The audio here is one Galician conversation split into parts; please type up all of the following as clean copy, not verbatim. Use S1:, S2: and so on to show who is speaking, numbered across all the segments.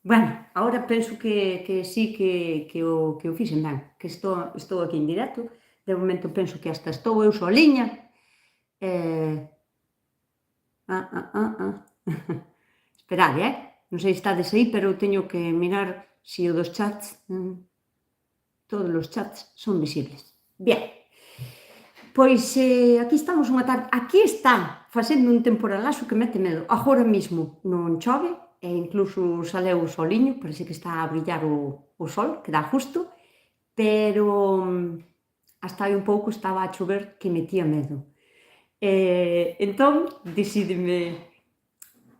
S1: Bueno, agora penso que sí que o fixen ben, que estou aquí en directo. De momento penso que hasta estou eu soliña. Eh, ah. Esperade, non sei se estades aí, pero teño que mirar se o dos chats, todos os chats son visibles. Bien, pois aquí estamos unha tarde, aquí está facendo un temporalazo que mete medo. Agora mismo non chove, e incluso saleu o soliño, parece que está a brillar o sol, que dá justo, pero hasta hai un pouco estaba a chover que metía medo. Entón, decidime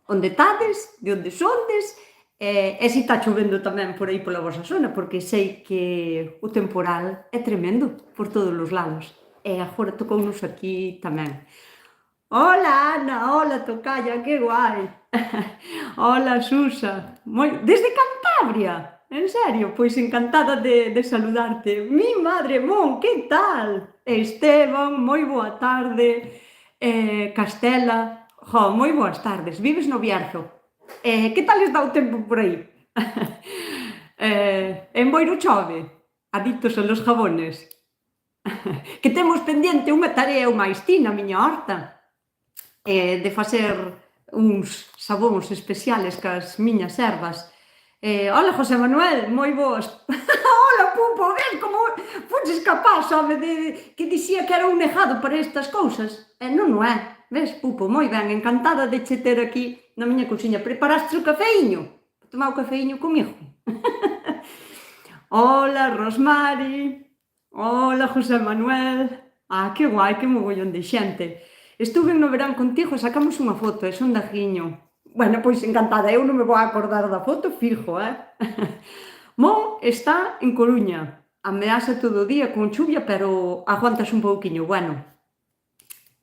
S1: onde estades, de onde sondes, e se está chovendo tamén por aí pola vosa zona, porque sei que o temporal é tremendo por todos os lados. E agora tocounos aquí tamén. Hola, Ana, hola, tocalla, que guai. Hola, Susa. Desde Cantabria, en serio, pois encantada de saludarte. Mi madre mon, que tal? Esteban, moi boa tarde. Castela, moi boas tardes. Vives no Bierzo. Que tal está o tempo por aí? En Boiro chove, adictos a los jabones. Que temos pendiente unha tarea ou máis ti na miña horta, de facer uns sabóns especiales cas miñas ervas. Hola, José Manuel, moi boas. Hola, Pupo, ves como fuches capaz, home, que dicía que era un negado para estas cousas. Non o é. Ves, Pupo, moi ben, encantada de che ter aquí na miña cousiña. Preparaste o cafeíño? Tomar o cafeíño comigo? Hola, Rosmari. Hola, José Manuel. Que guai, que mogollón de xente. Estuve no verán contigo e sacamos unha foto, e son da Giño. Bueno, pois encantada, eu non me vou a acordar da foto, fijo, Mon está en Coruña. Ameaza todo o día con chuvia, pero aguantas un pouquiño. Bueno,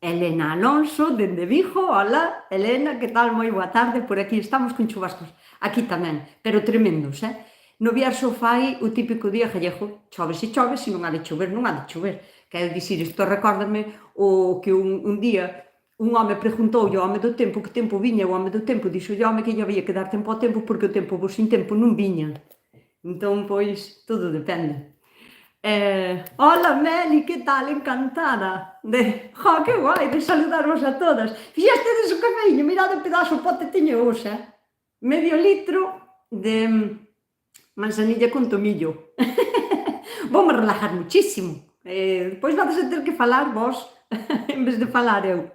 S1: Elena Alonso, dende Vigo. Hola, Elena, que tal? Moi boa tarde. Por aquí estamos con chubascos. Aquí tamén, pero tremendos, No Bierzo fai o típico día gallego. Chove, se non ha de chover, non ha de chover. Quero dicir, isto recórdame o que un día un home preguntoulle ao home do tempo que tempo viña, o home do tempo dixo o home que lle había que dar tempo ao tempo porque o tempo sin tempo non viña. Entón, pois, todo depende. Hola, Meli, que tal? Encantada. Que guai de saludarvos a todas. Fixastedes o cafeíño, mirad o pedazo pote teño hoxe. Medio litro de manzanilla con tomillo. Voume relajar muchísimo. Depois vades a ter que falar vos, en vez de falar eu.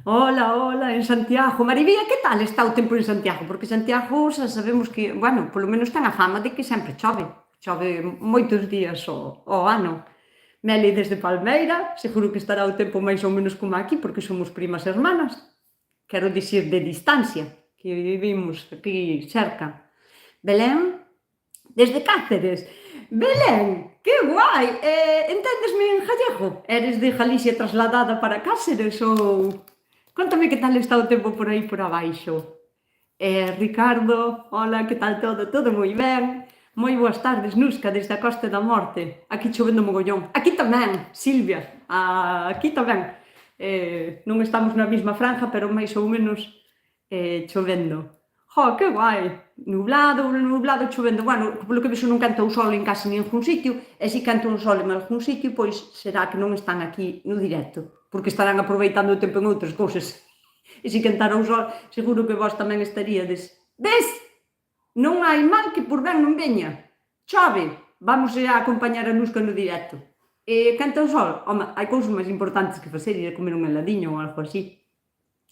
S1: Hola, en Santiago. Maribía, que tal está o tempo en Santiago? Porque Santiago xa sabemos que, bueno, polo menos ten a fama de que sempre chove. Chove moitos días ao ano. Meli desde Palmeira, seguro que estará o tempo máis ou menos como aquí, porque somos primas hermanas. Quero dicir, de distancia, que vivimos aquí cerca. Belén, desde Cáceres. Belén, que guai! Enténdesme en gallego? Eres de Galicia trasladada para Cáceres ou... Contame que tal está o tempo por aí por abaixo. Ricardo, hola, que tal todo? Todo moi ben. Moi boas tardes, Nusca, desde a Costa da Morte. Aquí chovendo mogollón. Aquí tamén, Silvia. Aquí tamén. Non estamos na mesma franja, pero máis ou menos chovendo. Que guai! Nublado, chovendo. Bueno, polo que vexo non canta o sol en case ningún sitio, e se canta o sol en algún sitio, pois será que non están aquí no directo, porque estarán aproveitando o tempo en outras cousas. E se cantara o sol, seguro que vos tamén estaríades. Ves? Non hai mal que por ben non veña. Chove, vamos a acompañar a Nusca no directo. Canta o sol, home, hai cousas máis importantes que facer, ir a comer un heladiño ou algo así.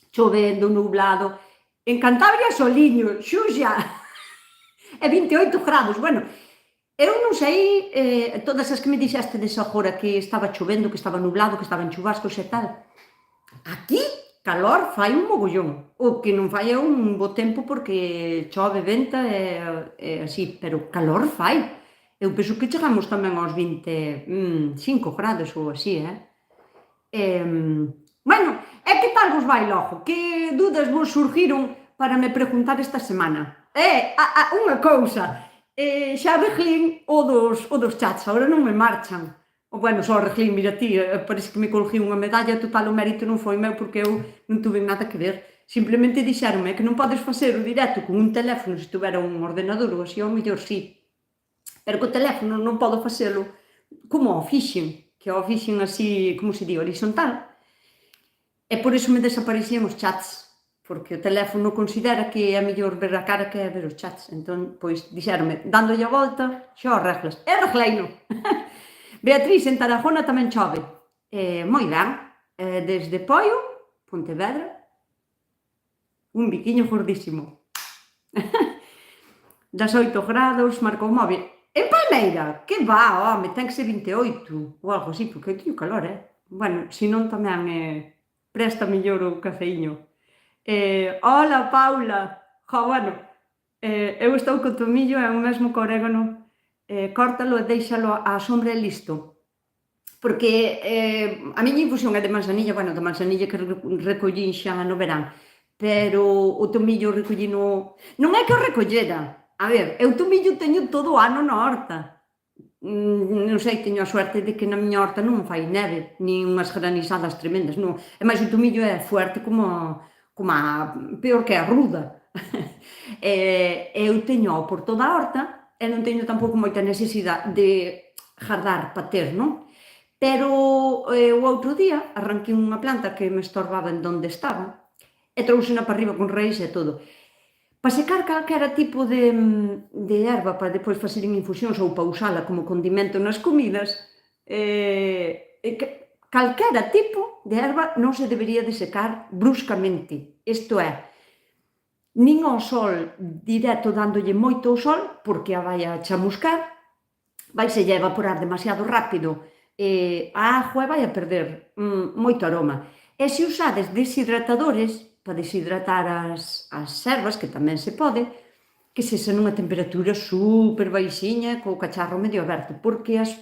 S1: Chovendo, nublado. En Cantabria, soliño, xuxa. E 28 grados, bueno. Eu non sei, todas as que me dixeste desa agora que estaba chovendo, que estaba nublado, que estaban chubascos e tal. Aquí, calor fai un mogollón. O que non fai é un bo tempo porque chove, venta e así, pero calor fai. Eu penso que chegamos tamén aos 25 grados ou así, Bueno, e que tal vos vai logo? Que dudas vos surgiron para me preguntar esta semana? Unha cousa, xa arreglín o dos chats, agora non me marchan. Bueno, só arreglín, mira ti, parece que me colgí unha medalla, total o mérito non foi meu porque eu non tuve nada que ver. Simplemente dixeronme que non podes facer o directo con un teléfono se tuvera un ordenador ou así, ao mellor sí, pero co teléfono non podo facelo como o fixen, que o fixen así, como se di, horizontal, e por iso me desaparecían os chats, porque o teléfono considera que é mellor ver a cara que é ver os chats. Entón, pois, dixeronme, dándolle a volta, xa o arreglas. E arregleino. Beatriz, en Tarragona tamén chove. Moi ben. Desde Poio, Pontevedra, un biquiño gordísimo. 18 grados, marcou o móvil. En Palmeira, que va, home, ten que ser 28 ou algo así, porque eu teño calor, Bueno, se non tamén presta mellor o cafeíño. Hola, Paula. Bueno, eu estou co tomillo e o mesmo co orégano, córtalo e déixalo á sombra e listo. Porque a miña infusión é de manzanilla, bueno, da manzanilla que recollín xa no verán, pero o tomillo recollino... Non é que o recollera, a ver, eu tomillo teño todo o ano na horta. Non sei, teño a suerte de que na miña horta non fai neve, nin unhas granizadas tremendas, non. E máis o tomillo é fuerte como a peor que a ruda. Eu teño por toda a horta e non teño tampouco moita necesidade de jardar para ter, non? Pero o outro día arranquei unha planta que me estorbaba en donde estaba e trouxena para arriba con raíz e todo. Para secar calquera tipo de erva para depois facer en infusións ou para usala como condimento nas comidas, calquera tipo de erva non se debería de secar bruscamente. Isto é, nin ao sol directo dándolle moito ao sol, porque a vai a chamuscar, vai se lle evaporar demasiado rápido a auga e vai a perder moito aroma. E se usades deshidratadores, para deshidratar as ervas, que tamén se pode, que se xa nunha temperatura super baixiña, co cacharro medio aberto, porque as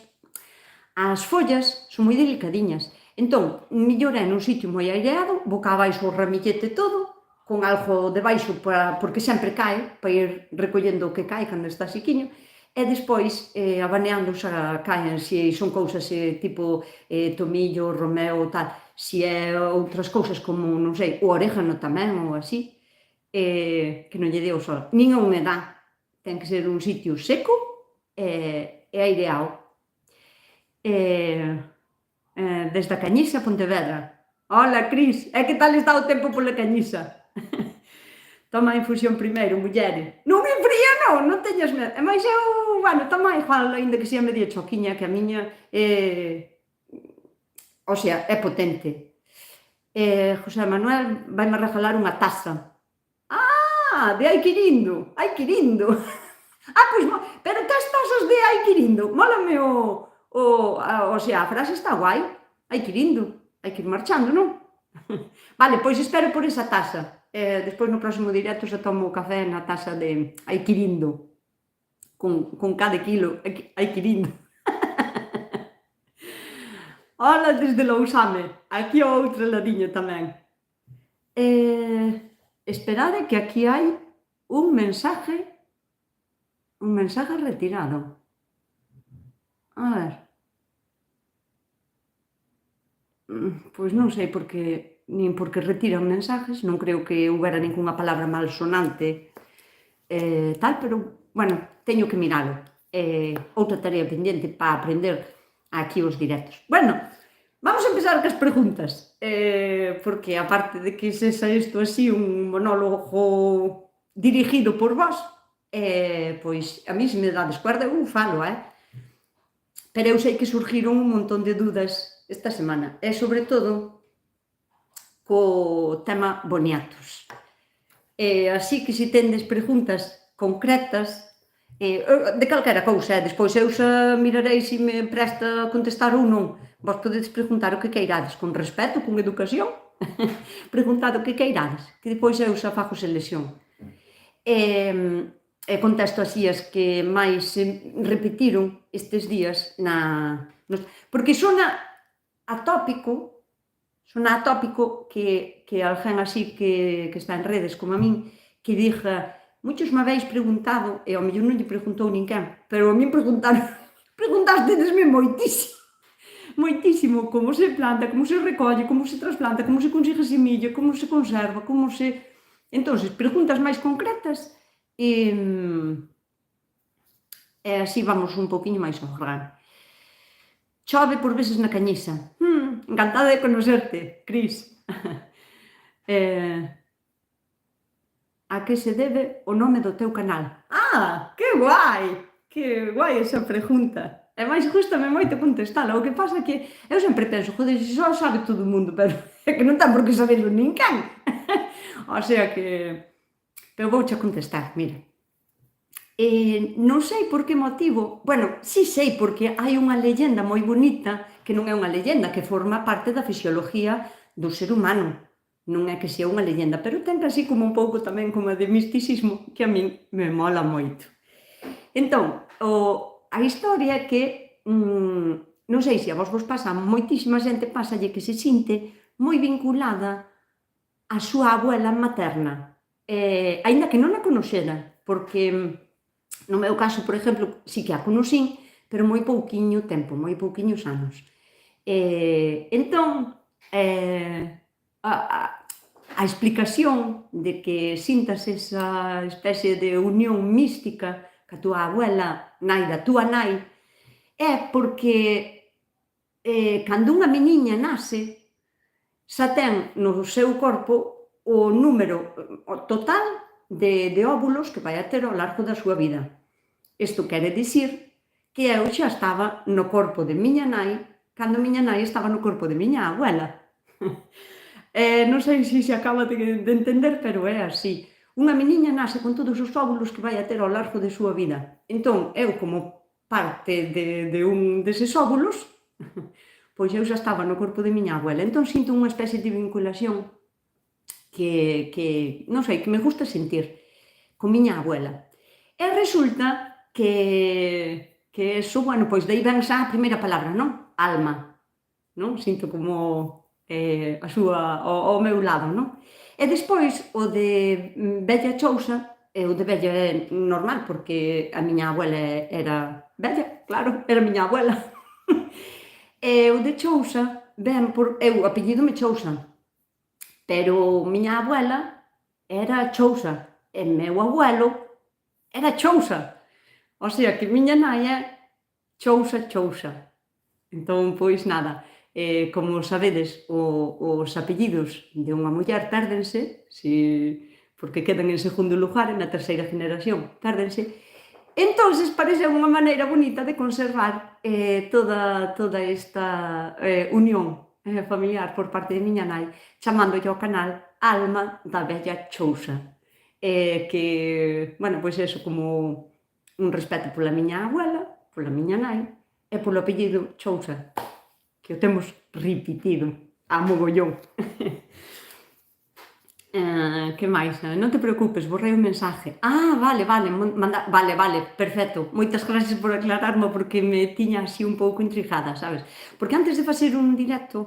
S1: follas son moi delicadiñas. Entón, mellor é nun sitio moi aireado, boca abaixo o ramillete todo, con algo debaixo, porque sempre cae, para ir recollendo o que cae cando está sequiño, e despois, abaneando xa caen, se son cousas tipo tomillo, romeo ou tal, se é outras cousas como, non sei, o orégano tamén ou así, que non lle dé o sol. Nin a humedad, ten que ser un sitio seco e aireado. Desde a Cañiza, Pontevedra. Hola, Cris, e que tal está o tempo pola Cañiza? Toma a infusión primeiro, muller. Non me fría, non teñas medo. E máis eu, bueno, toma igual, ainda que sea media choquiña, que a miña o sea, é potente. José Manuel vaime regalar unha taza. De Aiquirindo, Aiquirindo. Pois, pero tes tazas de Aiquirindo. Mólame o sea, a frase está guai. Aiquirindo, hai que ir marchando, non? Vale, pois espero por esa taza. Despois no próximo directo xa tomo o café na taza de Aiquirindo. Con cada kilo, Aiquirindo. Hola desde Lousame, aquí ao outro ladiño tamén. Esperade que aquí hai un mensaje retirado. A ver. Pois non sei nin porque retiran mensajes, non creo que houbera ningunha palabra malsonante tal, pero, bueno, teño que miralo. Outra tarea pendente para aprender aquí os directos. Bueno, vamos a empezar cas preguntas, porque aparte de que sexa isto así un monólogo dirigido por vós, pois a mí se me dades cuerda eu falo, pero eu sei que surgiron un montón de dudas esta semana, e sobre todo co tema boniatos. Así que se tendes preguntas concretas de calquera cousa, despois eu xa mirarei se me presta contestar ou non. Vos podedes preguntar o que queirades, con respeto, con educación, preguntad o que queirades, que depois eu xa fago selección. E contesto así as que máis se repetiron estes días porque sona atópico que alguén así que está en redes como a min, que diga, muchos me habéis preguntado, e ao mellor non lle preguntou ninguén, pero a min preguntastedesme moitísimo, moitísimo como se planta, como se recolle, como se trasplanta, como se consigue semilla, como se conserva, como se... Entonces, preguntas máis concretas e, e así vamos un poquinho máis ao grano. Chove por veces na Cañiza. Encantada de conocerte, Cris. eh, a que se debe o nome do teu canal? Ah, que guai! Que guai esa pregunta. E máis gústame moito contestala. O que pasa é que eu sempre penso, joder, se só sabe todo o mundo, pero é que non ten por que saberlo ninguén. O sea que... Pero vouche contestar, mira. Non sei por que motivo, bueno, si sei porque hai unha leyenda moi bonita que non é unha leyenda, que forma parte da fisioloxía do ser humano. Non é que sea unha leyenda, pero ten así como un pouco tamén como de misticismo que a min me mola moito. Entón, a historia é que, non sei se a vos pasa, moitísima xente pásalle que se sinte moi vinculada á súa abuela materna, aínda que non a conoxera, porque no meu caso, por exemplo, sí que a conocín, pero moi pouquiño tempo, moi pouquiños anos. Entón, a explicación de que sintas esa especie de unión mística ca túa abuela, nai da túa nai, é porque cando unha meniña nace, xa ten no seu corpo o número total de óvulos que vai a ter ao largo da súa vida. Isto quere dicir que eu xa estaba no corpo de miña nai cando miña nai estaba no corpo de miña abuela. Non sei se acaba de entender, pero é así. Unha meniña nace con todos os óvulos que vai a ter ao largo de súa vida. Entón, eu como parte de un deses óvulos, pois eu xa estaba no corpo de miña abuela. Entón sinto unha especie de vinculación que non sei, que me gusta sentir con miña abuela. E resulta que eso, bueno, pois dai ben xa a primeira palabra, non? Alma, non? Sinto como a súa, ao meu lado, non? E despois, o de vella chousa, e o de vella é normal, porque a miña abuela era vella, claro, era miña abuela. E o de chousa ben por... Eu apellídome Chousa, pero miña abuela era Chousa, e meu abuelo era Chousa. O sea, que miña nai é Chousa. Entón, pois nada, como sabedes, os apellidos de unha muller pérdense, porque quedan en segundo lugar, na terceira generación, pérdense. Entón, parece unha maneira bonita de conservar toda esta unión familiar por parte de miña nai, chamándolle ao canal Alma da Vella Chousa. Que, bueno, pois eso, como un respeto pola miña abuela, pola miña nai, e polo apellido Chousa, que o temos repetido a mogollón. Que máis? Non te preocupes, borrei o mensaje. Vale, perfecto. Moitas gracias por aclararmo, porque me tiña así un pouco intrigada, sabes? Porque antes de facer un directo,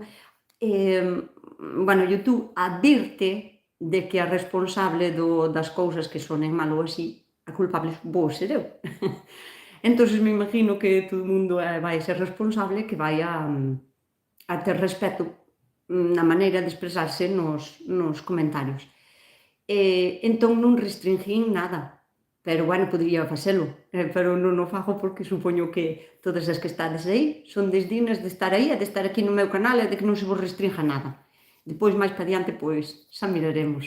S1: bueno, YouTube advirte de que a responsable das cousas que sonen mal ou así, a culpable vou ser eu. Entón, me imagino que todo o mundo vai ser responsable, que vai a ter respeto na maneira de expresarse nos comentarios. Entón non restringín nada, pero, bueno, podría facelo, pero non o fago porque supoño que todas as que estades aí son dignas de estar aí e de estar aquí no meu canal e de que non se vos restrinja nada. Depois, máis para diante, pois, xa miraremos.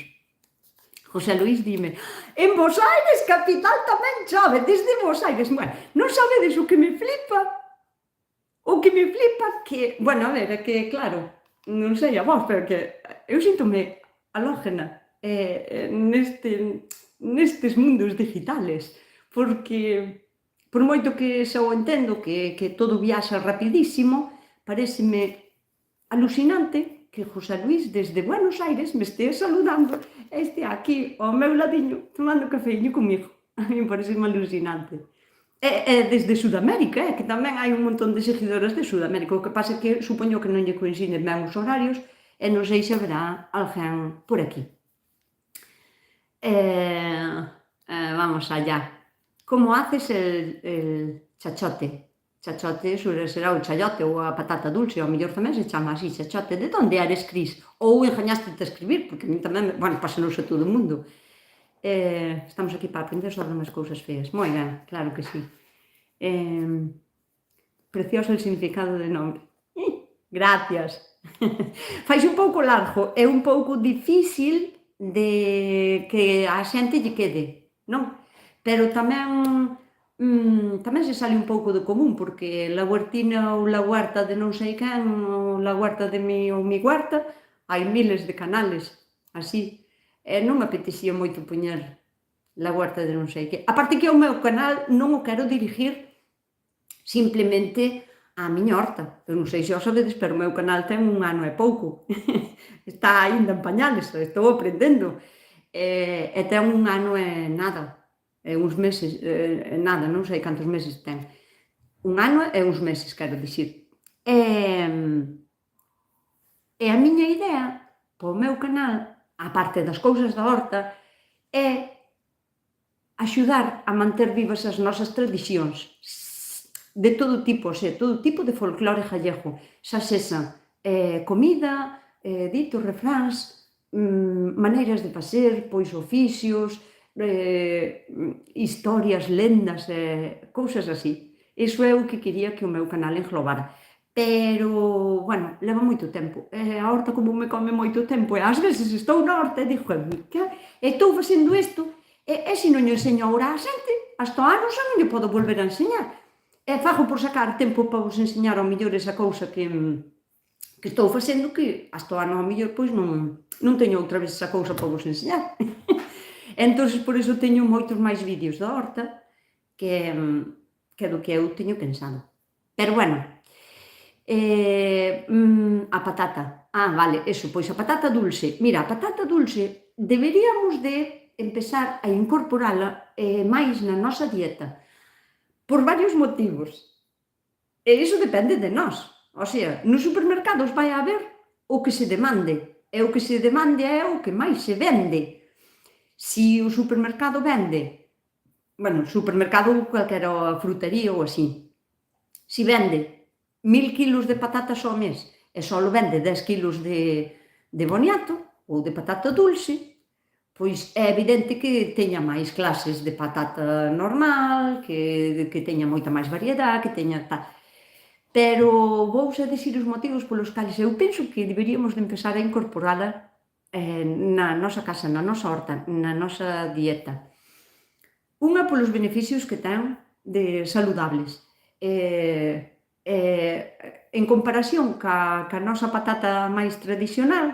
S1: José Luís dime, en Bos Aires, capital, tamén chove, desde Bos Aires. Bueno, non sabedes o que me flipa? O que me flipa que, bueno, a ver, é que, claro, non sei a vos, pero que eu síntome halógena nestes mundos digitales, porque por moito que xa o entendo que todo viaxa rapidísimo, pareceme alucinante que José Luís desde Buenos Aires me estea saludando e estea aquí ao meu ladiño tomando cafeíño comigo. A mí pareceme alucinante. E desde Sudamérica, que tamén hai un montón de seguidoras de Sudamérica. O que pasa é que supoño que non lle coinciden ben os horarios e non sei se haberá alguén por aquí. Vamos allá. Como haces el chachote? Chachote será o chayote ou a patata dulce, ao mellor tamén se chama así, chachote. De onde eres, Cris? Ou engañaste a escribir, porque a mí tamén, bueno, pásanos a todo o mundo. Estamos aquí para aprender sobre unhas cousas feas. Moi ben, claro que sí. Precioso el significado de nombre. Gracias. Faise un pouco largo, é un pouco difícil de que a xente lle quede, non? Pero tamén se sale un pouco do común, porque la huertina ou la huerta de non sei quen, ou la huerta de mi ou mi huerta, hai miles de canales así. E non me apetecía moito poñer la huerta de non sei que. A parte que o meu canal non o quero dirigir simplemente á miña horta. Eu non sei se o sabedes, pero o meu canal ten 1 ano e pouco. Está aínda en pañales, estou aprendendo. E ten 1 ano e nada, uns meses, nada, non sei cantos meses ten. 1 ano e uns meses, quero dicir. E a miña idea para o meu canal, a parte das cousas da horta, é axudar a manter vivas as nosas tradicións de todo tipo, todo tipo de folclore gallego, xa sexa comida, ditos, refráns, maneiras de facer, pois oficios, historias, lendas, cousas así. Iso é o que quería que o meu canal englobara. Pero, bueno, leva moito tempo. A horta como me come moito tempo, e ás veces estou na horta e digo, estou facendo isto, e se non lle enseño agora a xente, hasta o ano xa non lle podo volver a enseñar. E fago por sacar tempo para vos enseñar ao mellor esa cousa que estou facendo, que hasta o ano ao mellor pois non teño outra vez esa cousa para vos enseñar. Entón, por iso teño moitos máis vídeos da horta que do que eu teño pensado. Pero bueno, a patata. Vale, eso, pois a patata dulce. Mira, a patata dulce deberíamos de empezar a incorporala máis na nosa dieta. Por varios motivos. E iso depende de nós. O sea, nos supermercados vai haber o que se demande. E o que se demande é o que máis se vende. Si o supermercado vende, bueno, supermercado ou calquera frutería ou así, si vende 1000 kilos de patatas ao mes e só vende 10 kilos de boniato ou de patata dulce, pois é evidente que teña máis clases de patata normal, que teña moita máis variedade, que teña tal. Pero vou xa dicir os motivos polos cales eu penso que deberíamos de empezar a incorporala na nosa casa, na nosa horta, na nosa dieta. Unha polos beneficios que ten de saludables. En comparación ca nosa patata máis tradicional,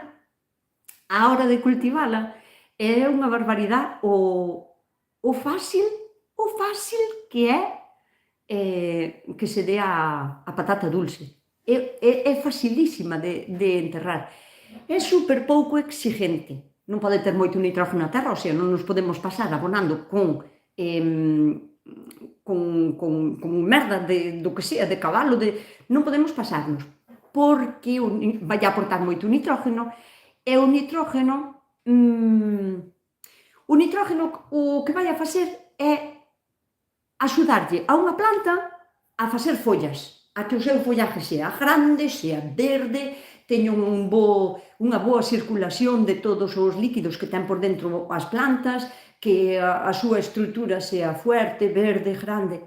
S1: a hora de cultivala, é unha barbaridade o fácil que é que se dé a patata dulce. É facilísima de enterrar. É super pouco exigente. Non pode ter moito nitrógeno na terra, ou sea, non nos podemos pasar abonando con merda do que sea, de cabalo, non podemos pasarnos, porque vai aportar moito nitrógeno, e o nitrógeno o que vai a facer é axudarlle a unha planta a facer follas, a que o seu follaje sea grande, sea verde, teña unha boa circulación de todos os líquidos que ten por dentro as plantas, que a súa estrutura sea fuerte, verde, grande.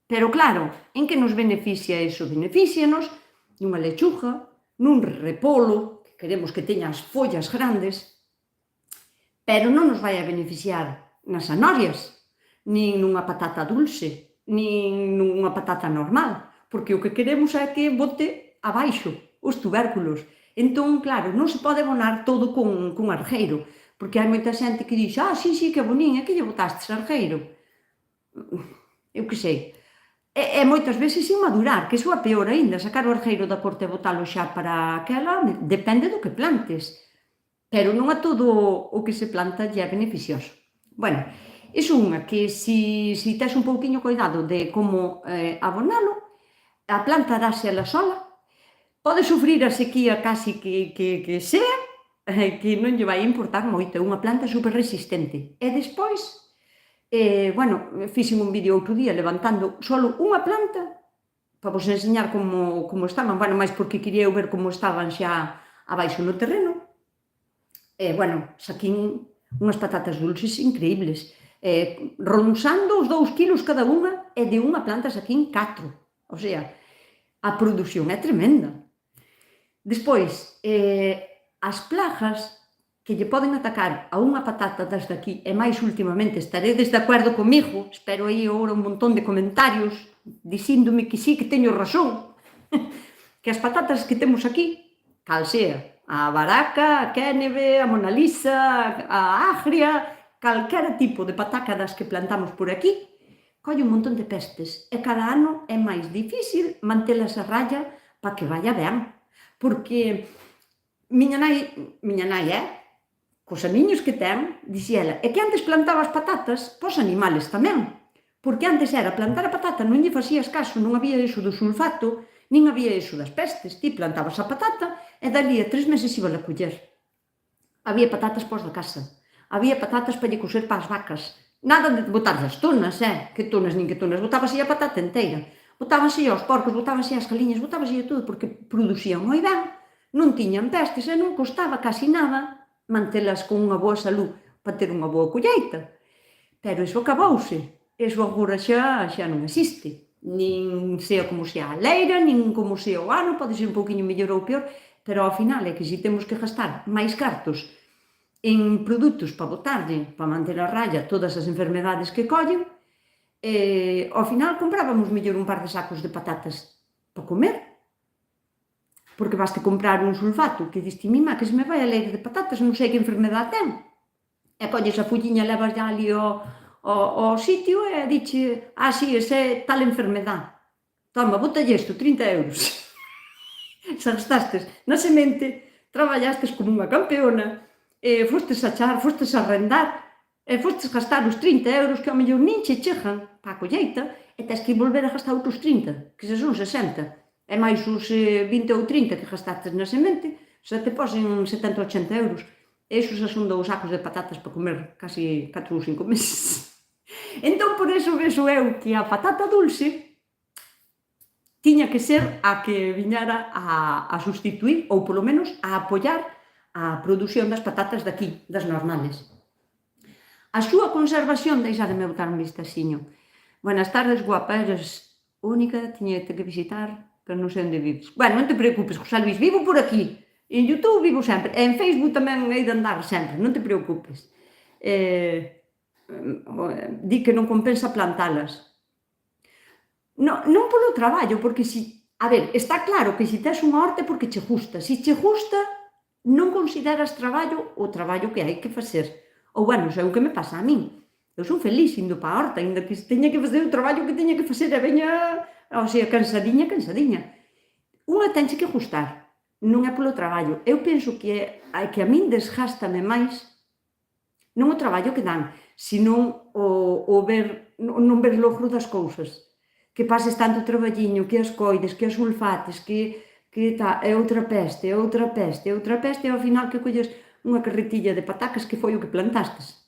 S1: Pero claro, en que nos beneficia iso? Beneficianos nunha lechuga, nun repolo, que queremos que teña as follas grandes, pero non nos vai a beneficiar nas zanorias, nin nunha patata dulce, nin nunha patata normal, porque o que queremos é que bote abaixo os tubérculos. Entón, claro, non se pode abonar todo con argeiro, porque hai moita xente que dixe, sí, que bonín, é que lle botastes argeiro? Eu que sei. E moitas veces sin madurar, que iso é peor aínda, sacar o argeiro da porta e botalo xa para aquela, depende do que plantes. Pero non a todo o que se planta lle é beneficioso. Bueno, iso unha, que si tes un pouquiño cuidado de como abonalo, a planta darse ela sola, pode sufrir a sequía casi que sea, que non lle vai importar moito, é unha planta super resistente. E despois, bueno, fixen un vídeo outro día levantando solo unha planta para vos enseñar como estaban, bueno, máis porque quería eu ver como estaban xa abaixo no terreno. Bueno, saquín unhas patatas dulces increíbles, rondando os 2 quilos cada unha, e de unha planta saquín 4, o sea, a produción é tremenda. Despois, as plagas que lle poden atacar a unha patata das de aquí, e máis últimamente estaredes de acordo comigo, espero aí agora un montón de comentarios dicíndome que sí, que teño razón, que as patatas que temos aquí, cal sea, a baraca, a kénebe, a Mona Lisa, a agria, calquera tipo de pataca das que plantamos por aquí, colle un montón de pestes, e cada ano é máis difícil mantelas a raya para que vaya ben, porque miña nai cos aniños que ten, dixía ela, é que antes plantaba as patatas pos animales tamén, porque antes era plantar a patata, non lle facías caso, non había iso do sulfato, nin había iso das pestes, ti plantabas a patata e dali a 3 meses iba a coller. Había patatas pos da casa, había patatas para lle coser para as vacas, nada de botar as tonas, que tonas nin que tonas, botábase a patata inteira, botábanse aos porcos, botábanse as galiñas, botábanse a todo, porque producían moi ben, non tiñan pestes e non costaba casi nada mantelas con unha boa salud para ter unha boa colleita. Pero iso acabouse, iso agora xa non existe. Nin sea como sea a leira, nin como sea o ano, pode ser un pouquiño mellor ou peor, pero ao final é que se temos que gastar máis cartos en produtos para botarlle, para manter a raya todas as enfermedades que collen, ao final comprábamos mellor un par de sacos de patatas para comer, porque baste comprar un sulfato que diste mima que se me vai a leira de patatas, non sei que enfermedade ten. E colles a folliña, levas ya ali ao sitio e diche, sí, esa é tal enfermedade. Toma, botalle isto, 30 euros. Xa gastastes na semente, traballastes como unha campeona, fostes a char, fostes a arrendar, e fostes gastar os 30 euros que ao mellor nin che chegan para a colleita, e tes que volver a gastar outros 30, que xa son 60. E máis os 20 ou 30 que gastastes na semente, xa te posen 70 ou 80 euros. E iso xa son 2 sacos de patatas para comer casi 4 ou 5 meses. Entón, por iso vexo eu que a patata dulce tiña que ser a que viñara a sustituir, ou polo menos a apoiar a produción das patatas daqui, das normales. A súa conservación, deixademe botar un vistaxiño. Buenas tardes, guapa, eres única, tiñete que visitar, pero non sei onde vives. Bueno, non te preocupes, José Luis, vivo por aquí. En YouTube vivo sempre, en Facebook tamén hei de andar sempre, non te preocupes. Di que non compensa plantalas. Non polo traballo, porque a ver, está claro que se tes unha horta é porque che gusta. Se che gusta, non consideras traballo o traballo que hai que facer. Ou, bueno, xa é o que me pasa a min. Eu son feliz indo para a horta, ainda que teña que facer o traballo que teña que facer e veña, o sea, cansadinha. Unha tenche que gustar, non é polo traballo. Eu penso que a min desgástame máis non o traballo que dan, senón non ver logro das cousas. Que pases tanto traballiño, que as coides, que as sulfates, que é outra peste, e ao final que colles unha carretilla de patacas que foi o que plantastes.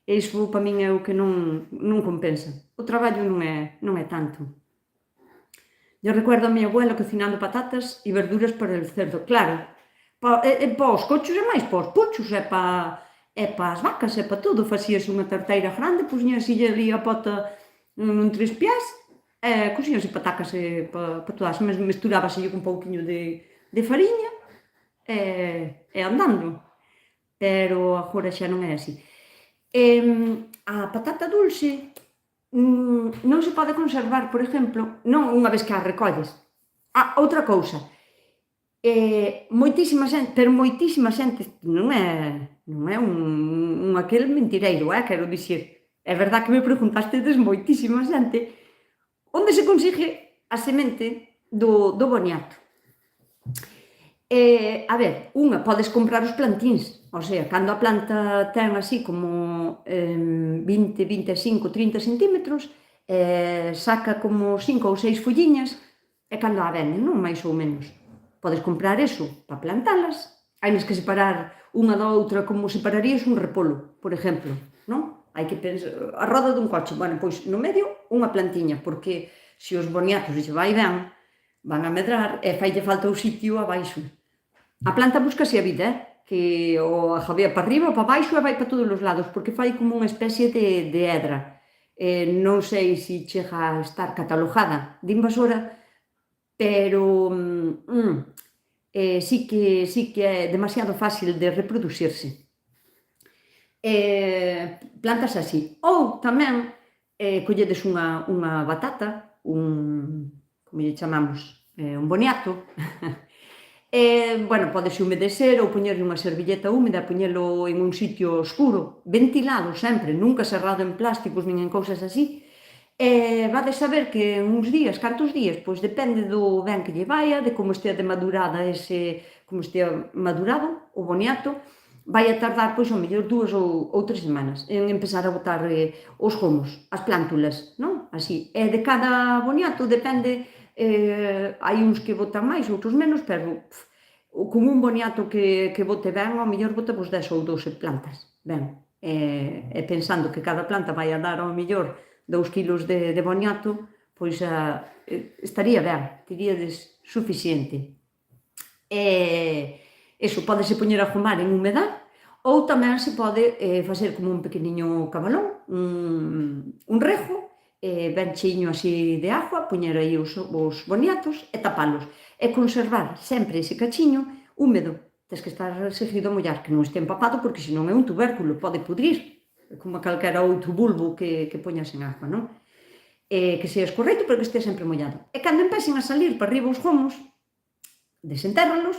S1: E iso para min é o que non compensa. O traballo non é tanto. Eu recuerdo a miña abuela cocinando patatas e verduras para el cerdo, claro, para os cochos e máis para os puchos, e para as vacas, e para todo. Facíase unha tarteira grande, puxíase ali a pota nun tres piás, e cocíanse patacas para todas, mesturábase con un pouquiño de fariña, e andando. Pero agora xa non é así. A patata dulce non se pode conservar, por exemplo, non unha vez que a recolles. Outra cousa, moitísima xente, non é un aquel mentireiro, quero dicir, é verdad que me preguntastedes moitísima xente onde se consigue a semente do boniato. A ver, podes comprar os plantíns, o sea, cando a planta ten así como 20, 25, 30 centímetros, saca como 5 ou 6 folliñas, e cando a venden, non máis ou menos. Podes comprar eso para plantalas, hainas que separar unha da outra como separarías un repolo, por exemplo, non? Hai que pensar, a roda dun coche, bueno, pois no medio unha plantiña, porque se os boniatos lle vai ben, van a medrar e faille falta o sitio abaixo. A planta búscase a vida, que o jabea para arriba ou para baixo e vai para todos os lados, porque fai como unha especie de hedra. Non sei se chega a estar catalogada de invasora, pero sí que é demasiado fácil de reproducirse. Plantas así. Ou tamén colledes unha batata, como lle chamamos, un boniato, bueno, podese humedecer ou poñerlle unha servilleta húmeda, poñelo en un sitio escuro, ventilado sempre, nunca cerrado en plásticos nin en cousas así, e vades saber que uns días, cantos días, pois depende do ben que lle vaia, de como estea de madurada como estea madurado o boniato, vai a tardar, pois, ao mellor 2 ou 3 semanas en empezar a botar os gomos, as plántulas, non? Así. E de cada boniato depende, hai uns que botan máis, outros menos, pero con un boniato que bote ben, ao mellor bota vos 10 ou 12 plantas, ben. E pensando que cada planta vai a dar ao mellor 2 kilos de boniato, pois estaría ben, teríades suficiente. Eso, podese poñer a fumar en humedad, ou tamén se pode facer como un pequeniño cabalón, un rejo, ben cheiño así de agua, poñer aí os boniatos e tapalos. E conservar sempre ese cachiño húmedo. Tens que estar seguido a mollar, que non este empapado, porque senón é un tubérculo, pode pudrir, como calquera outro bulbo que poñas en agua, non? Que sea escorreito, pero que estea sempre mollado. E cando empecen a salir para arriba os gomos, desentérralos,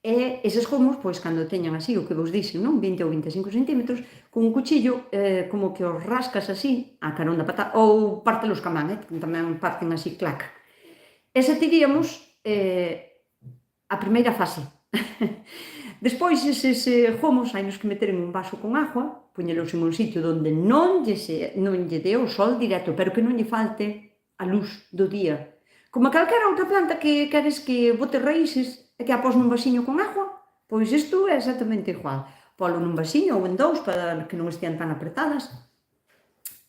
S1: e eses gomos, pois, cando teñan así, o que vos dixen, non? 20 ou 25 centímetros, con un cuchillo, como que os rascas así, a carón da patata, ou pártelos ca man, que tamén parten así, clac. Esa tiríamos a primeira fase. Despois, eses gomos, hai nos que meter en un vaso con agua, poñelos en un sitio onde non lle dé o sol directo, pero que non lle falte a luz do día. Como calquera outra planta que queres que bote raíces e que a pos nun vasiño con agua, pois isto é exactamente igual. Polo nun vasiño ou en dous para que non estean tan apretadas.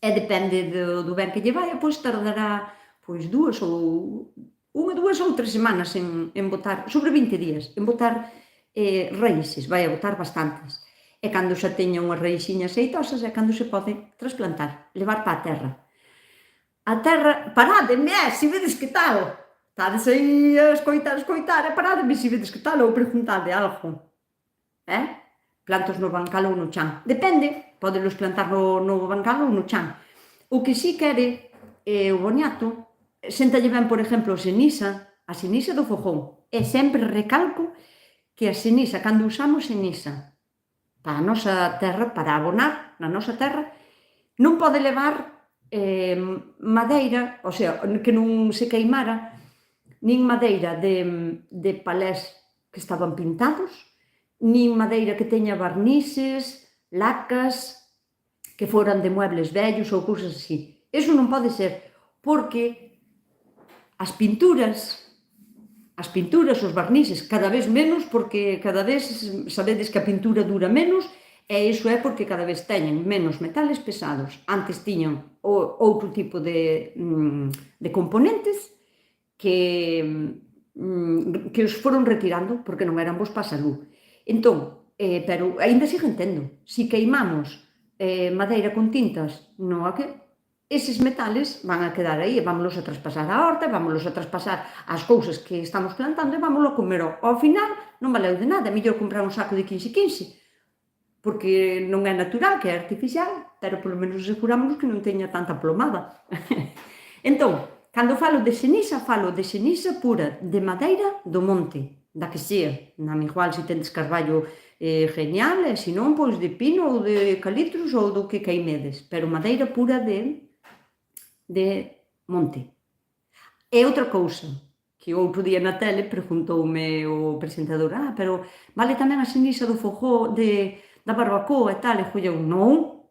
S1: E depende do ben que lle vaia, pois tardará pois 2 ou 3 semanas en botar, sobre 20 días, en botar raíces, vai a botar bastantes. E cando xa teña unhas raíxiñas xeitosas é cando se pode trasplantar, levar para a terra. A terra, parademe, se vedes que tal. Estades aí a escoitar, e parademe se vedes que tal, ou preguntade algo. Plantos no bancal ou no chan. Depende, podelos plantar no bancal ou no chan. O que si quere o boniato, séntalle ben, por exemplo, a ceniza do fogón. E sempre recalco que a ceniza, cando usamos ceniza para a nosa terra, para abonar na nosa terra, non pode levar madeira, o sea, que non se queimara, nin madeira de palés que estaban pintados, nin madeira que teña barnices, lacas, que foran de muebles vellos ou cousas así. Eso non pode ser, porque as pinturas, os barnices, cada vez menos, porque cada vez sabedes que a pintura dura menos, e iso é porque cada vez teñen menos metales pesados. Antes tiñan outro tipo de componentes que os foron retirando porque non eran bons para a salud. Entón, pero aínda siguen tendo. Si queimamos madeira con tintas, eses metales van a quedar aí e vámonos a traspasar a horta, vámonos a traspasar as cousas que estamos plantando e vámonos a comer. Ao final non valeu de nada, é mellor comprar un saco de 15, porque non é natural, que é artificial, pero polo menos asegurámonos que non teña tanta plomada. Entón, cando falo de ceniza pura, de madeira do monte, da que sea. Non igual se tendes carballo genial, e se non, pois de pino ou de eucaliptus ou do que queimedes, pero madeira pura de monte. E outra cousa, que outro día na tele preguntoume o presentador, pero vale tamén a ceniza do fogón, da barbacoa e tal, e eu, non,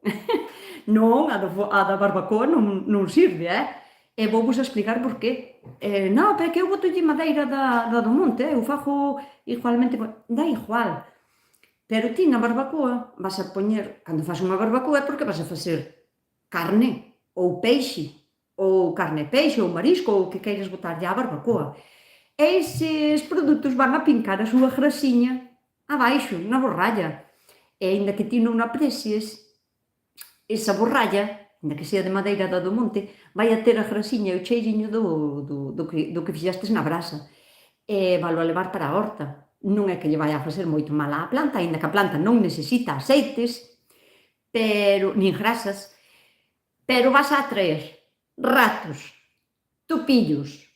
S1: non, a da barbacoa non sirve, E vou vos explicar por qué. Non, pero que eu botolle madeira da do monte, eu fago igualmente, dá igual. Pero ti na barbacoa vas a poñer, cando faz unha barbacoa é porque vas a facer carne ou peixe, ou carne e peixe, ou marisco, ou o que queiras botarlle á barbacoa. E eses produtos van a pincar a súa grasiña abaixo, na borralla. E aínda que ti non aprecies, esa borralla, aínda que sea de madeira da do monte, vai a ter a grasiña e o cheiriño do que fixestes na brasa. E valo a levar para a horta. Non é que lle vai a facer moito mal á planta, aínda que a planta non necesita aceites, nin grasas, pero vas a atraer ratos, topillos,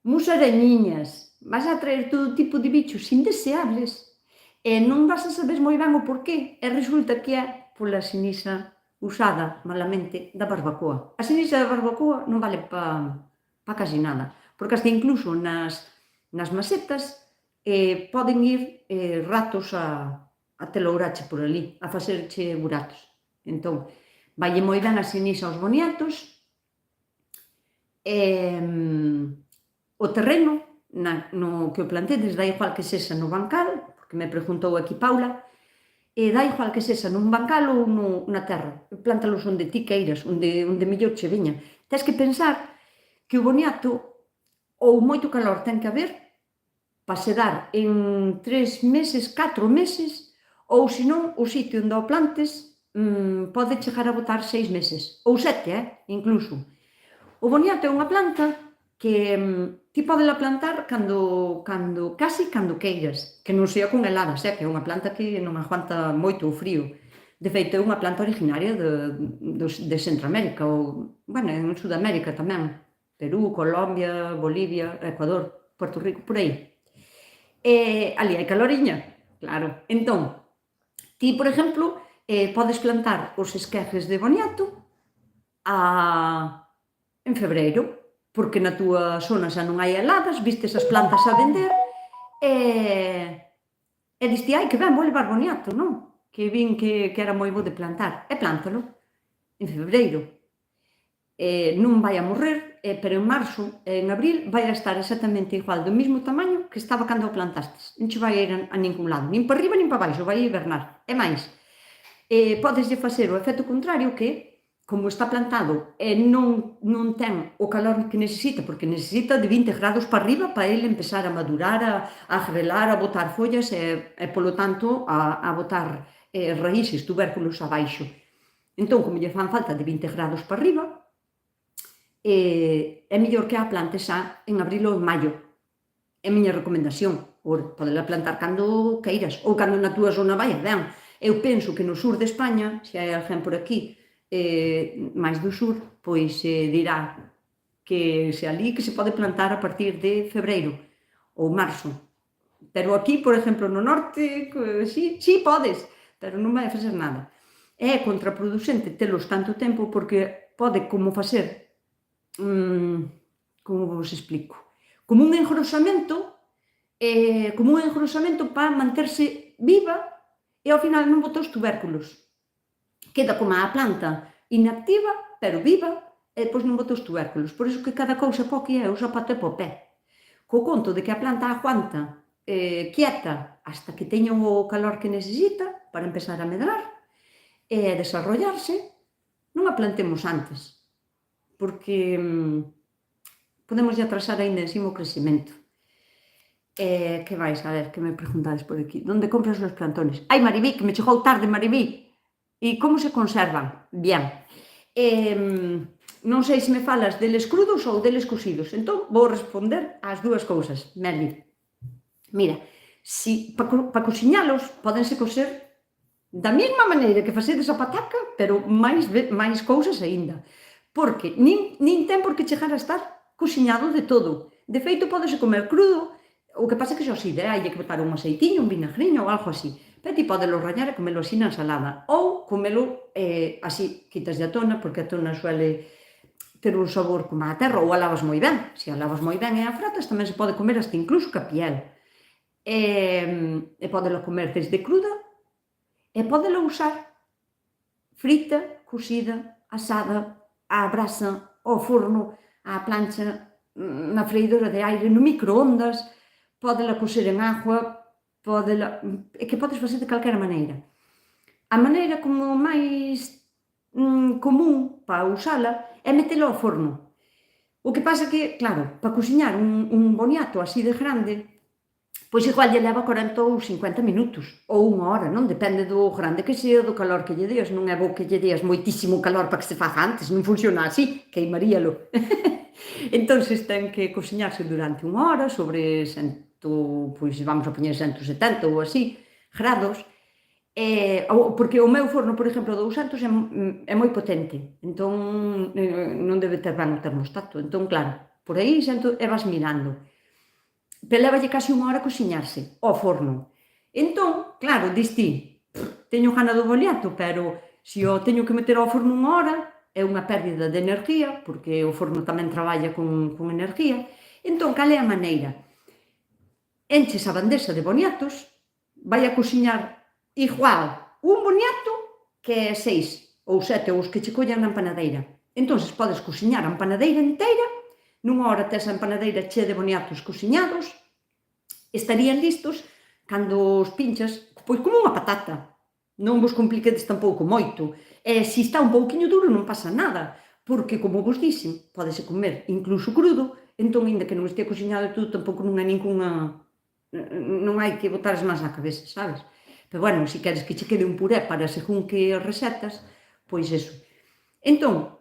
S1: musarañiñas, vas a atraer todo tipo de bichos indeseables e non vas a saber moi ben o porqué, e resulta que é pola sinisa usada malamente da barbacoa. A sinisa da barbacoa non vale pa casi nada, porque hasta incluso nas masetas poden ir ratos a telourache por ali, a facerche buratos. Entón, vaille moi ben a sinisa aos boniatos, o terreno no que o plantedes dá igual que sexa no bancal, porque me preguntou aquí Paula, dá igual que sexa nun bancal ou na terra, plántalos onde ti queiras, onde mellor che veña. Tes que pensar que o boniato ou moito calor ten que haber para se dar en 3 meses, 4 meses, ou senón o sitio onde o plantes pode chegar a botar 6 meses, ou 7, incluso. O boniato é unha planta que ti podela plantar casi cando queiras, que non sea con heladas, que é unha planta que non aguanta moito o frío. De feito, é unha planta originaria de Centroamérica, ou, bueno, en Sudamérica tamén, Perú, Colombia, Bolivia, Ecuador, Puerto Rico, por aí. Ali hai caloriña, claro. Entón, ti, por exemplo, podes plantar os esquejes de boniato en febreiro, porque na túa zona xa non hai heladas, vistes as plantas a vender e diste, ai, que ben, vou levar boniato, non? Que vin que era moi bo de plantar. E plántalo en febreiro. Non vai a morrer, pero en marzo e en abril vai a estar exactamente igual, do mesmo tamaño que estaba cando o plantastes. Non che vai a ir a ningún lado, nin para arriba nin para baixo, vai a hibernar. E máis, podeslle facer o efecto contrario que como está plantado e non ten o calor que necesita, porque necesita de 20 grados para arriba para ele empezar a madurar, a grelar, a botar follas e, polo tanto, a botar raíces, tubérculos abaixo. Entón, como lle fan falta de 20 grados para arriba, é mellor que a plante xa en abril ou en maio. É a miña recomendación. Podela plantar cando queiras, ou cando na túa zona vai ben. Eu penso que no sur de España, se hai alguén por aquí máis do sur, pois dirá que se ali que se pode plantar a partir de febreiro ou marzo. Pero aquí, por exemplo, no norte, sí podes, pero non vai a facer nada. É contraproducente telos tanto tempo porque pode como facer, como vos explico, como un engrosamento para manterse viva e ao final non bota os tubérculos. Queda como a planta inactiva, pero viva, e depois non bota os tubérculos. Por iso que cada cousa po que é o zapato e po pé. Co conto de que a planta aguanta quieta hasta que teña o calor que necesita para empezar a medrar e a desarrollarse, non a plantemos antes, porque podemos atrasar aínda encima o crecemento. Que vais a ver, que me preguntades por aquí? Donde compras os plantones? Ai, Maribí, que me chegou tarde, Maribí. E como se conservan? Bien. Non sei se me falas deles crudos ou deles cocidos. Entón, vou responder ás dúas cousas, Meli. Mira, para cociñalos, podense cocer da mesma maneira que facedes a pataca, pero máis cousas aínda. Porque nin ten por que chegar a estar cociñado de todo. De feito, podese comer crudo, o que pasa é que se oxide, hai que botar un aceitiño, un vinagriño ou algo así. Pero ti podelo rañar e comelo así na ensalada. Ou comelo así, quitas a tona, porque a tona suele ter un sabor como a terra, ou a lavas moi ben. Se a lavas moi ben e a fratas, tamén se pode comer hasta incluso ca piel. E podelo comer desde cruda, e podelo usar frita, cocida, asada, á brasa, ao forno, á plancha, na freidora de aire, no microondas, podela cocer en agua, é que podes facer de calquera maneira. A maneira como máis común para usala é metelo ao forno. O que pasa que, claro, para cociñar un boniato así de grande, pois igual lle leva 40 ou 50 minutos, ou unha hora, non? Depende do grande que sea, do calor que lle deas. Non é bo que lle deas moitísimo calor para que se faga antes, non funciona así, queimaríalo. Entonces ten que cociñarse durante unha hora sobre pois vamos a poñer 170 ou así, grados, porque o meu forno, por exemplo, 200 é moi potente, entón non debe ter ben o termostato, entón claro, por aí e vas mirando. Pero lévalle casi unha hora cociñarse ao forno. Entón, claro, dis ti, teño gana do boliato, pero se o teño que meter ao forno unha hora, é unha pérdida de energía, porque o forno tamén traballa con energía. Entón, cal é a maneira? Enches a bandexa de boniatos, vai a cociñar igual un boniato que 6 ou 7 os que che collan na empanadeira. Entón, podes cociñar a empanadeira inteira, nunha hora tes a empanadeira chea de boniatos cociñados, estarían listos cando os pinchas, pois como unha patata. Non vos compliquedes tampouco moito. E se está un pouquiño duro non pasa nada, porque, como vos dixen, pódese comer incluso crudo, entón, inda que non estea cociñado todo, tampouco non hai ningunha... non hai que botar as mans á cabeza, sabes? Pero, bueno, se queres que che quede un puré para según que recetas, pois eso. Entón,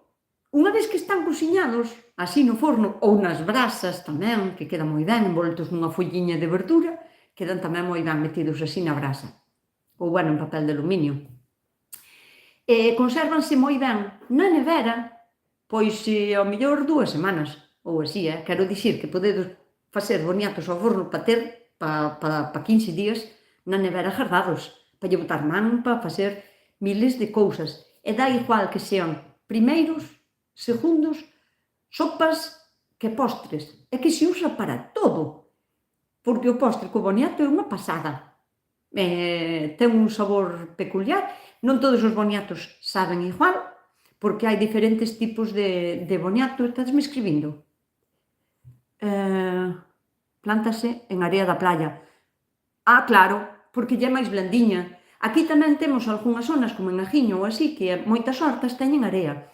S1: unha vez que están cociñados, así no forno, ou nas brasas tamén, que quedan moi ben, envoltos nunha folliña de verdura, quedan tamén moi ben metidos así na brasa. Ou, bueno, en papel de aluminio. Consérvanse moi ben na nevera, pois, ao mellor 2 semanas, ou así, quero dicir que podedes facer boniatos ao forno para ter pa 15 días na nevera gardados, para lle botar man, para facer miles de cousas. E dá igual que sean primeiros, segundos, sopas que postres. É que se usa para todo, porque o postre co boniato é unha pasada. Ten un sabor peculiar. Non todos os boniatos saben igual, porque hai diferentes tipos de boniato. Estadesme escribindo? Plántase en area da playa. Claro, porque lle é máis blandiña. Aquí tamén temos algunhas zonas, como en Agiño ou así, que moitas hortas teñen area.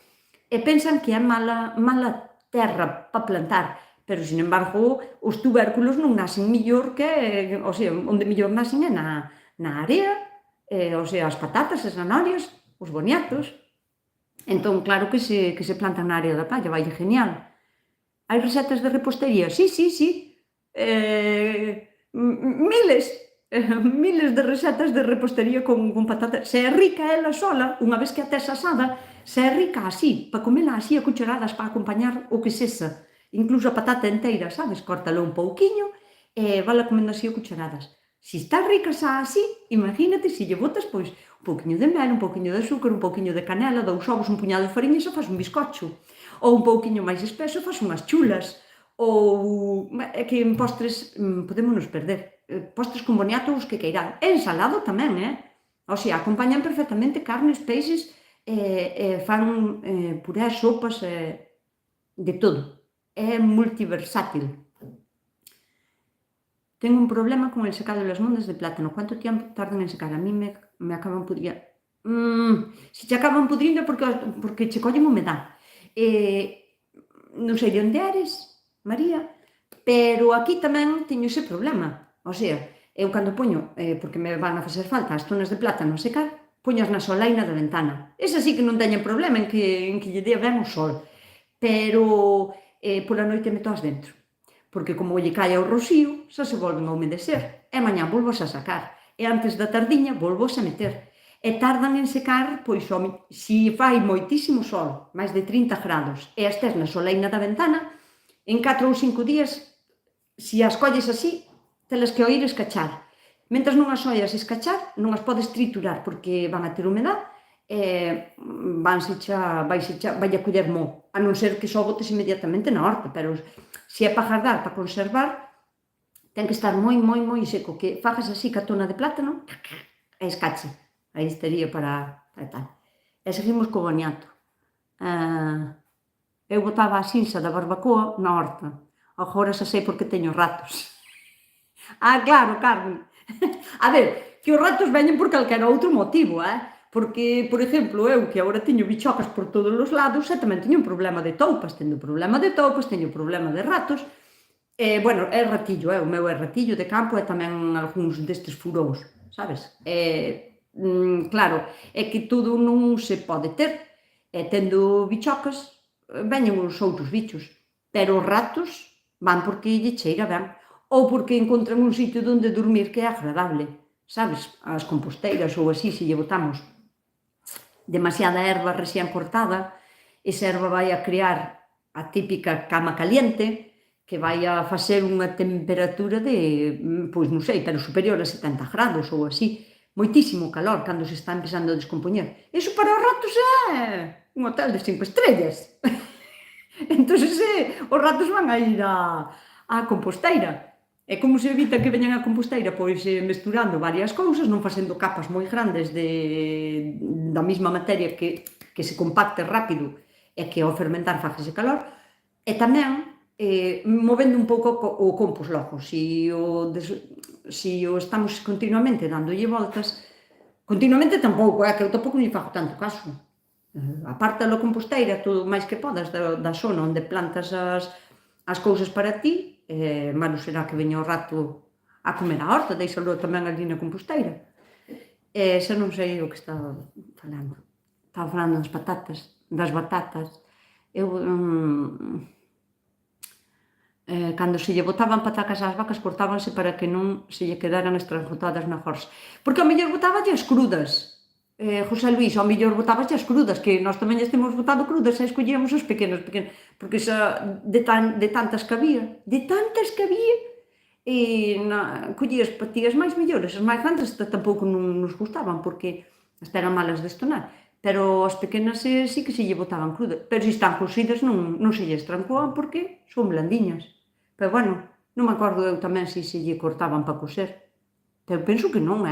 S1: E pensan que é mala terra para plantar, pero, sin embargo, os tubérculos non nacen millor que... O sea, onde millor nacen é na area, o sea, as patatas, as zanorias, os boniatos. Entón, claro que se plantan na área da playa, vai genial. Hai recetas de repostería? Sí. Miles de recetas de repostería con patata. Se é rica ela sola, unha vez que a tes asada, se é rica así, para comela así a cucharadas, para acompañar o que sexa. Incluso a patata inteira, sabes? Córtalo un pouquiño e vala comendo así a cucharadas. Se está rica xa así, imagínate se lle botas, pois, un pouquiño de mel, un pouquiño de azúcar, un pouquiño de canela, 2 ovos, un puñado de fariña e xa faz un bizcocho. Ou un pouquiño máis espeso, faz unhas chulas. Ou é que en postres podémonos perder. Postres con boniato os que queirán. E ensalado tamén, O sea, acompañan perfectamente carnes, peixes, fan purés, sopas, de todo. É multiversátil. Tengo un problema con el secado de las mondas de plátano. ¿Cuánto tiempo tardan en secar? A mí me acaban pudrindo. Se che acaban pudrindo é porque che collen humedad. Non sei de onde eres, María, pero aquí tamén teño ese problema. O sea, eu cando poño, porque me van a facer falta as zonas de plátano a secar, poñas na solaina da ventana. Esa sí que non teñen problema en que lle dea ben o sol. Pero pola noite meto as dentro, porque como lle cae o rocío, xa se volven a humedecer. E mañá volvos a sacar. E antes da tardiña volvos a meter. E tardan en secar, pois, se fai moitísimo sol, máis de 30 grados, e as tes na solaina da ventana, en 4 ou 5 días, se as colles así, telas que oír escachar. Mentres non as oias escachar, non as podes triturar, porque van a ter humedad, e vai a coller mo, a non ser que só botes inmediatamente na horta, pero se é para guardar, para conservar, ten que estar moi seco, que fagas así ca tona de plátano, e escache. Aí estaría para tal. E seguimos co boniato. Eu botaba a xinsa da barbacoa na horta. Agora xa sei por que teño ratos. Claro, Carmen. A ver, que os ratos veñen por calquera outro motivo, Porque, por exemplo, eu que agora teño bichocas por todos os lados, e tamén teño un problema de toupas, teño problema de ratos, bueno, é ratillo, o meu é ratillo de campo e tamén algúns destes furóns, sabes? Claro, é que todo non se pode ter, tendo bichocas, veñen os outros bichos, pero os ratos van porque lle cheira ben, ou porque encontran un sitio onde dormir que é agradable, sabes? As composteiras ou así, se lle botamos demasiada erva recién cortada, esa erva vai a crear a típica cama caliente que vai a facer unha temperatura de, pois non sei, pero superior a 70 grados ou así, moitísimo calor cando se está empezando a descompoñer. Iso para os ratos é un hotel de 5 estrellas. Entón, os ratos van a ir á composteira. E como se evita que veñan á composteira? Pois mesturando varias cousas, non facendo capas moi grandes da mesma materia que se compacte rápido e que ao fermentar fácese calor, e tamén movendo un pouco o compost logo. Si o estamos continuamente dándolle voltas, continuamente tampouco, que eu tampouco lle fago tanto caso. Aparta a composteira todo máis que podas da zona onde plantas as cousas para ti, malo será que veña o rato a comer a horta, deixalo tamén ali na composteira. Xa non sei o que estaba falando. Estaba falando das batatas. Eu, cando se lle botaban patacas ás vacas, cortábanse para que non se lle quedaran estranjotadas na jorxa. Porque ao mellor botáballe as crudas. José Luís, ao mellor botáballe as crudas, que nós tamén temos botado crudas e escollíamos as pequenas, porque de tantas que había, e collías patías máis mellores, as máis grandes tampouco non nos gustaban, porque hasta eran malas de estonar, pero as pequenas sí que se lle botaban crudas, pero se están cocidas non se lle estrancoan porque son blandiñas. Pero bueno, non me acordo eu tamén se lle cortaban para coser, pero penso que non,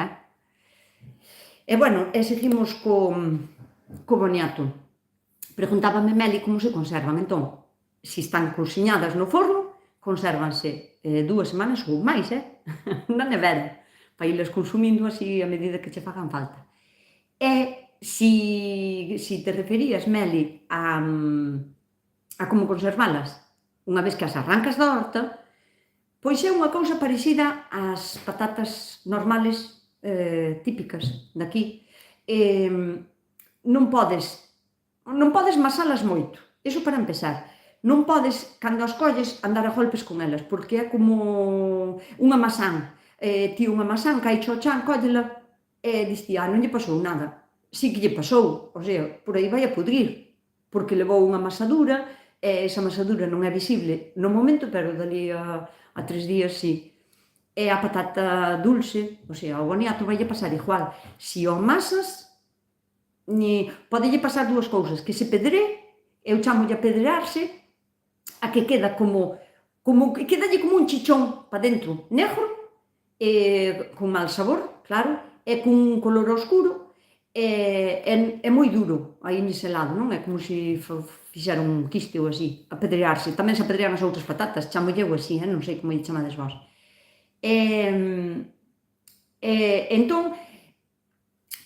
S1: E bueno, seguimos co boniato. Preguntábame Meli como se conservan, entón, se están cociñadas no forno, consérvanse 2 semanas ou máis, na nevera, para irlas consumindo así a medida que che fagan falta. E se te referías, Meli, a como conservalas unha vez que as arrancas da horta, pois é unha cousa parecida ás patatas normales típicas daqui. Non podes masalas moito, iso para empezar. Non podes, cando as colles, andar a golpes con elas, porque é como unha masán. Ti unha masán, cai ao chan, cóllela, e diste, non lle pasou nada. Si que lle pasou, o sea, por aí vai a pudrir, porque levou unha masadura, e esa masadura non é visible no momento, pero dali a 3 días sí. E a patata dulce, o sea, o boniato vai pasar igual. Se o amasas, podelle pasar 2 cousas, que se pedre, eu chamolle a pedrearse, a que queda quedalle como un chichón para dentro, negro, con mal sabor, claro, e con color oscuro, é moi duro aí nese lado, non? É como se fixera un quiste ou así, a pedrearse. Tamén se apedrean as outras patatas, chamolle eu así, non sei como lle chamades vós. Entón,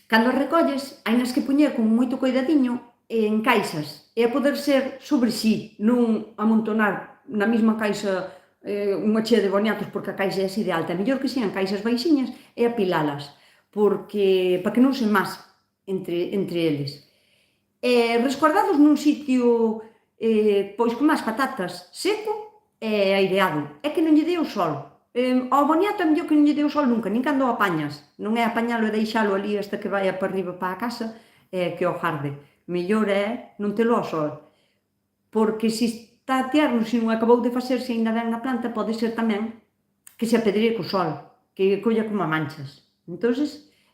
S1: cando as recolles, hainas que poñer con moito cuidadiño en caixas, e a poder ser sobre si, non amontonar na mesma caixa unha chea de boniatos porque a caixa é así de alta, é mellor que sean caixas baixiñas e apilalas, porque para que non se mase entre eles. Resguardados nun sitio, pois como as patatas, seco e aireado, é que non lle dé o sol. Ao boniato é mellor que non lle dé o sol nunca, nin cando o apañas. Non é apañalo e deixalo ali hasta que vai para arriba para a casa que o jarde. Mellor é non telo ao sol. Porque se está tierno, se non acabou de facerse ainda ben na planta, pode ser tamén que se apedree co sol, que colla como a manchas. Entón,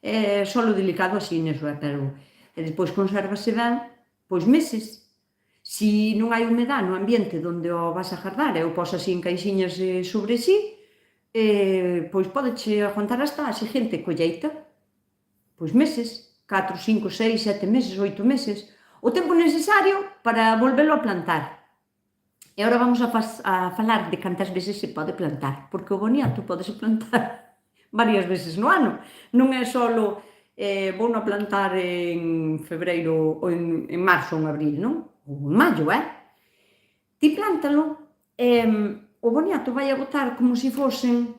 S1: é solo delicado así neso, pero despois consérvase ben, pois meses. Se non hai humedad no ambiente onde o vas a jardar e o pos así en caixiñas sobre si, pois podeche aguantar hasta a seguinte colleita, pois meses, 4, 5, 6, 7 meses, 8 meses, o tempo necesario para volvelo a plantar. E agora vamos a falar de cantas veces se pode plantar, porque o boniato podese plantar varias veces no ano, non é só vou a plantar en febreiro ou en marzo ou en abril, non? Ou en maio, Ti plántalo e o boniato vai a botar como se fosen...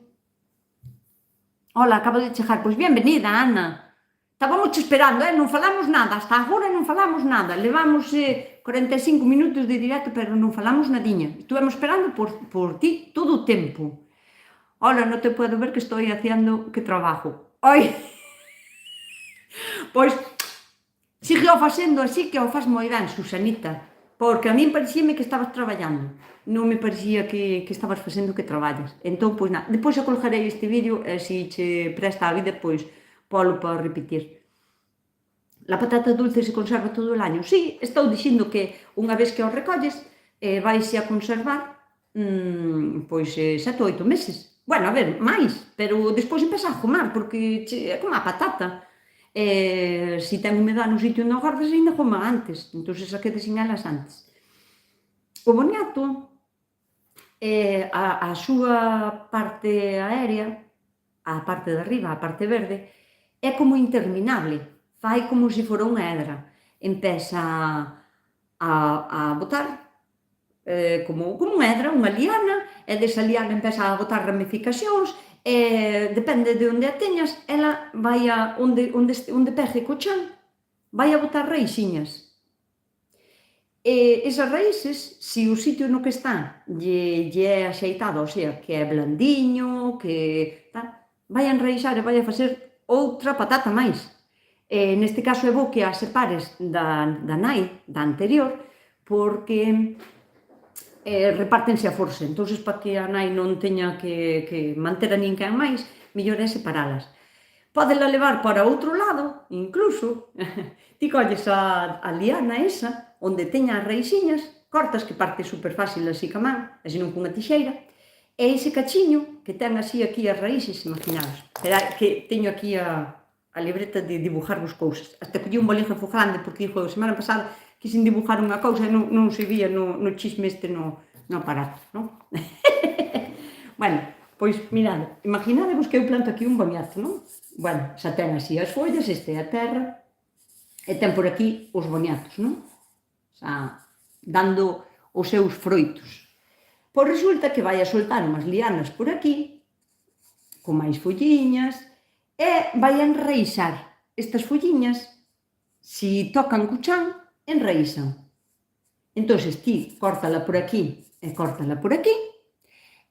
S1: Ola, acabo de chegar. Pois bienvenida, Ana. Estábamos esperando, non falamos nada. Hasta agora non falamos nada. Levamos 45 minutos de directo, pero non falamos nadiña. Estuvemos esperando por ti todo o tempo. Ola, non te puedo ver que estou haciendo que trabajo. Ai, pois, sigue o facendo así que o faz moi ben, Susanita. Porque a min parecíame que estabas traballando. Non me parecía que estabas facendo que traballas. Entón, pois nada. Depois eu colgarei este vídeo e se che presta a vida, pois, polo para repetir. La patata dulce se conserva todo o año. Sí, estou dicindo que unha vez que o recolles, vaise a conservar pois 7 ou 8 meses. Bueno, a ver, máis, pero despois empeza a fumar, porque é como a patata. Se ten humedade no sitio onde o guardas, ainda fuma antes. Entón, se quedes sin elas antes. O boniato, a súa parte aérea, a parte de arriba, a parte verde, é como interminable. Fai como se fora unha hedra. Empeza a botar como unha hedra, unha liana, e desa liana empeza a botar ramificacións, e depende de onde a teñas, ela vai a onde pegue co chan, vai a botar raíxiñas. E esas raíces, se o sitio no que está lle é axeitado, o sea, que é blandiño, que tal, vai a enraixar e vai a facer outra patata máis. Neste caso é bo que a separes da nai, da anterior, porque repártense a forza. Entón, para que a nai non teña que manter a ninguén máis, mellor é separalas. Pódela levar para outro lado, incluso, ti colles a liana esa, onde teña as raíxiñas, cortas, que parte super fácil así ca man, así non cunha tixeira, e ese cachiño que ten así aquí as raíces, imaginaos. Espera, que teño aquí a libreta de dibujarvos cousas. Hasta collí un bolígrafo grande, porque dixo, a semana pasada quixen dibujar unha cousa e non se vía no chisme este no aparato, non? Bueno, pois, mirad, imaginadevos que eu planto aquí un boniato, non? Bueno, xa ten así as follas, este é a terra, e ten por aquí os boniatos, non? Xa, dando os seus froitos. Pois resulta que vai a soltar unhas lianas por aquí, con máis folliñas, e vai a enraíxar. Estas folliñas, se tocan co chan, enraíxan. Entón, ti córtala por aquí e córtala por aquí,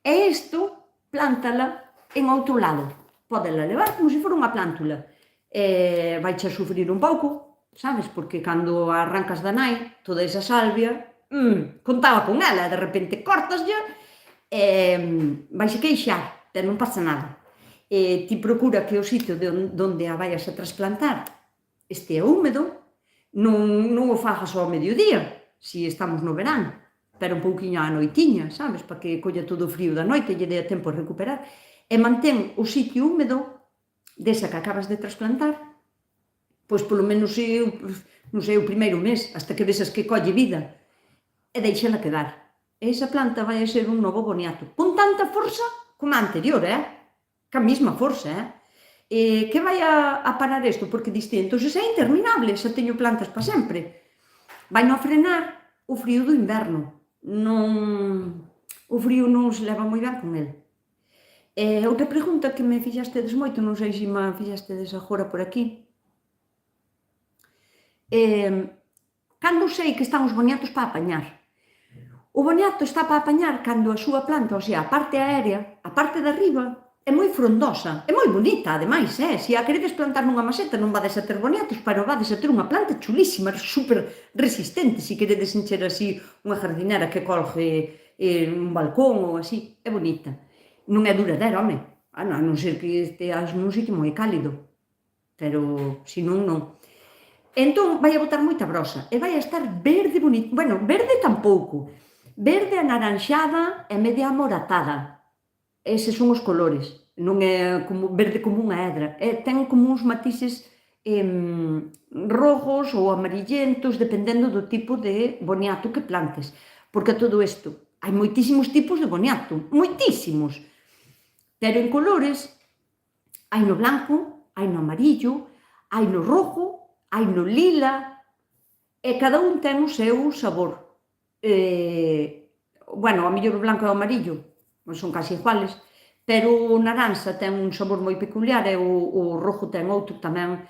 S1: e isto plántala en outro lado. Pódela levar como se fora unha plántula. Vaiche a sufrir un pouco, sabes? Porque cando arrancas da nai, toda esa salvia, contaba con ela, de repente cortaslle, vaixe queixar, pero non pasa nada. Ti procura que o sitio onde a vayas a trasplantar estea húmedo, non o fagas ao mediodía, se estamos no verán, pero un pouquiño á noitiña, sabes, para que colla todo o frío da noite e lle dea tempo a recuperar, e mantén o sitio húmedo desa que acabas de trasplantar, pois polo menos, non sei, o primeiro mes, hasta que vexas que colle vida, e deixala quedar. E esa planta vai a ser un novo boniato, con tanta forza como a anterior, ca mesma forza, que vai a parar isto? Porque diste, entón, é interminable, xa teño plantas para sempre. Vai non frenar o frío do inverno. O frío non se leva moi ben con el. Outra pregunta que me fixastedes moito, non sei se me fixastedes agora por aquí. Cando sei que están os boniatos para apañar? O boniato está para apañar cando a súa planta, o sea, a parte aérea, a parte de arriba, é moi frondosa, é moi bonita, ademais, se a queredes plantar nunha maceta non vades a ter boniatos, pero vades a ter unha planta chulísima, super resistente, se queredes encher así unha jardinera que colge un balcón ou así, é bonita. Non é duradeira, home, a non ser que esteas nun sitio moi cálido, pero, se non, non. Entón, vai a botar moita brosa, e vai a estar verde bonito, bueno, verde tampouco, verde anaranxada e media amoratada. Eses son os colores, non é verde como unha hedra, ten como uns matices rojos ou amarillentos, dependendo do tipo de boniato que plantes. Porque todo isto, hai moitísimos tipos de boniato, moitísimos, pero en colores, hai no blanco, hai no amarillo, hai no rojo, hai no lila, e cada un ten o seu sabor. Bueno, a mellor o blanco e o amarillo son casi iguales, pero o naranxa ten un sabor moi peculiar e o rojo ten outro tamén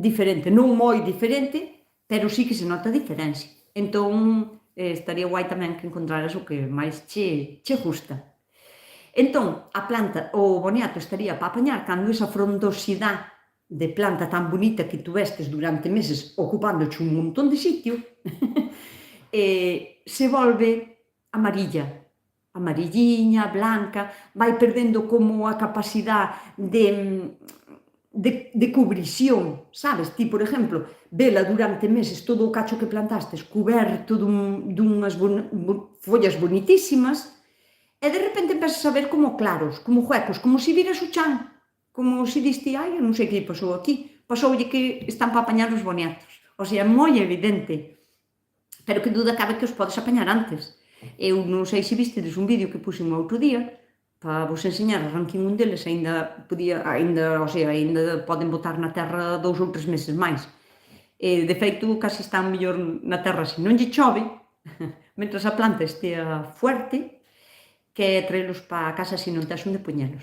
S1: diferente, non moi diferente, pero sí que se nota a diferencia. Entón, estaría guai tamén que encontraras o que máis che gusta. Entón, a planta, o boniato estaría para apañar cando esa frondosidade de planta tan bonita que tu vestes durante meses ocupándoche un montón de sitio, se volve amarilla, amarilliña, blanca, vai perdendo como a capacidade de cubrición, sabes? Ti, por exemplo, vela durante meses todo o cacho que plantastes cuberto dunhas follas bonitísimas e de repente empezas a ver como claros, como huecos, como se viras o chan, como se diste, ai, eu non sei que pasou aquí, pasoulle que están para apañar os boniatos. O sea, é moi evidente, pero que duda cabe que os podes apañar antes. Eu non sei se vistedes un vídeo que puxen outro día para vos enseñar, arranquín un deles, aínda poden botar na terra 2 ou 3 meses máis. De feito, casi están mellor na terra se non lle chove, mentras a planta estea fuerte, que traelos para a casa se non tes onde poñelos.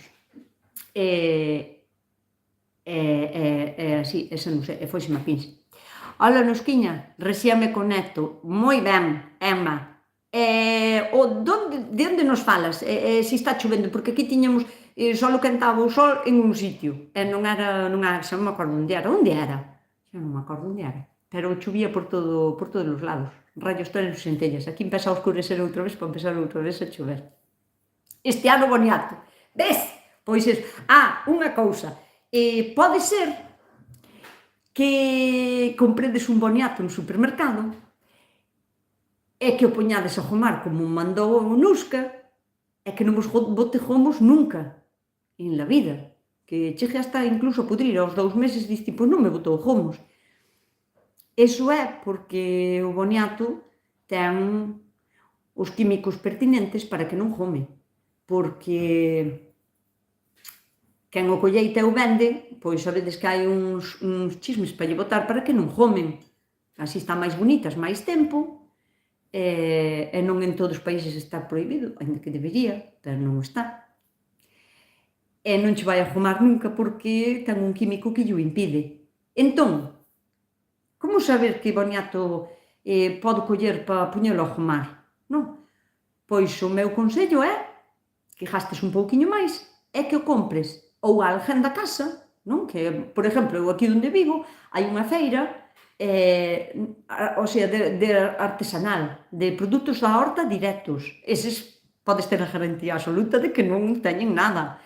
S1: Así, esa non sei, foiseme a pinza. Ola, Nosquiña, rexía me conecto. Moi ben, Emma. De onde nos falas? Se está chovendo? Porque aquí tiñamos, só quentaba o sol en un sitio. E non era, xa non me acordo onde era. Onde era? Xa non me acordo onde era. Pero chovía por todos os lados. Rayos, trenos, centellas. Aquí empeza a oscurecer outra vez para empezar outra vez a chover. Este ano boniato. Ves? Pois é. Unha cousa. Pode ser que compredes un boniato no supermercado e que o poñades a gomar como mandou o Nusca e que non vos bote gomos nunca en la vida. Que chegue hasta incluso a pudrir aos 2 meses e dis, pois non me botou gomos. Iso é porque o boniato ten os químicos pertinentes para que non gome. Porque quen o colleita e o vende, pois sabedes que hai uns chismes para lle botar para que non gomen. Así están máis bonitas máis tempo, e non en todos os países está prohibido, ainda que debería, pero non está. E non che vai a gomar nunca porque ten un químico que llo impide. Entón, como saber que boniato podo coller para poñelo a gomar? Non? Pois o meu consello é que gastes un pouquiño máis e que o compres ou a alguén da casa, non? Que, por exemplo, eu aquí onde vivo hai unha feira, o sea, de artesanal, de produtos da horta directos. Eses podes ter a garantía absoluta de que non teñen nada.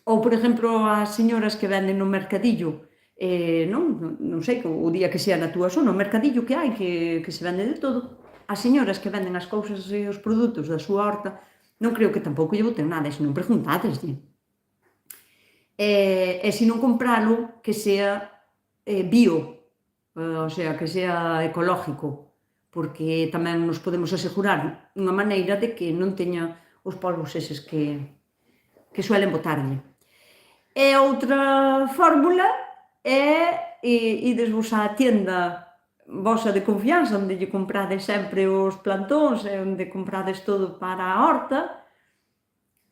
S1: Ou, por exemplo, as señoras que venden no mercadillo, non sei, o día que sea na túa zona, o mercadillo que hai, que se vende de todo. As señoras que venden as cousas e os produtos da súa horta, non creo que tampouco lle boten nada, e se non preguntadeslle. E se non compralo, que sea bio, o sea, que sea ecológico, porque tamén nos podemos asegurar unha maneira de que non teña os polvos eses que suelen botarlle. E outra fórmula é idesvos á tienda vosa de confianza, onde lle comprades sempre os plantóns e onde comprades todo para a horta,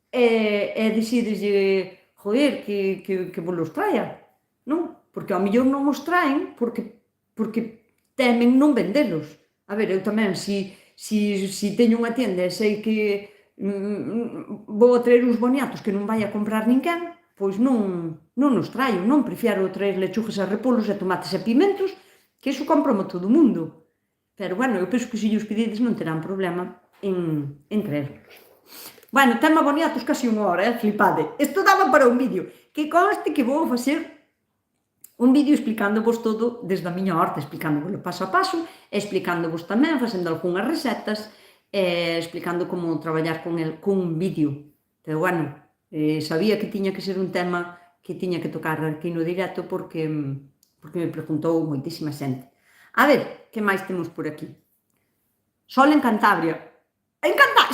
S1: e dixideslle, joder, que vos los traia, non? Porque ao mellor non os traen porque temen non vendelos. A ver, eu tamén, se teño unha tienda e sei que vou a traer uns boniatos que non vai a comprar ninguén, pois non os traio, non? Prefiero traer lechugas e repolos e tomates e pimentos, que iso compro-mo todo o mundo. Pero, bueno, eu penso que se os pedides non terán problema en traerlos. Bueno, tema boniatos casi unha hora, flipade. Isto daba para un vídeo. Que conste que vou facer un vídeo explicándovos todo desde a miña horta, explicándovos paso a paso, e explicándovos tamén, facendo algunhas recetas, explicando como traballar con un vídeo. Pero, bueno, sabía que tiña que ser un tema que tiña que tocar aquí no directo porque me preguntou moitísima xente. A ver, que máis temos por aquí? Sol en Cantabria.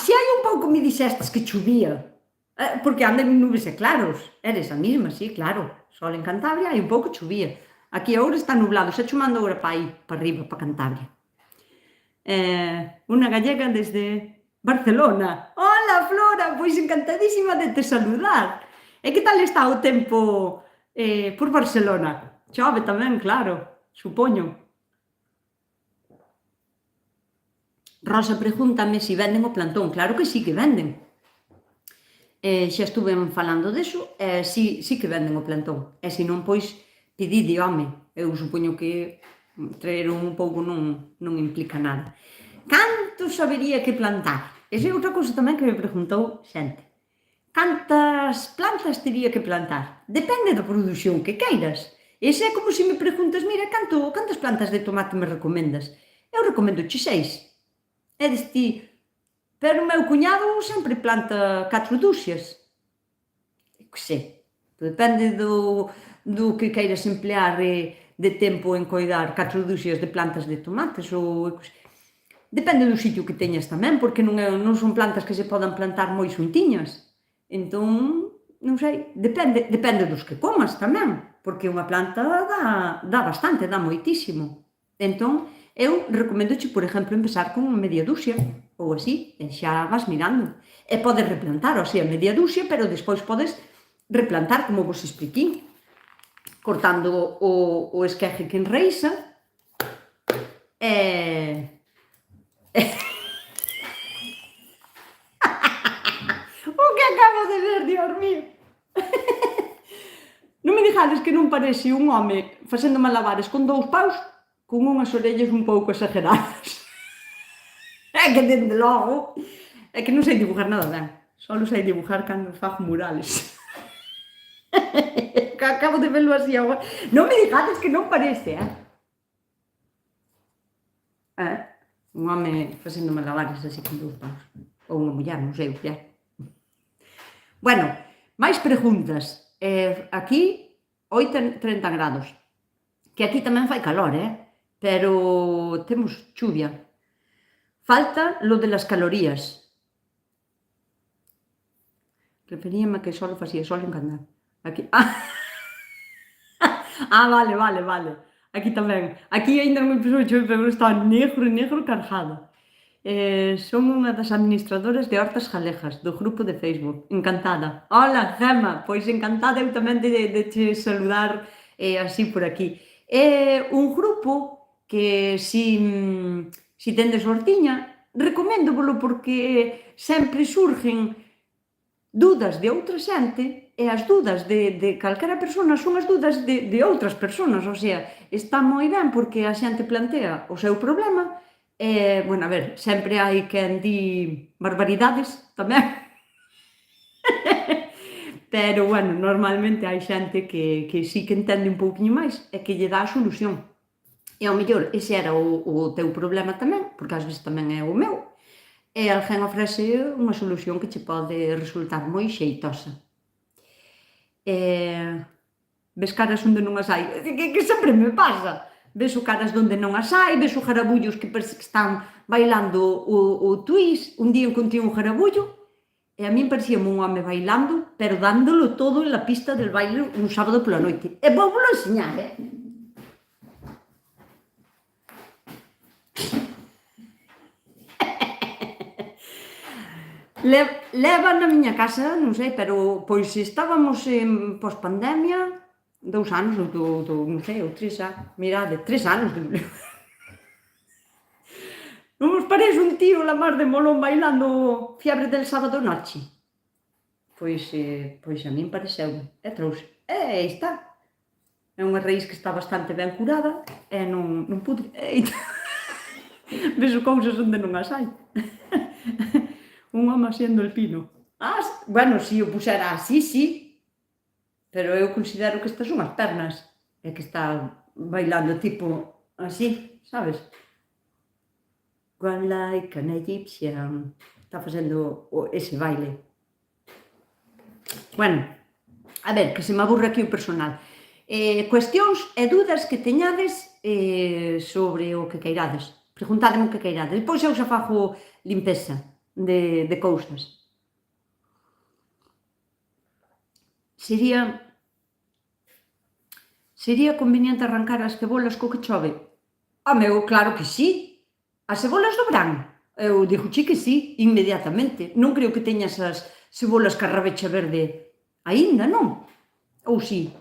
S1: Se hai un pouco me dixestes que chovía, porque andan nubes e claros. Eres a mesma, sí, claro. Sol en Cantabria hai un pouco chovía. Aquí agora está nublado, xa chumando agora para aí, para arriba, para Cantabria. Unha gallega desde Barcelona. Hola, Flora, pois encantadísima de te saludar. E que tal está o tempo por Barcelona? Chove tamén, claro, supoño. Rosa pregúntame se venden o plantón. Claro que sí que venden. Xa estuve falando deso, sí que venden o plantón. E se non, pois, pedide, home. Eu supoño que traer un pouco non implica nada. Canto sabería que plantar? Esa é outra cousa tamén que me preguntou xente. Cantas plantas teria que plantar? Depende da produción que queiras. Ese é como se me preguntas, mira, cantas plantas de tomate me recomendas? Eu recomendo 6. É deste, pero o meu cuñado sempre planta 4 dúcias. Que sei, depende do que queiras emplear de tempo en coidar 4 dúcias de plantas de tomates ou... Depende do sitio que teñas tamén, porque non son plantas que se podan plantar moi xuntiñas. Entón, non sei, depende dos que comas tamén, porque unha planta dá bastante, dá moitísimo. Entón, eu recomendoche, por exemplo, empezar con media dúcia, ou así, e xa vas mirando. E podes replantar, ou sea, media dúcia, pero despois podes replantar, como vos expliquei, cortando o esqueje que enreixa, e... O que acabo de ver, Dios mío! Non me dixades que non parece un home facendo malabares con 2 paus con unhas orellas un pouco exageradas. É que, dende logo, é que non sei dibujar nada ben. Só sei dibujar cando fago murales. Que acabo de verlo así agora. Non me dixades que non parece, un home facendo malabares así con 2 paus. Ou unha muller, non sei o que é. Bueno, máis preguntas. Aquí, hoy 30 grados. Que aquí tamén fai calor, pero temos chuvia. Falta lo de las calorías. Referíame a que só facía sol en Candar. Aquí... vale. Aquí tamén. Aquí ainda non empezou a chover, pero está negro cargado. Son unha das administradoras de Hortas Galegas, do grupo de Facebook. Encantada. Hola, Gemma, pois encantada eu tamén de te saludar así por aquí. É un grupo que si tendes hortiña, recoméndovolo porque sempre surgen dudas de outra xente e as dudas de calquera persona son as dudas de outras persoas, o sea, está moi ben porque a xente plantea o seu problema. Bueno, a ver, sempre hai quen di barbaridades tamén, pero, bueno, normalmente hai xente que sí que entende un pouquiño máis e que lle dá a solución. E ao mellor ese era o teu problema tamén, porque ás veces tamén é o meu, e alguén ofrece unha solución que che pode resultar moi xeitosa. Ves caras onde non as hai, que sempre me pasa. Ves caras onde non as hai, ves garabullos que parece que están bailando o twist. Un día encontrei un garabullo e a min parecíame un home bailando, pero dándolo todo en la pista del baile un sábado pola noite. E vou volo enseñar, Leva na miña casa, non sei, pero pois estábamos en pospandemia, 2 anos, non sei, ou 3 xa, mirade, 3 anos. Non vos parece un tío la mar de molón bailando Fiebre del sábado noche? Pois a min pareceu, e trouxe. E está. É unha raíz que está bastante ben curada e non pude. Ves cousas onde non as hai. Un home asiendo el pino. Bueno, se o puxera así, sí. Pero eu considero que estas son as pernas. E que está bailando tipo así, sabes? One like an Egyptian. Está facendo ese baile. Bueno, a ver, que se me aburre aquí o personal. Cuestións e dudas que teñades sobre o que queirades. Preguntádeme o que queirades. Depois eu xa fago limpeza de cousas. Sería Sería conveniente arrancar as cebolas co que chove? Home, eu claro que sí. As cebolas do verán? Eu digoche que sí, inmediatamente. Non creo que teñas as cebolas ca rabecha verde aínda, non? Ou sí?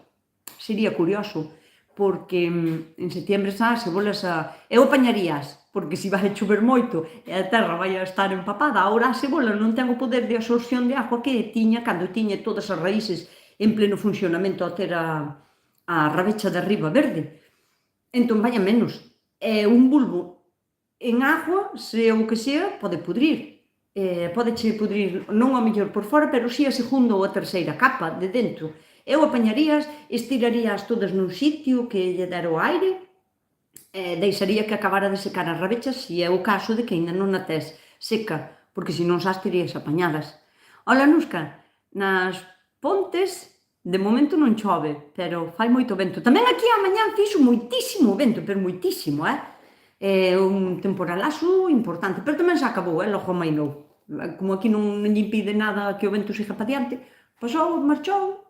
S1: Sería curioso, porque en setiembre xa as cebolas eu apañarías, porque se vai a chover moito e a terra vai a estar empapada, agora a cebola non ten o poder de absorción de agua que tiña cando tiña todas as raíces en pleno funcionamento ao ter a rabecha de arriba verde. Entón vai a menos. E un bulbo en agua, se o que sea, pode pudrir. Podeche pudrir non ao mellor por fora, pero si a segunda ou a terceira capa de dentro. Eu apañarías, estirarías todas nun sitio que lle dera o aire, deixaría que acabara de secar as rabechas se é o caso de que aínda non a tes seca, porque senón xa as terías apañadas. Ola, Nusca, nas Pontes de momento non chove, pero fai moito vento. Tamén aquí a mañá fixo moitísimo vento, pero moitísimo, un temporalazo importante, pero tamén se acabou, logo amainou. Como aquí non lle impide nada que o vento siga pa diante, pasou, marchou,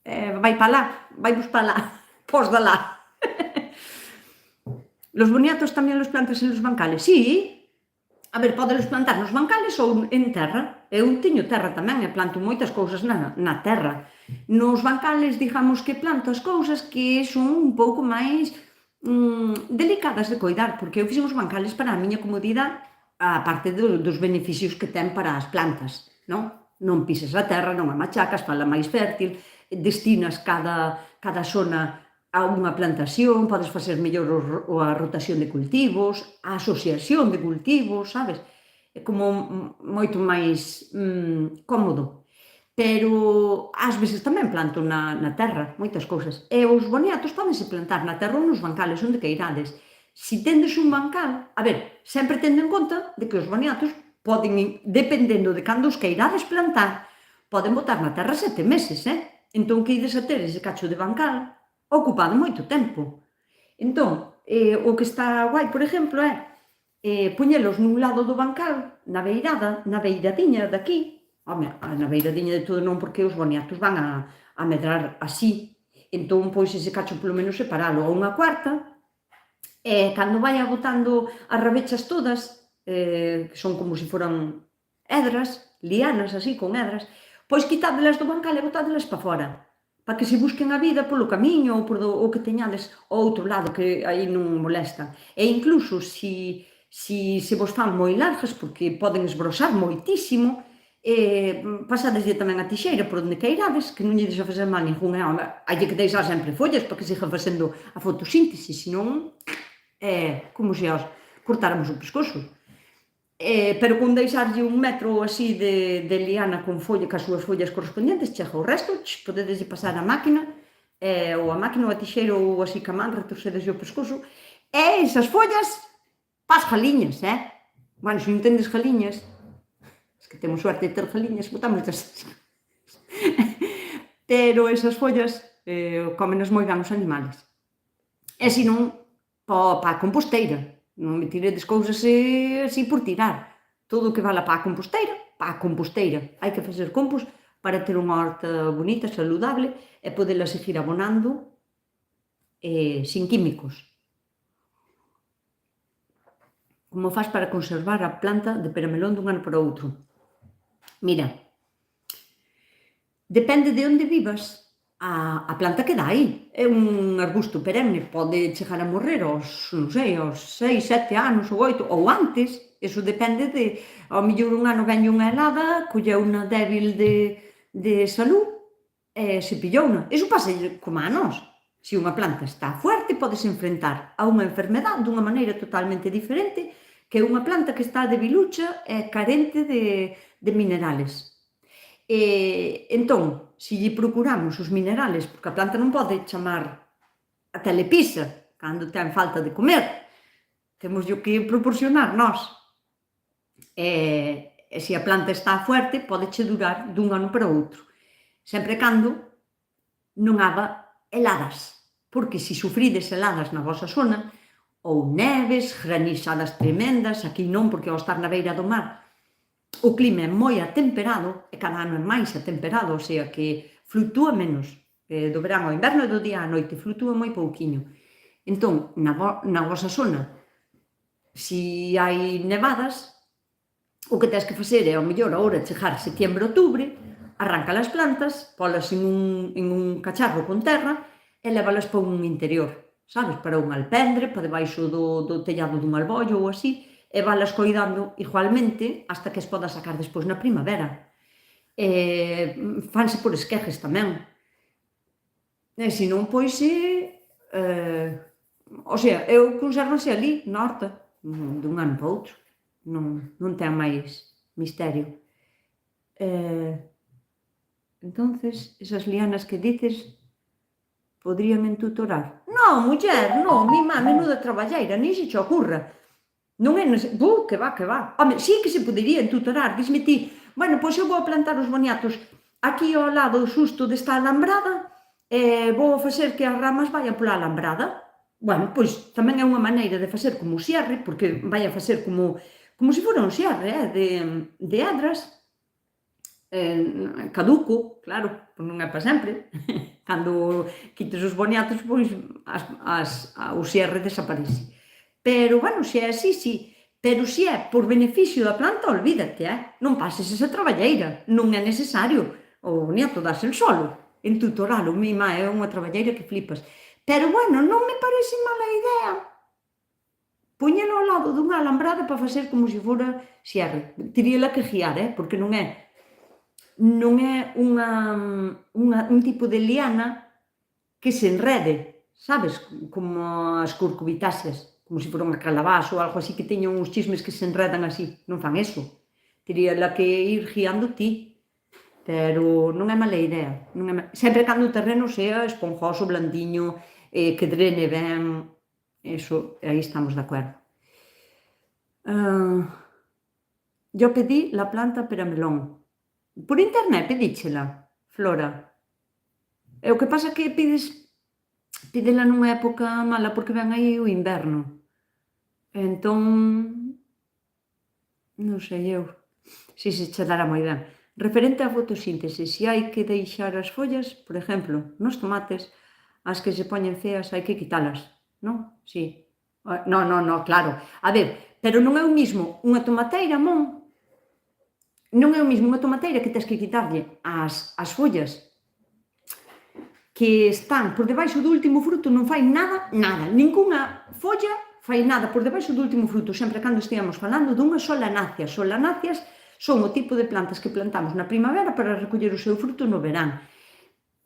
S1: vai pa lá, vai vos pa lá, pos da lá. Los boniatos tamén los plantas en los bancales? Sí. A ver, podelos plantar nos bancales ou en terra. Eu teño terra tamén e planto moitas cousas na terra. Nos bancales, digamos que planto as cousas que son un pouco máis delicadas de coidar, porque eu fixen os bancales para a miña comodidade, a parte dos beneficios que ten para as plantas, non? Non pisas a terra, non a machacas, fala máis fértil, destinas cada zona a unha plantación, podes facer mellor a rotación de cultivos, a asociación de cultivos, sabes? É como moito máis cómodo. Pero ás veces tamén planto na terra moitas cousas. E os boniatos pódense plantar na terra ou nos bancales, onde queirades. Si tendes un bancal, a ver, sempre tendo en conta de que os boniatos poden, dependendo de cando os queirades plantar, poden botar na terra 7 meses, Entón, que ides a ter ese cacho de bancal ocupado moito tempo. Entón, o que está guai, por exemplo, é poñelos nun lado do bancal, na beiradiña daqui. Home, na beiradiña de todo non, porque os boniatos van a medrar así. Entón, pois, ese cacho polo menos separalo a unha cuarta, e cando vaya botando as rabechas todas, que son como se foran hedras, lianas así, con hedras, pois quitádelas do bancal e botádelas para fora, para que se busquen a vida polo camiño ou por o que teñades ao outro lado, que aí non molestan. E incluso, se vos fan moi largas, porque poden esbrosar moitísimo, pasadeslle tamén a tixeira por onde queirades, que non lle deixa facer mal ningún. Hai que deixar sempre follas para que sigan facendo a fotosíntese, senón como se os cortáramos o pescozo. Pero con deixarlle 1 metro así de liana con folla, cas súas follas correspondentes, chega o resto, podedeslle pasar a máquina, ou a máquina ou a tixeira ou así ca man, retorcedeslle o pescozo, e esas follas pas jaliñas, Bueno, se non tendes jaliñas, es que temos suerte de ter jaliñas, botamos desas. Pero esas follas cómenas moi ben os animales. E se non, pa a composteira. Non me tiredes cousas así por tirar. Todo o que vala pa a composteira. Hai que facer compost para ter unha horta bonita, saludable e podela seguir abonando sin químicos. Como faz para conservar a planta de peramelón dun ano para outro? Mira, depende de onde vivas. A planta queda aí. É un arbusto perenne, pode chegar a morrer aos, non sei, aos 6, 7 anos ou 8, ou antes. Eso depende de, ao mellor un ano veñe unha helada, colleu unha débil de salud e se pillouna. Eso pasa como a nós. Se unha planta está fuerte, podes enfrentar a unha enfermedade dunha maneira totalmente diferente que unha planta que está debilucha e carente de minerales. Entón, se lle procuramos os minerales, porque a planta non pode chamar a telepisa cando ten falta de comer, temos que proporcionar nós. E se a planta está fuerte, podeche durar dun ano para outro, sempre cando non haga heladas, porque se sufrides heladas na vosa zona, ou neves, granizadas tremendas, aquí non, porque ao estar na beira do mar, o clima é moi atemperado, e cada ano é máis atemperado, o sea que fluctúa menos que do verán ao inverno e do día á noite, fluctúa moi pouquiño. Entón, na vosa zona, si hai nevadas, o que tens que facer é, ao mellor, a hora de chegar setembro, outubro, arranca as plantas, polas en un cacharro con terra e lévalas para un interior, sabes? Para un alpendre, para debaixo do tellado dun albollo ou así, e valas coidando igualmente hasta que as podas sacar despois na primavera. Fanse por esquejes tamén. E senón, pois, o sea, eu consérvanse ali, na horta, dun ano para outro. Non ten máis misterio. Entonces, esas lianas que dices, podríame tutorar? Non, muller, non, mi má, menuda traballeira, nin se che ocurra. Non é que va, que va. Home, sí que se podería tutorar, dísme ti, bueno, pois eu vou a plantar os boniatos aquí ao lado xusto desta alambrada e vou facer que as ramas vayan pola alambrada. Bueno, pois tamén é unha maneira de facer como o xerre, porque vai a facer como se fora un xerre, de hedras, caduco, claro, pois non é para sempre. Cando quites os boniatos, pois o xerre desaparece. Pero, bueno, se é así, sí. Pero se é por beneficio da planta, olvídate, non pases esa traballeira. Non é necesario. O boniato dase el solo. En tutoralo, mi má, é unha traballeira que flipas. Pero, bueno, non me parece mala idea poñelo ao lado dunha alambrada para facer como se fora xerre. Teríala que guiar, porque non é un tipo de liana que se enrede, sabes? Como as curcubitáceas, como se fora unha calabaza ou algo así que teña uns chismes que se enredan así. Non fan eso. Teríala que ir guiando ti. Pero non é mala idea. Sempre cando o terreno sea esponjoso, blandiño, que drene ben, eso, aí estamos de acordo. Yo pedí la planta per a melón. Por internet pedíchela, Flora. E o que pasa é que pídela nunha época mala porque ven aí o inverno. Entón, non sei eu se che dará moi ben. Referente á fotosíntese, se hai que deixar as follas, por exemplo, nos tomates, as que se poñen feas hai que quitalas, non? Si. Non, claro. A ver, pero non é o mismo unha tomateira, mon. Non é o mesmo unha tomateira que tens que quitarlle as follas que están por debaixo do último fruto, non fai nada, ningunha folla fai nada por debaixo do último fruto, sempre cando esteamos falando dunha solanáceas. Solanáceas son o tipo de plantas que plantamos na primavera para recoller o seu fruto no verán.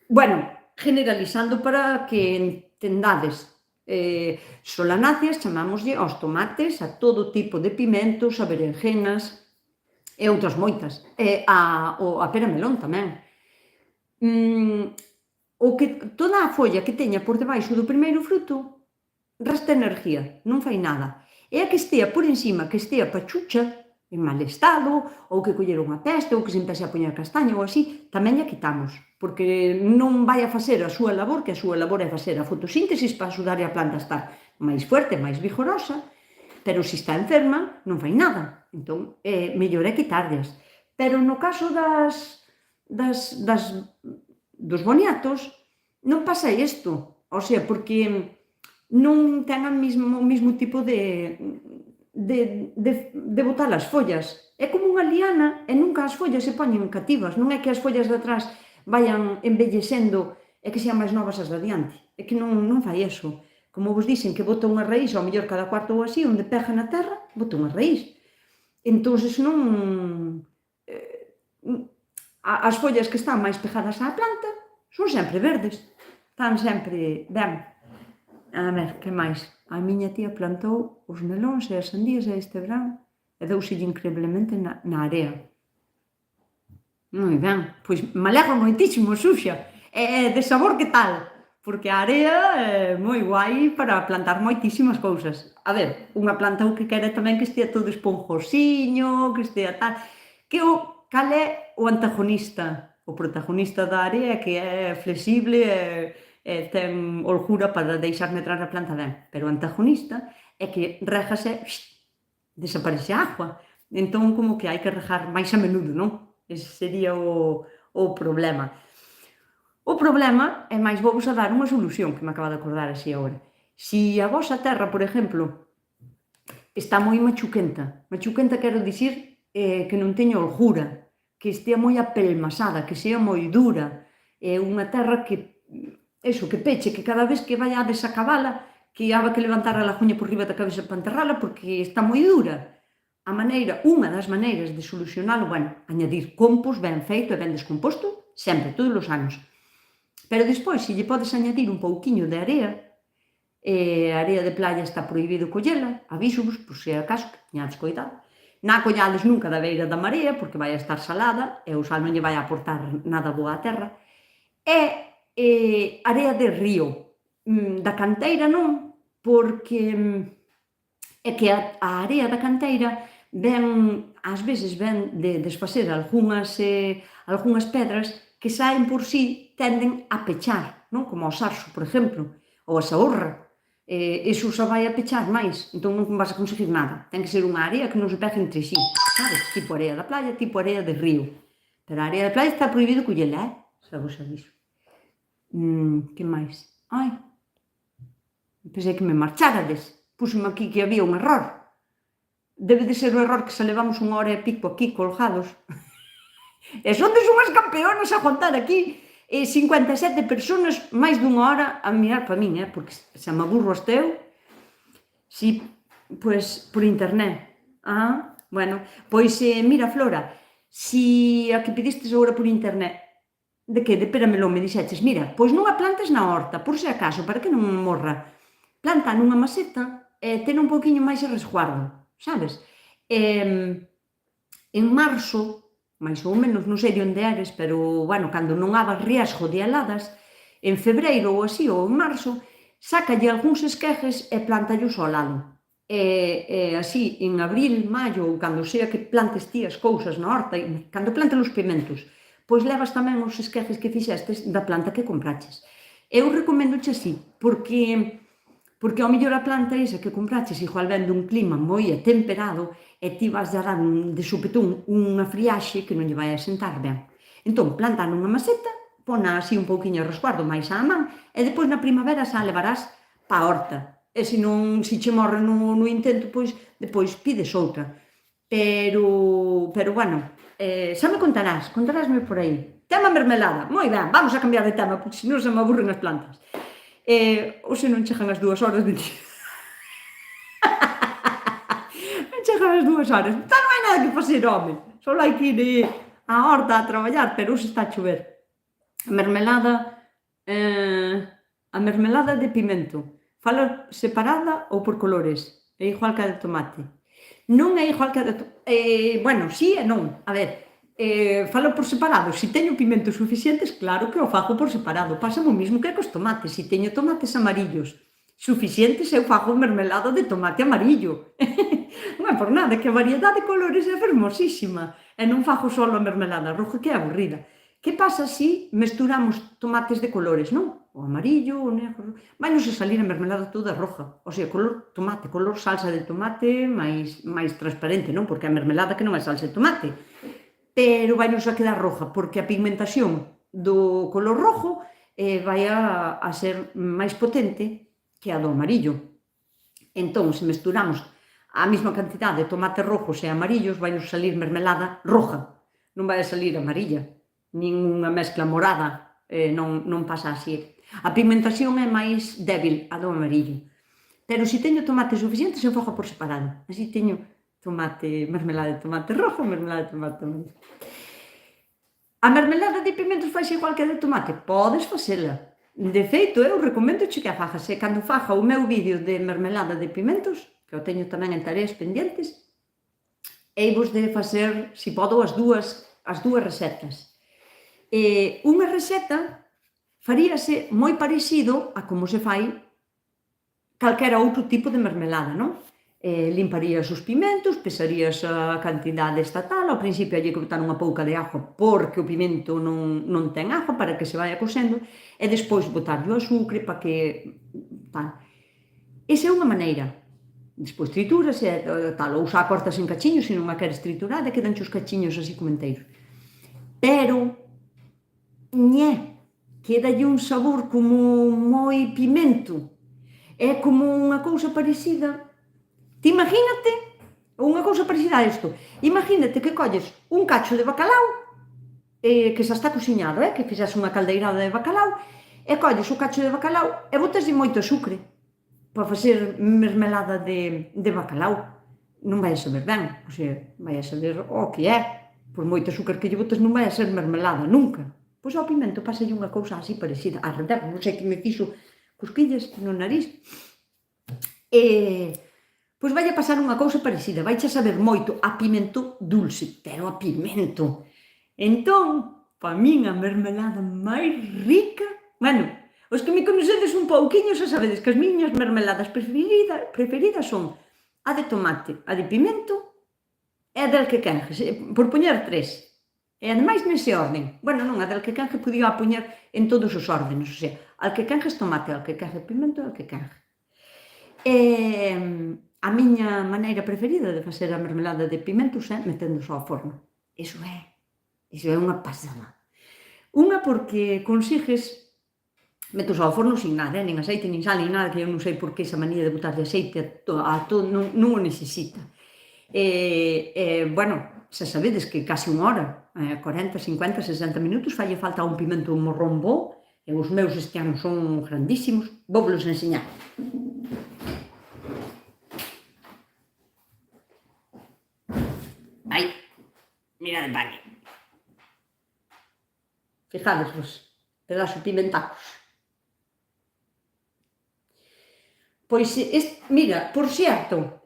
S1: Bueno, generalizando para que entendades, solanáceas chamámoslle aos tomates, a todo tipo de pimentos, a berenjenas e outras moitas, a pera melón tamén. Toda a folla que teña por debaixo do primeiro fruto resta energía, non fai nada. E a que estea por encima, que estea pachucha, en mal estado, ou que collera unha peste, ou que se empece a poñer castaña ou así, tamén a quitamos, porque non vai a facer a súa labor, que a súa labor é facer a fotosíntesis para axudar a planta a estar máis fuerte, máis vigorosa, pero se está enferma, non fai nada. Entón, mellor é quitarllas. Pero no caso dos boniatos, non pasa isto. O sea, porque non ten o mesmo tipo de botar as follas. É como unha liana e nunca as follas se poñen cativas. Non é que as follas de atrás vayan embellecendo e que sean máis novas as de adiante. É que non fai eso. Como vos dicen que bota unha raíz, ao mellor cada cuarto ou así, onde pega na terra, bota unha raíz. Entón, non... As follas que están máis pegadas á planta son sempre verdes. Están sempre ben. A ver, que máis? A miña tía plantou os melóns e as sandías este verán e douselle increíblemente na area. Moi ben, pois me alegro moitísimo, Xuxa. E de sabor que tal? Porque a area é moi guai para plantar moitísimas cousas. A ver, unha planta o que quere tamén que estea todo esponjosiño, que estea tal... Cal é o antagonista? O protagonista da area que é flexible e ten holgura para deixar medrar a planta ben. Pero o antagonista é que regase, desaparece a agua. Entón, como que hai que regar máis a menudo, non? Ese sería o problema. O problema é máis vou vos a dar unha solución que me acaba de acordar así agora. Si a vosa terra, por exemplo, está moi machuquenta, machuquenta quero dicir que non teña holgura, que estea moi apelmasada, que sea moi dura, unha terra que, que peche, que cada vez que vaiades a cabala, que haba que levantar a laguña por riba da cabeza para enterrala porque está moi dura. Unha das maneiras de solucionalo, añadir compost ben feito e ben descomposto, sempre, todos os anos. Pero despois, se lle podes añadir un pouquiño de area, a area de playa está prohibido collela, avísovos, por se acaso, que teñades cuidado. Non collades nunca da beira da marea, porque vai a estar salada, e o sal non lle vai a aportar nada boa á terra. E area de río, da canteira non, porque é que a area da canteira ás veces ven de desfacer algunhas pedras que saen por si tenden a pechar, non? Como o sarso, por exemplo, ou a saorra. Iso xa vai a pechar máis, entón non vas a conseguir nada. Ten que ser unha area que non se pegue entre sí, sabes? Tipo area da playa, tipo area de río. Pero a area da playa está prohibido collela, xa vos aviso. Que máis? Ai, pensei que me marchárades. Púxome aquí que había un error. Debe de ser o error que se levamos unha hora e pico aquí colgados. E sondes unhas campeonas a contar aquí 57 personas máis dunha hora a mirar para min, porque se me aburro hasta eu. Si, pois, por internet. Bueno, pois, mira, Flora, si a que pedistes agora por internet, de que? De peramelón, me dixeches, mira, pois non a plantes na horta, por se acaso, para que non morra. Planta nunha maceta e ten un pouquiño máis de resguardo, sabes? En marzo, máis ou menos, non sei de onde eres, pero, cando non haba riesgo de heladas, en febreiro ou así, ou en marzo, sácalle algúns esquejes e plántallos ao lado. E así, en abril, maio, ou cando sea que plantes ti as cousas na horta, cando plantes os pimentos, pois levas tamén os esquejes que fixestes da planta que compraches. Eu recomendoche así, porque ao mellor a planta esa que compraches igual ven dun clima moi atemperado e ti vas a dar de supetón unha friaxe que non lle vai a sentar ben. Entón, planta nunha maceta, pona así un pouquiño de resguardo máis á man e depois na primavera xa levarás pa a horta. E se che morre no intento, pois depois pides outra. Pero xa me contarásme por aí. Tema mermelada, moi ben, vamos a cambiar de tema, porque senón se me aburren as plantas. Ou se non chegan as 2 horas de ti. Non chegan as 2 horas. Entón non hai nada que facer, home. Só hai que ir á horta a traballar, pero hoxe está a chover. A mermelada de pimento. Fala separada ou por colores? É igual que a de tomate. Non é igual que a de tomate. Sí e non. A ver, falo por separado. Se teño pimentos suficientes, claro que o fago por separado. Pasa o mesmo que cos tomates. Se teño tomates amarillos suficientes, eu fago mermelada de tomate amarillo. Non é por nada, que a variedade de colores é fermosísima. E non fago só a mermelada roja, que é aburrida. Que pasa se mesturamos tomates de colores, non? O amarillo, o negro... Vai non se salir a mermelada toda roja. O sea, color tomate, color salsa de tomate máis transparente, non? Porque a mermelada que non é salsa de tomate. Pero vai non se a quedar roja, porque a pigmentación do color rojo vai a ser máis potente que a do amarillo. Entón, se mesturamos a mesma cantidade de tomates rojos e amarillos, vai nos salir mermelada roja. Non vai a salir amarilla. Nin unha mezcla morada, non pasa así. A pigmentación é máis débil, a do amarillo. Pero se teño tomates suficientes, eu fago por separado. Así teño mermelada de tomate rojo, mermelada de tomate amarillo. A mermelada de pimentos faixe igual que a de tomate? Podes facela. De feito, eu recomendo que a fagas. E cando faga o meu vídeo de mermelada de pimentos, que o teño tamén en tareas pendientes, eivos de facer, se podo, as dúas recetas. Unha receta faríase moi parecido a como se fai calquera outro tipo de mermelada, non? Limparías os pimentos, pesarías a cantidade estatal, ao principio hai que botar unha pouca de auga porque o pimento non ten auga para que se vaya cosendo e despois botarlle o azúcar para que... Esa é unha maneira. Despois trituras e tal, ou xa cortas en cachiños se non a queres triturada e quedanche os cachiños así como enteiros. Pero quedalle un sabor como moi pimento. É como unha cousa parecida. Ti imagínate unha cousa parecida a isto. Imagínate que colles un cacho de bacalao, que xa está cociñado, que fixes unha caldeirada de bacalao, e colles o cacho de bacalao e botaslle moito azucre para facer mermelada de bacalao. Non vai a saber ben, o sea, vai a saber o que é. Por moito azúcar que lle botes non vai a ser mermelada, nunca. Pois ao pimento pásalle unha cousa así parecida. A verdade, non sei que me fixo cosquillas no nariz. Pois vai a pasar unha cousa parecida, vai a saber moito a pimento dulce, pero a pimento. Entón, pa min a mermelada máis rica, bueno, os que me conocedes un pouquiño xa sabedes que as miñas mermeladas preferidas son a de tomate, a de pimento e a del quequenje, por poñer tres. E ademais nese orden. Bueno, non, a del quequenje podía poñer en todos os órdenes, o sea, al quequenje es tomate, al quequenje pimento e al quequenje. A miña maneira preferida de facer a mermelada de pimentos é meténdose ao forno. Iso é unha pasada. Unha porque consigues metos ao forno sin nada, nin aceite, nin sal, nin nada, que eu non sei por que esa manía de botar de aceite a todo, non o necesita. Bueno, xa sabedes que case unha hora, 40, 50, 60 minutos, falle falta un pimento morrón bo, e os meus este ano son grandísimos, vouvelos enseñar. Aí, mirade para aquí. Fijadesvos, pedazo pimentacos. Pois, mira, por certo,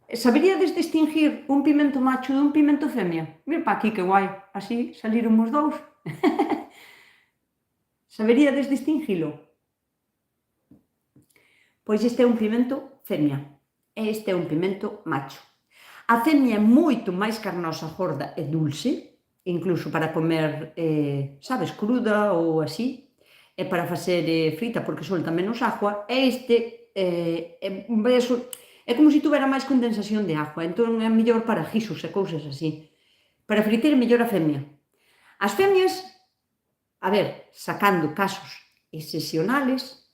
S1: saberíades distinguir un pimento macho dun pimento femia? Mira pa aquí, que guai, así saliron os dous. Saberíades distinguilo? Pois este é un pimento femia e este é un pimento macho. A femia é moito máis carnosa, gorda e dulce, incluso para comer, sabes, cruda ou así, e para facer frita porque solta menos agua, e este é como se tuvera máis condensación de agua, entón é mellor para guisos e cousas así. Para fritar é mellor a femia. As femias, a ver, sacando casos excepcionales,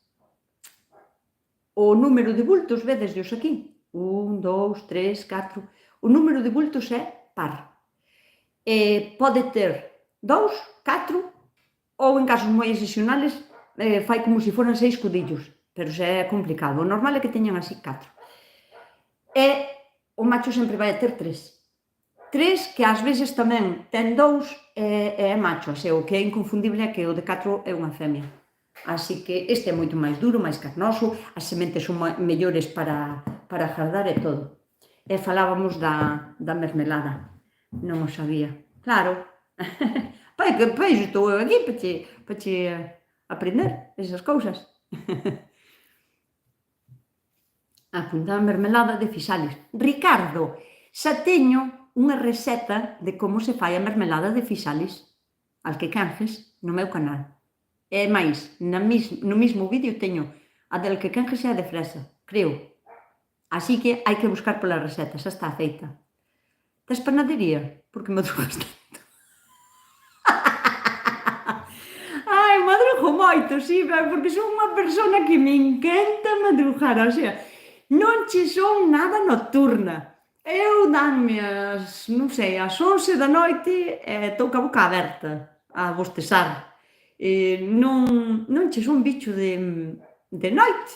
S1: o número de bultos, vedeslos aquí, 1, 2, 3, 4, o número de bultos é par. Pode ter 2, 4, ou en casos moi excepcionales fai como se foran 6 codillos, pero xa é complicado. O normal é que teñan así 4. E o macho sempre vai a ter 3. 3 que ás veces tamén ten 2 e é macho, o que é inconfundible é que o de 4 é unha femia. Así que este é moito máis duro, máis carnoso, as sementes son mellores para jardar e todo. E falábamos da mermelada, non o sabía. Claro, pai, que peixo estou eu aquí para che aprender esas cousas. Apunta a mermelada de fisales. Ricardo, xa teño unha receta de como se fai a mermelada de fisales, alquecanjes, no meu canal. E máis, no mesmo vídeo teño a del alquecanjes e a de fresa, creo. Así que hai que buscar pola receta, xa está feita. Tes panadería? Por que madrugas tanto? Ai, madrugo moito, sí, porque son unha persona que me encanta madrugar, o sea, non che son nada nocturna. Eu danme non sei, as 11 da noite e estou ca boca aberta a bostezar. Non che son bicho de noite,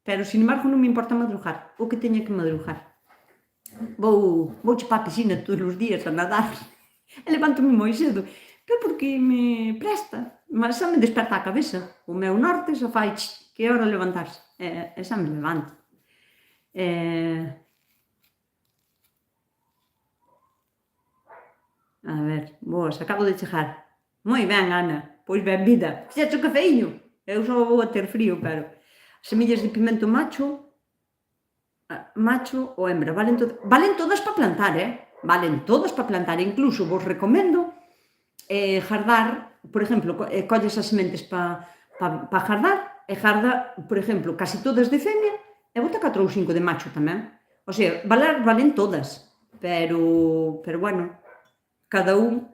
S1: pero, sin embargo, non me importa madrugar, o que teña que madrugar. Vou pa a piscina todos os días a nadar e levántome moi cedo, pero porque me presta, mas xa me desperta a cabeza. O meu norte xa fai que é hora de levantarse, e xa me levanto. A ver, boas, acabo de chegar. Moi ben, Ana, pois ben vida. Fixaste o cafeíño? Eu só vou a ter frío, pero semillas de pimento macho ou hembra, valen todas para plantar, valen todas para plantar, incluso vos recomendo jardar, por exemplo, colles as sementes para jardar, e jarda, por exemplo, casi todas de femia, e bota 4 ou 5 de macho tamén. O sea, valen todas, pero bueno, cada un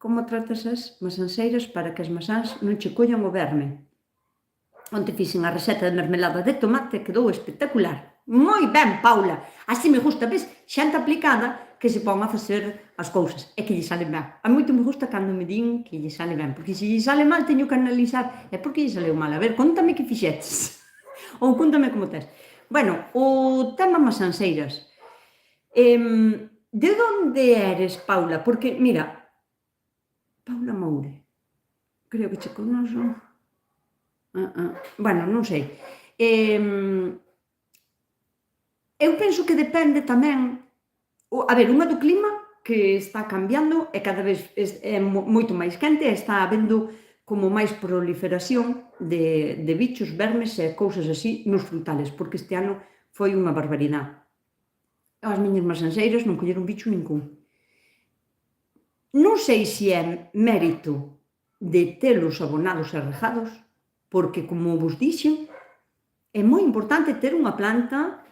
S1: como tratas as masanseiras para que as masáns non che collan o verme. Onte fixen a receta de mermelada de tomate e quedou espectacular. Moi ben, Paula! Así me gusta, ves? Xente aplicada que se pon a facer as cousas e que lle salen ben. A moito me gusta cando me din que lle sale ben, porque se lle sale mal teño que analizar e por que lle saleu mal. A ver, contame que fixeches. Ou contame como tes. Bueno, o tema masanseiras. De onde eres, Paula? Porque, mira, Paula Moure, creo que che conozo. Bueno, non sei. Eu penso que depende tamén, a ver, unha do clima que está cambiando e cada vez é moito máis quente e está habendo como máis proliferación de bichos, vermes e cousas así nos frutales, porque este ano foi unha barbaridade. As miñas masanseiras non colleron bicho ningún. Non sei se é mérito de telos abonados e regados, porque, como vos dixen, é moi importante ter unha planta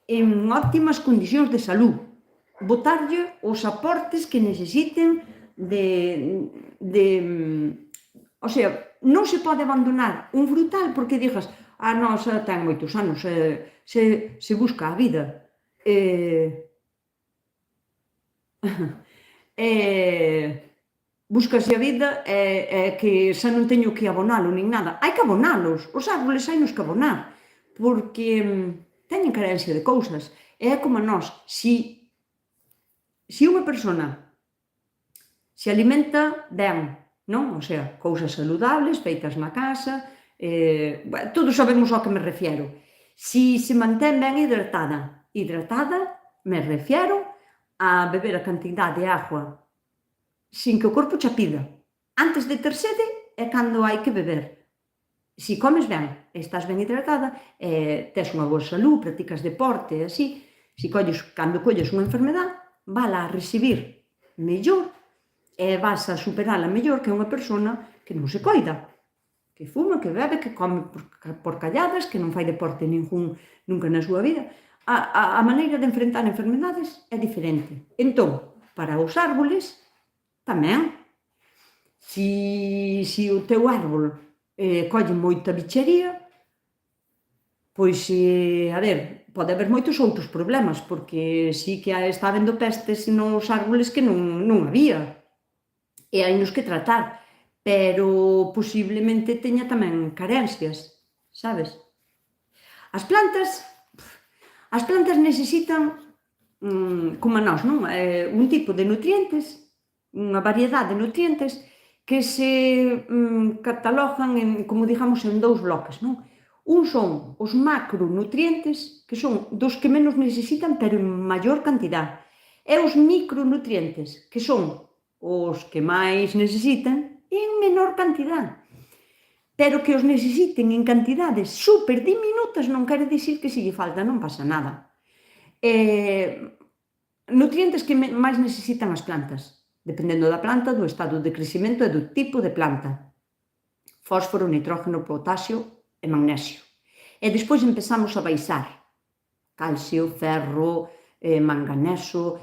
S1: en óptimas condicións de salud, botarlle os aportes que necesiten o sea, non se pode abandonar un frutal porque digas, non, xa ten moitos anos, se busca a vida. Búscase a vida que xa non teño que abonalo nin nada. Hai que abonalos, os árboles hainos que abonar, porque teñen carencia de cousas. É como nós, se unha persona se alimenta ben, non? O sea, cousas saludables, feitas na casa, todos sabemos ao que me refiero. Se se mantén ben hidratada, me refiero a beber a cantidade de agua sin que o corpo xa pida. Antes de ter sede é cando hai que beber. Se comes ben, estás ben hidratada, tes unha boa salud, practicas deporte, así, cando colles unha enfermedade, vala a recibir mellor e vas a superala mellor que unha persona que non se coida, que fuma, que bebe, que come por calladas, que non fai deporte ningún nunca na súa vida. A maneira de enfrentar enfermedades é diferente. Entón, para os árboles, tamén, se o teu árbol colle moita bichería, pois, a ver, pode haber moitos outros problemas, porque sí que está habendo pestes nos árboles que non había, e hainos que tratar, pero posiblemente teña tamén carencias, sabes? As plantas necesitan, como a nós, non? Un tipo de nutrientes, unha variedade de nutrientes que se catalogan, como digamos, en dous bloques, non? Un son os macronutrientes, que son dos que menos necesitan, pero en maior cantidad. E os micronutrientes, que son os que máis necesitan en menor cantidad. Pero que os necesiten en cantidades super diminutas non quere dicir que se lle falta non pasa nada. Nutrientes que máis necesitan as plantas, dependendo da planta, do estado de crecimento e do tipo de planta. Fósforo, nitrógeno, potasio e magnesio. E despois empezamos a baixar calcio, ferro, manganeso,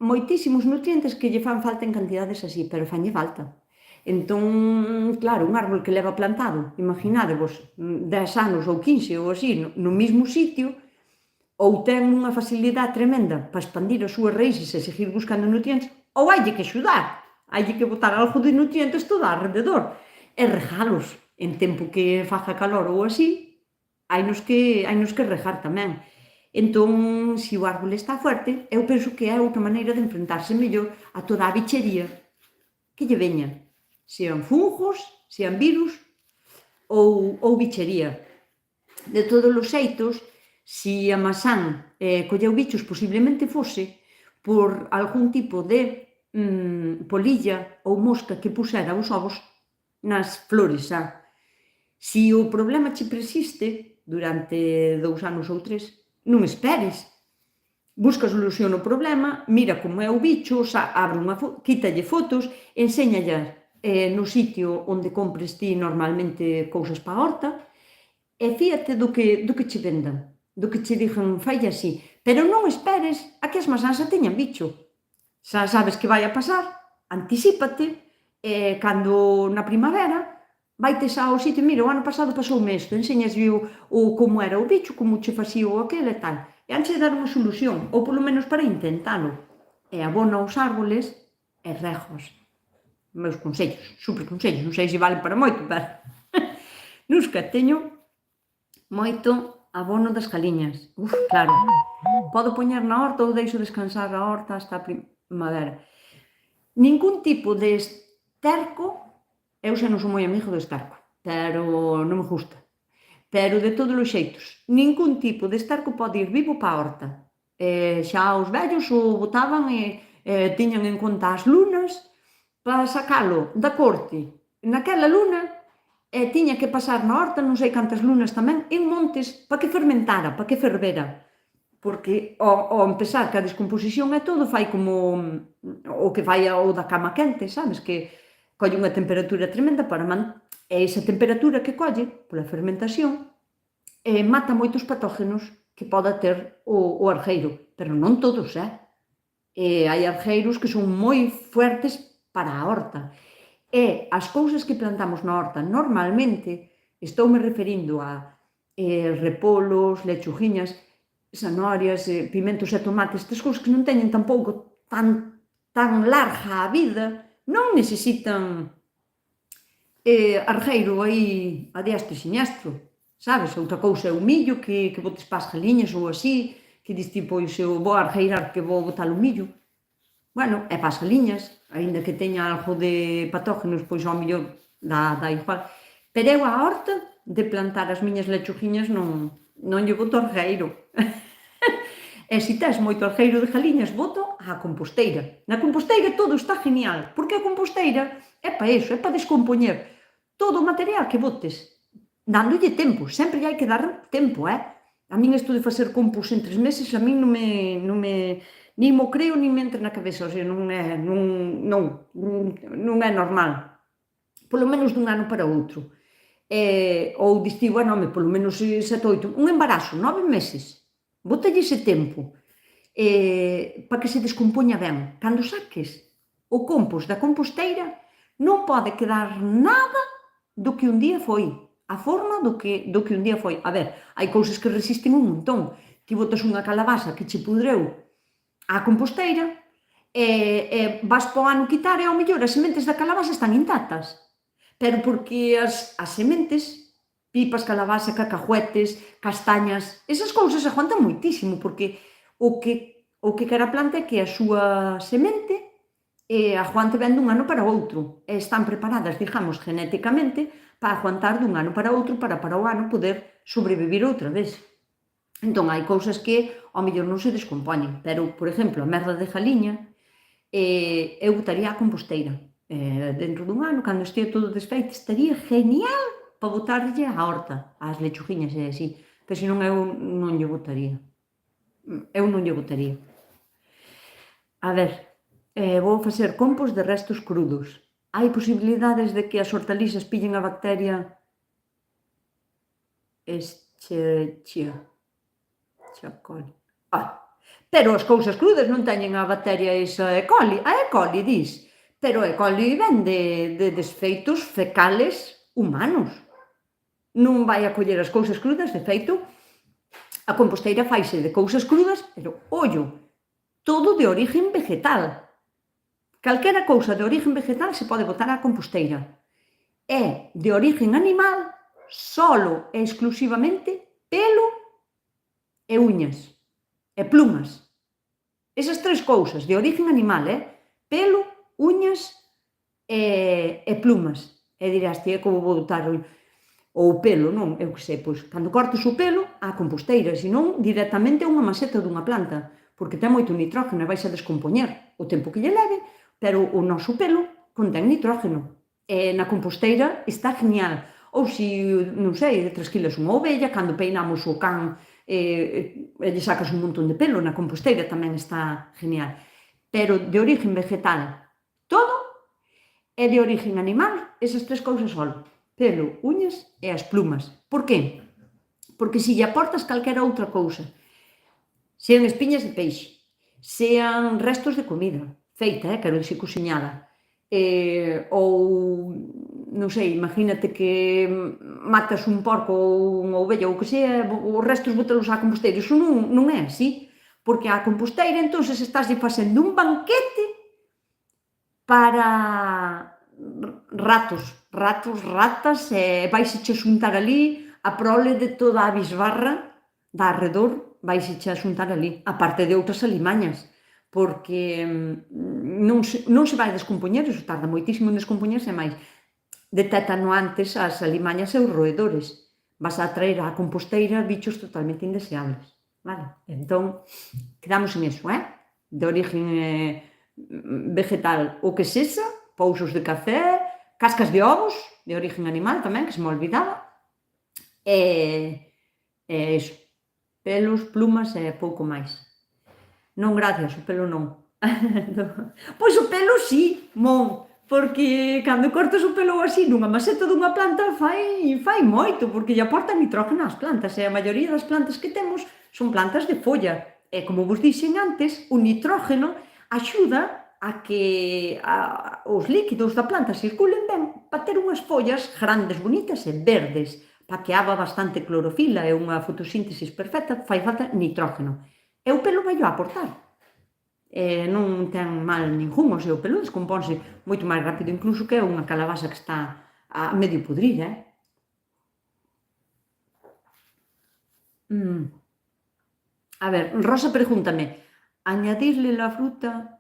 S1: moitísimos nutrientes que lle fan falta en cantidades así, pero fanlle falta. Entón, claro, un árbol que leva plantado, imaginadevos, 10 anos ou 15 ou así, no mesmo sitio, ou ten unha facilidade tremenda para expandir as súas raíces e seguir buscando nutrientes, ou haille que axudar, haille que botar algo de nutrientes todo alrededor, e regalos, en tempo que faga calor ou así, hainos que regar tamén. Entón, se o árbol está fuerte, eu penso que é outra maneira de enfrentarse mellor a toda a bichería que lle veña, sean fungos, sean virus ou bichería. De todos os xeitos, se a masán colleu bichos, posiblemente fose por algún tipo de polilla ou mosca que pusera os ovos nas flores. Se o problema che persiste durante 2 anos ou 3, non esperes. Busca solución ao problema, mira como é o bicho, abre quítalle fotos, enséñalle no sitio onde compres ti normalmente cousas para a horta, e fíate do que che vendan, do que che digan, fai así, pero non esperes a que as masás teñan bicho. xa sabes que vai a pasar, anticípate, e cando na primavera vaites ao sitio, mira, o ano pasado pasoume isto, enséñaslle o como era o bicho, como che facía o aquel e tal, e anche de dar unha solución, ou polo menos para intentalo, e abona os árboles e regos. Meus consellos, super consellos, non sei se valen para moito, pero nos que teño moito abono das caliñas. Claro, podo poñer na horta ou deixo descansar a horta hasta a primavera. Ningún tipo de esterco, eu xa non sou moi amigo do esterco, pero non me gusta. Pero de todos os xeitos, ningún tipo de esterco pode ir vivo pa a horta. Xa os vellos o botaban e tiñan en conta as lunas para sacalo da corte naquela luna tiña que pasar na horta non sei cantas lunas tamén en montes para que fermentara, para que fervera. Porque ao empezar que a descomposición é todo fai como o que fai o da cama quente, sabes? Que colle unha temperatura tremenda para e esa temperatura que colle pola fermentación mata moitos patógenos que poda ter o arjeiro, pero non todos, hai arjeiros que son moi fuertes para a horta. E as cousas que plantamos na horta normalmente, estoume referindo a repolos, lechugiñas, zanorias, pimentos e tomates, estas cousas que non teñen tampouco tan larga a vida, non necesitan arjeiro aí a diestro e siniestro, sabes? Outra cousa é o millo que botes pas galiñas ou así, que dis ti, pois, eu vou arjeirar que vou botar o millo. Bueno, e pas galiñas, aínda que teña algo de patógenos, pois ao mellor dá igual. Pero eu a horta de plantar as miñas lechugiñas non lle boto arjeiro. E se tes moito arjeiro de galiñas, boto á composteira. Na composteira todo está genial, porque a composteira é para iso, é para descompoñer todo o material que botes, dándolle tempo, sempre hai que dar tempo, A min isto de facer compost en 3 meses, a min non me nin mo creo, nin me entra na cabeza, o sea, non é normal. Polo menos dun ano para outro. Ou diste, bueno, polo menos 7, 8, un embarazo, 9 meses. Bótalle ese tempo para que se descompoña ben. Cando saques o compost da composteira, non pode quedar nada do que un día foi. A forma do que un día foi. A ver, hai cousas que resisten un montón. Ti botas unha calabaza que che pudreu á composteira e vas po ano quitar e ao mellor as sementes da calabaza están intactas. Pero porque as sementes, pipas, calabaza, cacahuetes, castañas, esas cousas aguantan moitísimo, porque o que quere a planta é que a súa semente aguante ben dun ano para outro. E están preparadas, digamos, genéticamente para aguantar dun ano para outro para o ano poder sobrevivir outra vez. Entón, hai cousas que ao mellor non se descompoñen, pero, por exemplo, a merda de galiña eu botaría a composteira. Dentro dun ano, cando estea todo desfeito, estaría genial para botarlle á horta, ás lechugiñas e así, pero senón eu non lle botaría. A ver, vou facer compost de restos crudos. Hai posibilidades de que as hortalizas pillen a bacteria Escherichia coli. Pero as cousas crudas non teñen a bacteria esa E. coli. A E. coli, dis. Pero a E. coli ven de desfeitos fecales humanos. Non vai a coller as cousas crudas, de feito, a composteira faise de cousas crudas, pero, ollo, todo de origen vegetal. Calquera cousa de origen vegetal se pode botar á composteira. É de origen animal, solo e exclusivamente pelo e uñas e plumas. Esas 3 cousas de origen animal, pelo, uñas e plumas. E dirás, ti, como vou botar o pelo, non? Eu que sei, pois, cando cortes o pelo, á composteira, senón directamente a unha maceta dunha planta, porque ten moito nitrógeno e vais a descompoñer o tempo que lle leve, pero o noso pelo contén nitrógeno. E na composteira está genial. Ou se, non sei, 3 kilos unha ovella, cando peinamos o can e lle sacas un montón de pelo, na composteira tamén está genial. Pero de origen vegetal todo, e de origen animal esas 3 cousas só. Pelo, uñas e as plumas. Por que? Porque se lle aportas calquera outra cousa, sean espiñas de peixe, sean restos de comida, feita, quero dicir, cociñada. Ou, non sei, imagínate que matas un porco ou unha ovella ou que sea, os restos botalos á composteira. Iso non é así, porque a composteira, entón, estás facendo un banquete para ratas, vaise xuntar ali a prole de toda a bisbarra da arredor, vaise xuntar ali, a parte de outras alimañas, porque non se vai descompoñer, iso tarda moitísimo en descompoñerse, máis detétano antes as alimañas e os roedores. Vas a traer á composteira bichos totalmente indeseables, vale? Entón, quedamos en iso, de origen vegetal o que sexa, pousos de café, cascas de ovos, de origen animal tamén, que se me olvidaba, e iso, pelos, plumas e pouco máis. Non, gracias, o pelo non. Pois o pelo sí, mon, porque cando cortas o pelo así nunha maceta dunha planta fai moito, porque lle aporta nitrógeno ás plantas, e a maioría das plantas que temos son plantas de folla. E como vos dixen antes, o nitrógeno axuda a que os líquidos da planta circulen ben para ter unhas follas grandes, bonitas e verdes, para que haga bastante clorofila e unha fotosíntesis perfecta, fai falta nitrógeno. E o pelo vai a aportar. Non ten mal ningún, o seu pelo descompónse moito máis rápido incluso que unha calabaza que está a medio pudrir, A ver, Rosa pregúntame, añadirle la fruta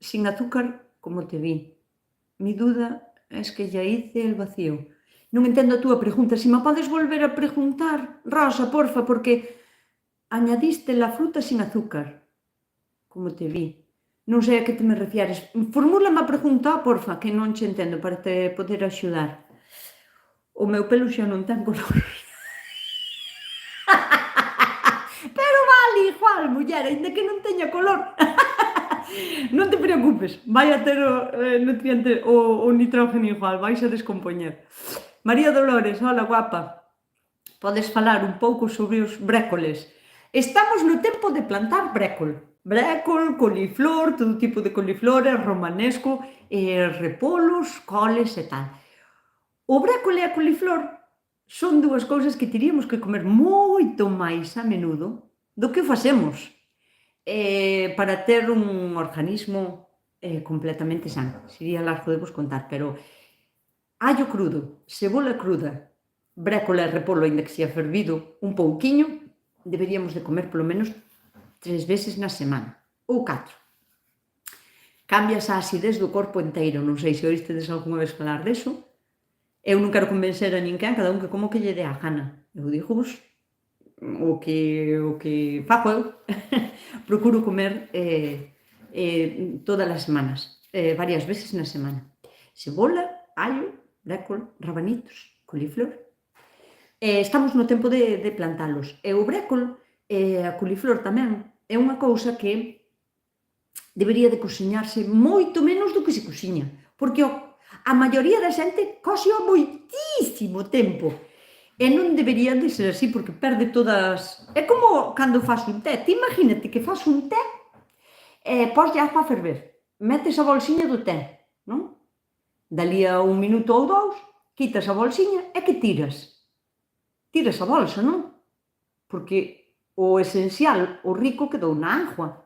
S1: sin azúcar, como te vi? Mi duda es que ya hice el vacío. Non entendo a túa pregunta. Si me podes volver a preguntar, Rosa, porfa, porque añadiste la fruta sin azúcar, como te vi. Non sei a que te me refieres. Formúlame a pregunta, porfa, que non che entendo, para te poder axudar. O meu pelo xa non ten color. Pero vale igual, muller, aínda que non teña color. Non te preocupes, vai a ter o nutriente, o nitrógeno igual, vais a descompoñer. María Dolores, hola guapa. Podes falar un pouco sobre os brécoles. Estamos no tempo de plantar brécol. Brécol, coliflor, todo tipo de coliflores, romanesco, repolos, coles e tal. O brécol e a coliflor son dúas cousas que teríamos que comer moito máis a menudo do que o facemos para ter un organismo completamente sano. Sería largo de vos contar, pero allo crudo, cebola cruda, brécol e repolo, ainda que sea fervido un pouquiño, deberíamos de comer polo menos 3 veces na semana, ou 4. Cambias a acidez do corpo inteiro, non sei se oístedes algunha vez falar deso. Eu non quero convencer a ninguén, cada un que como que lle dé a gana. Eu digo vos o que fago eu. Procuro comer todas as semanas, varias veces na semana. Cebola, allo, brécol, rabanitos, coliflor. Estamos no tempo de plantalos. E o brécol e a coliflor tamén é unha cousa que debería de cociñarse moito menos do que se cociña, porque a maioría da xente coceo moitísimo tempo. E non debería de ser así, porque perde todas... É como cando faz un té. Ti imagínate que faz un té e poslle agua a ferver. Metes a bolsiña do té, non? Dalí a 1 minuto ou 2, quitas a bolsiña e que tiras? Tiras a bolsa, non? Porque o esencial, o rico, quedou na agua.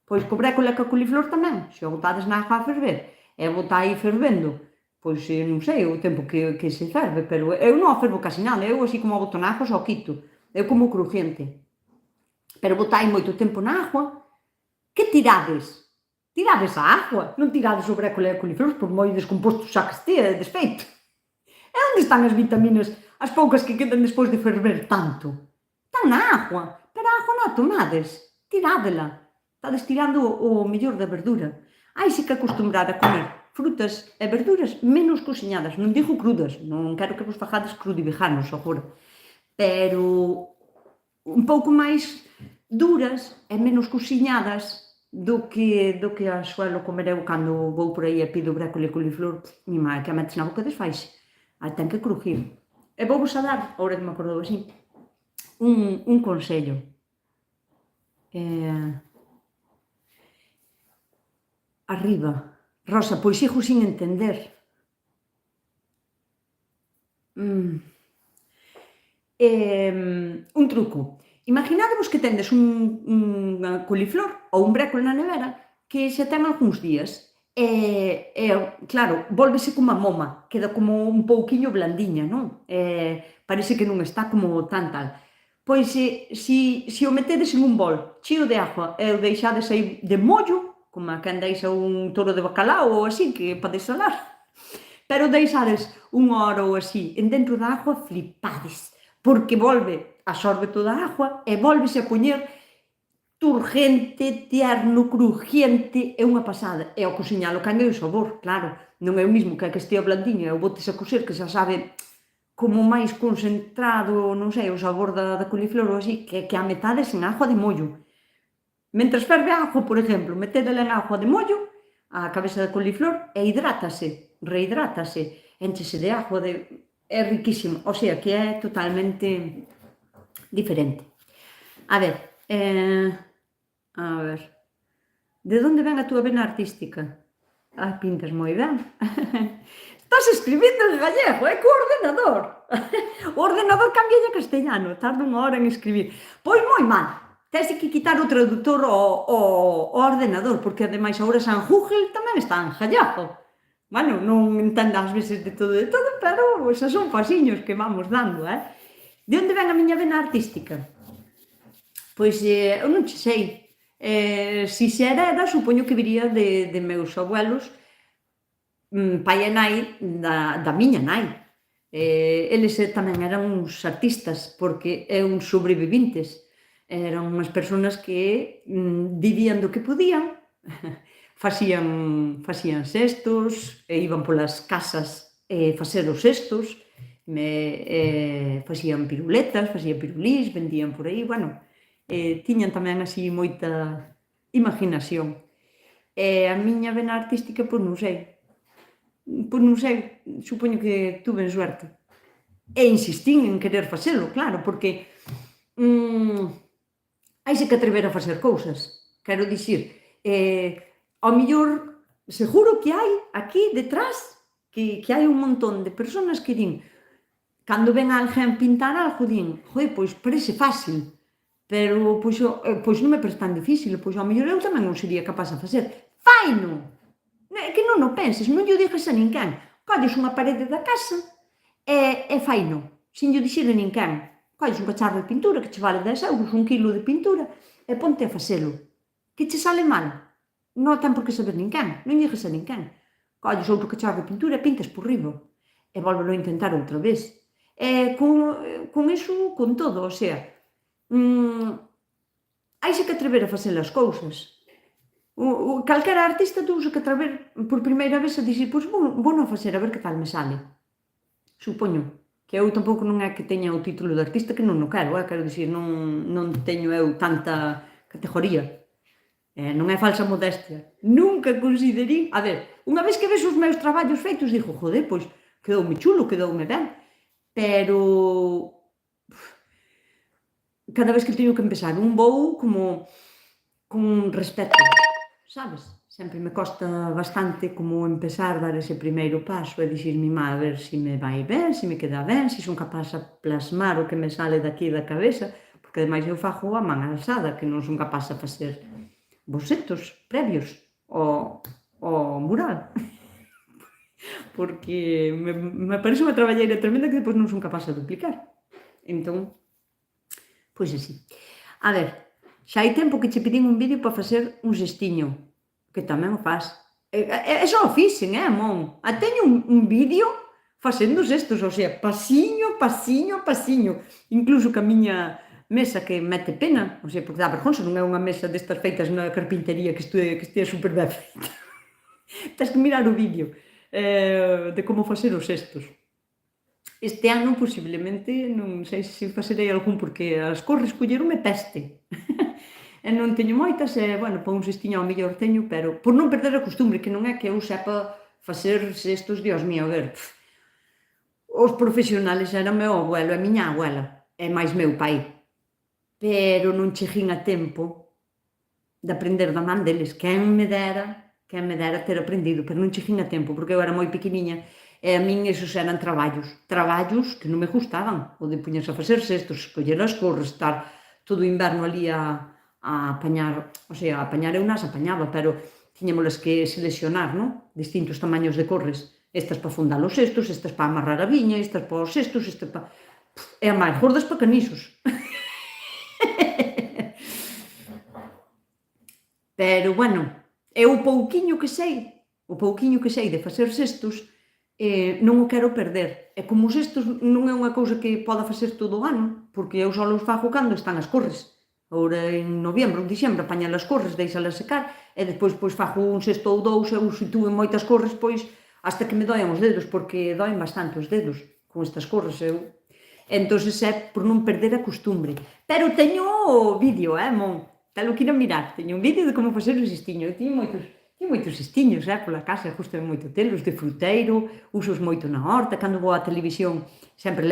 S1: Pois co brécol e co coliflor tamén. Se o botades na agua a ferver e botai fervendo, pois non sei o tempo que se ferve, pero eu non o fervo casi nada, eu así como boto na agua só quito, eu como crujiente. Pero botai moito tempo na agua, que tirades? Tirades a agua, non tirades o brécol e o coliflor, por moi descomposto xa que estea, desfeito. E onde están as vitaminas, as poucas que quedan despois de ferver tanto? Están na agua, pero a agua non a tomades, tirádela. Estades tirando o mellor da verdura. Hai se que acostumbrar a comer frutas e verduras menos cociñadas. Non digo crudas, non quero que vos fajades crudiveganos agora, pero un pouco máis duras e menos cociñadas do que a suelo comer eu cando vou por aí e pido brécol e coliflor. Mi má, que a metes na boca desfaixe. Ten que crujir. E vou vos a dar, agora que me acordou así, un consello. Arriba. Rosa, pois sigo sin entender. Mm. Un truco. Imaginádemos que tendes unha coliflor ou un brécol na nevera que xa ten algúns días. Claro, vólvese como a moma, queda como un pouquiño blandiña, non? Parece que non está como tan tal. Pois se o metedes en un bol cheo de agua e o deixades aí de mollo, como a quen deixa un toro de bacalao ou así, que pode salar, pero deixades unha hora ou así en dentro da agua, flipades, porque volve, absorbe toda a agua e volvese a poñer turgente, tierno, crujiente, é unha pasada. E ao cociñalo cambia o sabor, claro, non é o mismo que a que estea blandiño e o botes a cocer, que xa sabe como máis concentrado, non sei, o sabor da coliflor ou así, que a metade sen agua de mollo. Mentres ferve a auga, por exemplo, metédela en auga de mollo, a cabeza da coliflor, e hidrátase, rehidrátase, énchese de auga, é riquísimo, o sea, que é totalmente diferente. A ver, a ver, de onde ven a túa vena artística? Pintas moi ben. Estás escribindo en gallego, é co ordenador. O ordenador cambia a castellano, tarda unha hora en escribir. Pois moi mal. Tens que quitar o traductor ao ordenador, porque ademais agora San Google tamén está en gallego. Bueno, non entendo ás veces de todo, pero esas son pasiños que vamos dando, eh? De onde ven a miña vena artística? Pois eu non che sei. Si se hereda, supoño que viría de meus abuelos, pai e nai da miña nai. Eles tamén eran uns artistas, porque é uns sobrevivintes. Eran unhas persoas que vivían do que podían, facían cestos, e iban polas casas facer os cestos, facían piruletas, facían pirulís, vendían por aí, bueno, tiñan tamén así moita imaginación. A miña vena artística, pois non sei, supoño que tuve suerte. E insistín en querer facelo, claro, porque haise que atrever a facer cousas. Quero dicir, ao mellor, seguro que hai aquí detrás, que hai un montón de persoas que din, cando ven a alguén pintar algo, din, joder, pois parece fácil, pero pois non me parece tan difícil, pois ao mellor eu tamén non sería capaz de facer. Faino! Que non o penses, non lle digas a ninguén. Colles unha parede da casa e faino, sin lle dixer a ninguén. Colles un cacharro de pintura que che vale 10 euros, un quilo de pintura, e ponte a facelo. Que che sale mal? Non ten por que saber ninguén, non lle digas a ninguén. Colles outro cacharro de pintura e pintas por riba. E volvelo a intentar outra vez. E con iso, con todo, o sea, haise que atrever a facer as cousas. Calquera artista tuvo que atrever por primeira vez a dicir, pois vou non facer, a ver que tal me sale. Supoño que eu tampouco non é que teña o título de artista, que non o quero, quero dicir, non teño eu tanta categoría. Non é falsa modestia. Nunca considerei, a ver, unha vez que ves os meus traballos feitos, digo, joder, pois quedoume chulo, quedoume ben, pero cada vez que teño que empezar vou como con respeto, sabes? Sempre me costa bastante como empezar, dar ese primeiro paso e dicir mi má, a ver se me vai ben, se me queda ben, se son capaz a plasmar o que me sale daqui da cabeza, porque ademais eu fago a man alzada, que non son capaz de facer bocetos previos ao mural. Porque me parece unha traballeira tremenda que depois non son capaz de duplicar. Entón, pois así. A ver, xa hai tempo que che pedín un vídeo para facer un cestiño, que tamén o faz. E só o fixen, mon. Teño un vídeo facendo cestos, o sea, pasiño, pasiño, pasiño. Incluso que a miña mesa que mete pena, o sea, porque dá vergonxa, non é unha mesa destas feitas na carpintería que estea super ben feita. Tens que mirar o vídeo de como facer os cestos. Este ano, posiblemente, non sei se facerei algún, porque as cores colleronme peste. E non teño moitas, bueno, para un cestiño ao mellor teño, pero por non perder a costumbre, que non é que eu sepa facer cestos, Dios mío, a ver, os profesionales eran meu abuelo e miña abuela, e máis meu pai, pero non cheguín a tempo de aprender da man deles, quen me dera que me dera ter aprendido, pero non cheguei a tempo, porque eu era moi pequeniña, e a min esos eran traballos que non me gustaban, o de puñerse a facer cestos, coller as cores, estar todo o inverno ali a apañar, o sea, a apañar eu nas apañaba, pero tiñamolas que seleccionar, non? Distintos tamaños de corres, estas para fundar os cestos, estas para amarrar a viña, estas para os cestos, estas para... E a máis gordas para canisos. Pero, bueno, eu o pouquiño que sei de facer cestos, non o quero perder. E como os cestos non é unha cousa que poda facer todo o ano, porque eu só os fago cando están as corres. Agora en noviembro ou diciembre apañar as corres, deixalas secar, e despois pois fago un cesto ou dous, e se tuve moitas corres, pois hasta que me doen os dedos, porque doen bastante os dedos con estas corres. Entonces é por non perder a costumbre. Pero teño o vídeo, mon, talo que ir a mirar, teño un vídeo de como facer o cestiño. Eu teño moitos cestiños, pola casa, gustame moito telos, de fruteiro, usos moito na horta, cando vou á televisión sempre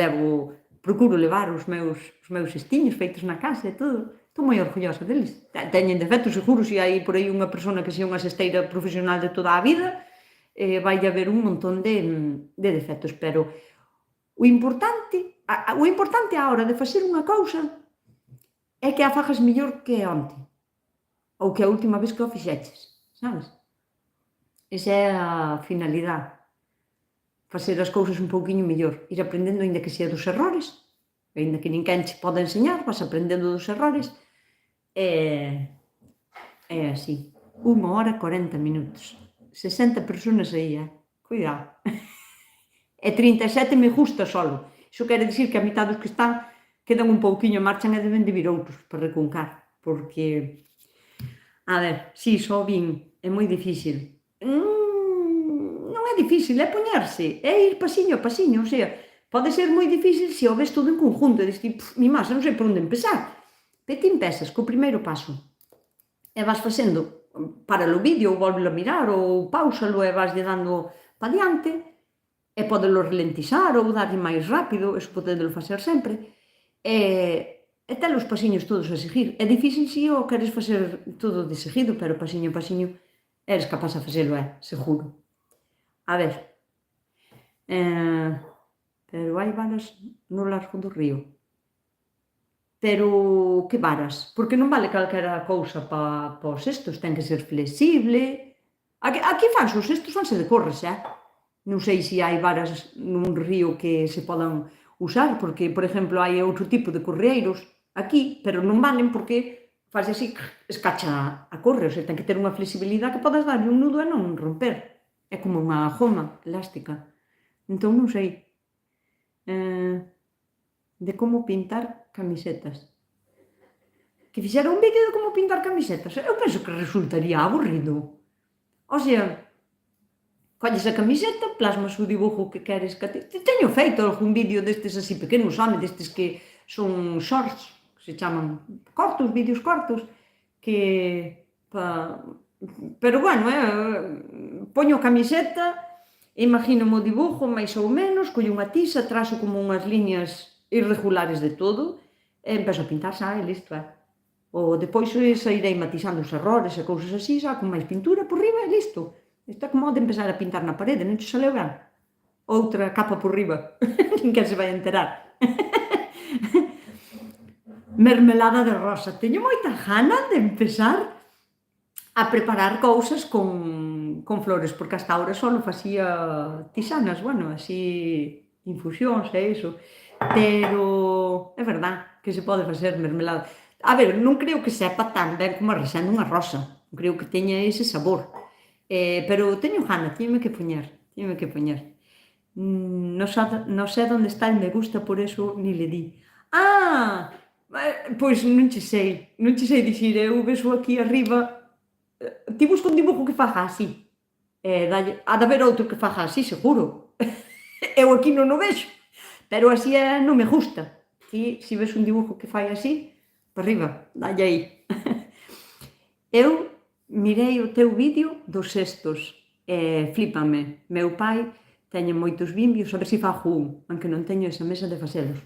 S1: procuro levar os meus cestiños feitos na casa e todo. Estou moi orgullosa deles. Teñen defectos, seguro, se hai por aí unha persona que sea unha cesteira profesional de toda a vida, vai haber un montón de defectos, pero o importante á hora de facer unha cousa é que a fagas mellor que onte, ou que a última vez que o fixeches, sabes? Esa é a finalidade. Facer as cousas un pouquiño mellor, ir aprendendo, aínda que sea dos errores, aínda que ninguén che pode enseñar, vas aprendendo dos errores, e así. 1 hora 40 minutos. 60 personas aí, cuidado. E 37 me gusta solo. Iso quere dicir que a mitad dos que están quedan un pouquiño, marchan e deben de vir outros para recuncar, porque, a ver, si, só vin, é moi difícil. Non é difícil, é poñerse, é ir pasiño a pasiño, o sea, pode ser moi difícil se o ves todo en conjunto, e dis, mi masa, non sei por onde empezar. Pero ti empezas co primeiro paso, e vas facendo, para o vídeo, ou volvelo a mirar, ou pausalo e vas lle dando pa diante, e podelo ralentizar ou darlle máis rápido, eso podelo facer sempre, e ter os pasiños todos a seguir. É difícil se o queres facer todo de seguido, pero pasiño a pasiño eres capaz de facelo, seguro. A ver, pero hai varas no largo do río. Pero que varas? Porque non vale calquera cousa para os cestos, ten que ser flexible. Aquí fanse os cestos, fanse de corres, Non sei se hai varas nun río que se podan usar, porque, por exemplo, hai outro tipo de correiros aquí, pero non valen porque faz así, escacha a corre, o sea, ten que ter unha flexibilidade que podas darlle un nudo e non romper. É como unha goma elástica. Entón, non sei. De como pintar camisetas. Que fixera un vídeo de como pintar camisetas. Eu penso que resultaría aburrido. O sea, colles a camiseta, plasmas o dibujo que queres que teño feito algún vídeo destes así pequenos, destes que son shorts, que se chaman cortos, vídeos cortos, que... Pero, bueno, poño a camiseta, imagínome o dibujo, máis ou menos, collo unha tiza, trazo como unhas liñas irregulares de todo, e empezo a pintar, xa, e listo, Ou depois sairei matizando os errores e cousas así, xa, con máis pintura por riba e listo. Isto é como de empezar a pintar na parede, non che saleu ben? Outra capa por riba, ninguén se vai enterar. Mermelada de rosa. Teño moita gana de empezar a preparar cousas con flores, porque hasta ahora só facía tisanas, bueno, así, infusións e iso. Pero é verdad que se pode facer mermelada. A ver, non creo que sepa tan ben como a resende unha rosa. Non creo que teña ese sabor. Pero teño gana, teñome que poñer. Non sei onde está e me gusta, por eso ni le di. Pois non che sei dicir, eu vexo aquí arriba, ti busca un dibujo que faga así, ha de haber outro que faga así, seguro. Eu aquí non o vexo, pero así non me gusta. Ti, se ves un dibujo que fai así, para arriba, dalle aí. Eu mirei o teu vídeo dos cestos e flípame. Meu pai teñe moitos vimbios, a ver se fago un, aunque non teño esa mesa de facelos.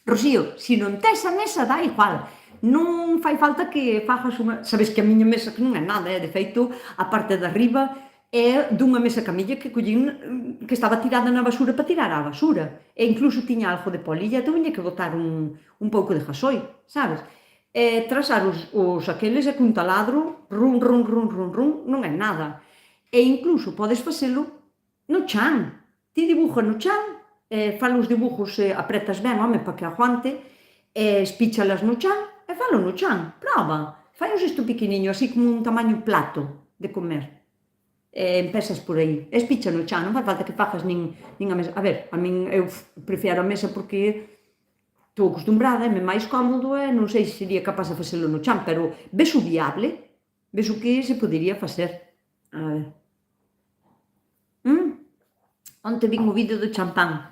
S1: Rocío, se non tes a mesa, dá igual, Non fai falta que fagas unha... Sabes que a miña mesa que non é nada, de feito, a parte de arriba é dunha mesa camilla que collín, que estaba tirada na basura para tirar á basura. E incluso tiña algo de polilla, tiña que botar un pouco de gasoi, sabes? E trasar os aqueles e cun taladro, run, run, run, run, run, non é nada. E incluso podes facelo no chan. Ti dibujas no chan, fala os dibujos, apretas ben, home, para que aguante, espíchalas no chan e falo no chan. Prova, fai isto pequeniño, así como un tamaño plato de comer. Empezas por aí, espicha no chan, non fai falta que fagas nin a mesa. A ver, a min eu prefiero a mesa porque estou acostumbrada, é máis cómodo e non sei se sería capaz de facelo no chan, pero ves o viable, ves o que se podería facer. A ver. Onte vin o vídeo do champán.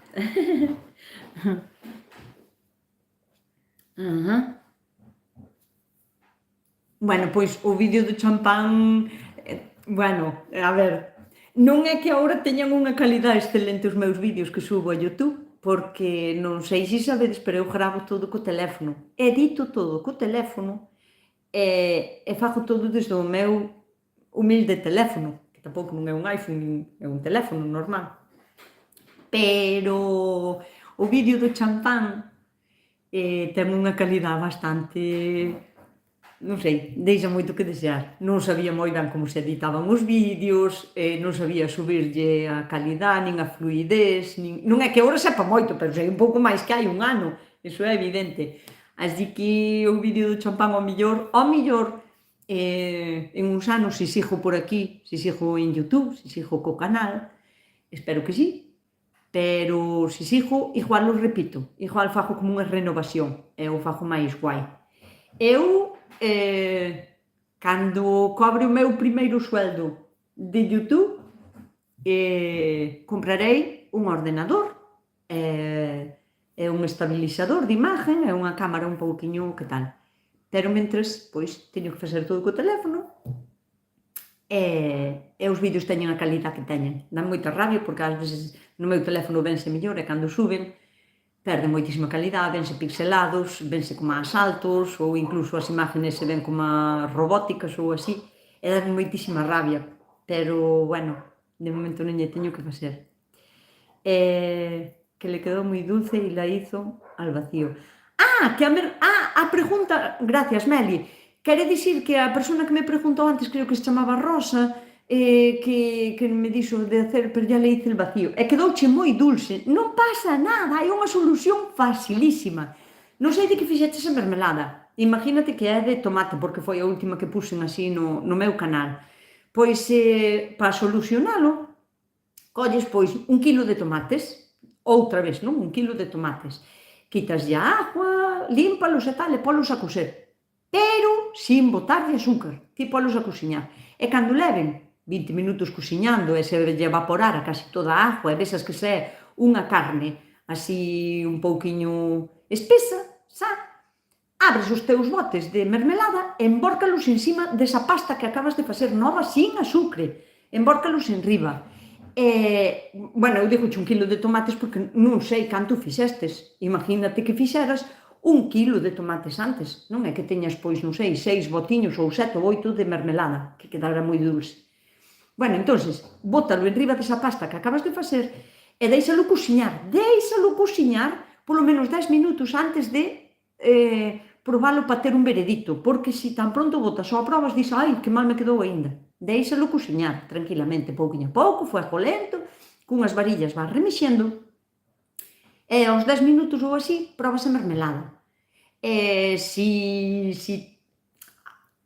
S1: Bueno, pois o vídeo do champán, bueno, a ver, non é que agora teñan unha calidade excelente os meus vídeos que subo a YouTube, porque non sei se sabedes, pero eu gravo todo co teléfono, edito todo co teléfono e fago todo desde o meu humilde teléfono, que tampouco non é un iPhone, é un teléfono normal. Pero o vídeo do champán ten unha calidade bastante, non sei, deixa moito que desear. Non sabía moi ben como se editaban os vídeos, non sabía subirlle a calidade, nin a fluidez, non é que agora sepa moito, pero sei un pouco máis que hai un ano, iso é evidente. Así que o vídeo do champán ao millor, en uns anos, se sigo por aquí, se sigo en YouTube, se sigo co canal, espero que sí, pero se sigo, igual o repito, igual fago como unha renovación, e o fago máis guai. Eu, cando cobre o meu primeiro sueldo de YouTube, comprarei un ordenador, e un estabilizador de imagen, e unha cámara un pouquiño que tal. Pero mentres, pois, teño que facer todo co teléfono, e os vídeos teñen a calidad que teñen. Dan moita rabia porque ás veces no meu teléfono vense mellor e cando suben perden moitísima calidade, vense pixelados, vense como a saltos ou incluso as imágenes se ven como a robóticas ou así e dan moitísima rabia, pero bueno, de momento non lle teño que facer. Que le quedou moi dulce e la hizo al vacío. A pregunta, gracias Meli, quere dicir que a persona que me preguntou antes, creo que se chamaba Rosa, que me dixo de hacer, pero ya le hice el vacío, e quedouche moi dulce, non pasa nada, hai unha solución facilísima. Non sei de que fixeches a mermelada, imagínate que é de tomate, porque foi a última que puxen así no meu canal. Pois, para solucionalo, colles, pois, 1 kilo de tomates, outra vez, non? 1 kilo de tomates, quitaslle a agua, límpalos e tal, e polos a cocer, pero sin botarlle azúcar, ti polos a cociñar. E cando leven 20 minutos cociñando e se lle evaporara casi toda a agua e vesas que se é unha carne así un pouquiño espesa, xa, abres os teus botes de mermelada e embórcalos encima desa pasta que acabas de facer nova sin azúcar, embórcalos enriba. Bueno, eu digo 1 kilo de tomates porque non sei canto fixestes, imagínate que fixeras 1 kilo de tomates antes, non é que teñas, pois, non sei, 6 botiños ou 7 ou 8 de mermelada, que quedara moi dulce. Bueno, entonces, bótalo enriba desa pasta que acabas de facer e deixalo cociñar polo menos 10 minutos antes de probalo para ter un veredicto, porque se tan pronto botas ou a probas, dis, ai, que mal me quedou aínda. Deixalo cociñar tranquilamente, pouquinho a pouco, fuego lento, cunhas varillas vas remexendo, e aos 10 minutos ou así, probas a mermelada. Si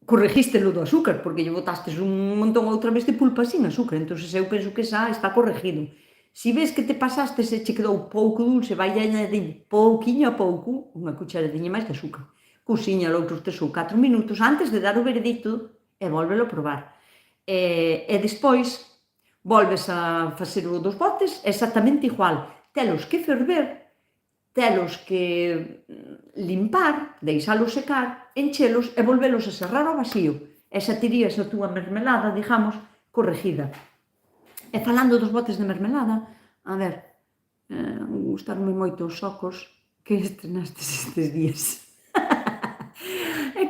S1: corregiste lo do azúcar, porque lle botastes un montón outra vez de pulpa sin azúcar, entón eu penso que xa está corregido. Si ves que te pasaste e che quedou pouco dulce, vai añadir pouquiño a pouco, unha cucharadinha máis de azúcar. Cociñalo outros 3 ou 4 minutos antes de dar o veredicto e volvelo a probar. E despois volves a facer o dos botes exactamente igual. Telos que ferver, telos que limpar, deixalos secar, enchelos e volvelos a serrar ao vacío. E xa tirías a túa mermelada, digamos, corregida. E falando dos botes de mermelada, a ver, gustaronme moito os socos que estrenastes estes días.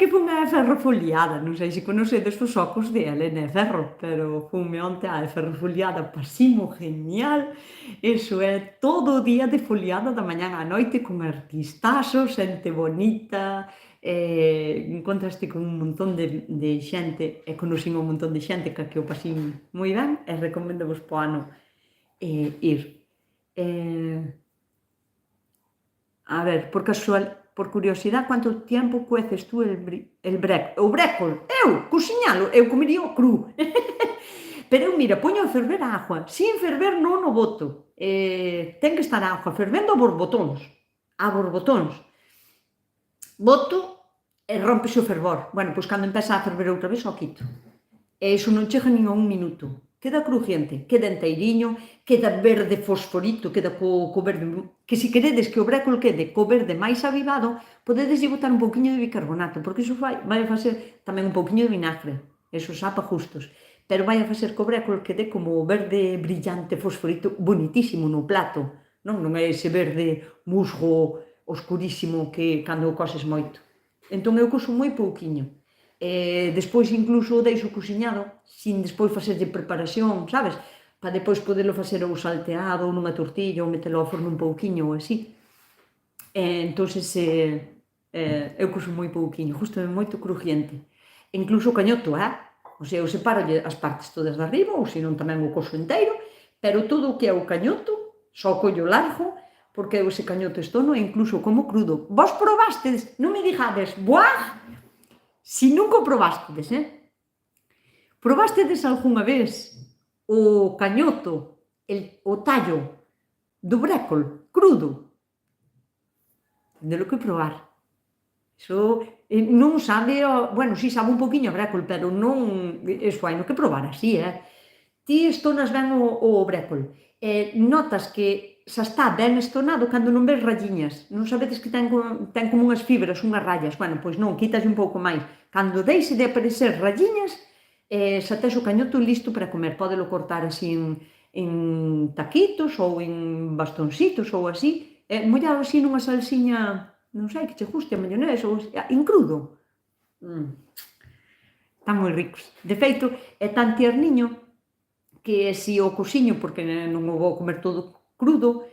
S1: que fun a ferrofoliada, non sei se conocedes os ocos de Helena Ferro, pero funme onte a ferrofoliada, pasimo genial, eso é todo o día de foliada da mañán á noite con artistazos, xente bonita, encontraste con un montón de xente, e conocín un montón de xente que o pasín moi ben, e recomendo vos po ano ir. A ver, por curiosidade, quanto tempo cueces tú o brécol? Eu, cociñalo, eu comería o cru. Pero eu, mira, poño a ferver a agua, sin ferver non o boto. Ten que estar a agua fervendo a borbotóns. Boto e rompese o fervor. Bueno, pois cando empeza a ferver outra vez, o quito. E iso non chega nin a un minuto. Queda crujiente, queda enteiriño, queda verde fosforito, queda co verde... Que se queredes que o brécol quede co verde máis avivado, podedes botar un pouquiño de bicarbonato, porque iso vai a facer tamén un pouquiño de vinagre. Eso sapa justos. Pero vai a facer que o brécol quede como verde brillante, fosforito, bonitísimo no plato. Non é ese verde musgo oscurísimo que cando o coses moito. Entón eu coso moi pouquiño. Despois incluso o deixo cociñado sin despois facerlle preparación, sabes? Para despois podelo facer ou salteado ou nunha tortilla ou metelo ao forno un pouquiño ou así. Entonces eu cozo moi pouquiño, gustame moito crujiente. Incluso o cañoto, o sea, eu separolle as partes todas de arriba ou senón tamén o cozo inteiro, pero todo o que é o cañoto só collo largo porque eu ese cañoto estono e incluso como crudo. Vos probastes? Non me dixades, buah! Si nunca o probástedes, probástedes algunha vez o cañoto, o tallo do brécol crudo? Tendelo que probar. Iso non sabe, bueno, si sabe un poquinho a brécol, pero non, iso hai no que probar así, Ti estonas ben o brécol, notas que xa está ben estonado cando non ves rayiñas, non sabedes que ten como unhas fibras, unhas rayas, bueno, pois non, quitas un pouco máis. Cando deixe de aparecer rayiñas, xa tes o cañoto listo para comer, pódelo cortar así en taquitos ou en bastoncitos ou así, mollado así nunha salsiña, non sei, que che guste, a mayonesa ou así, en crudo. Están moi ricos. De feito, é tan tierniño que se o cociño, porque non o vou comer todo crudo,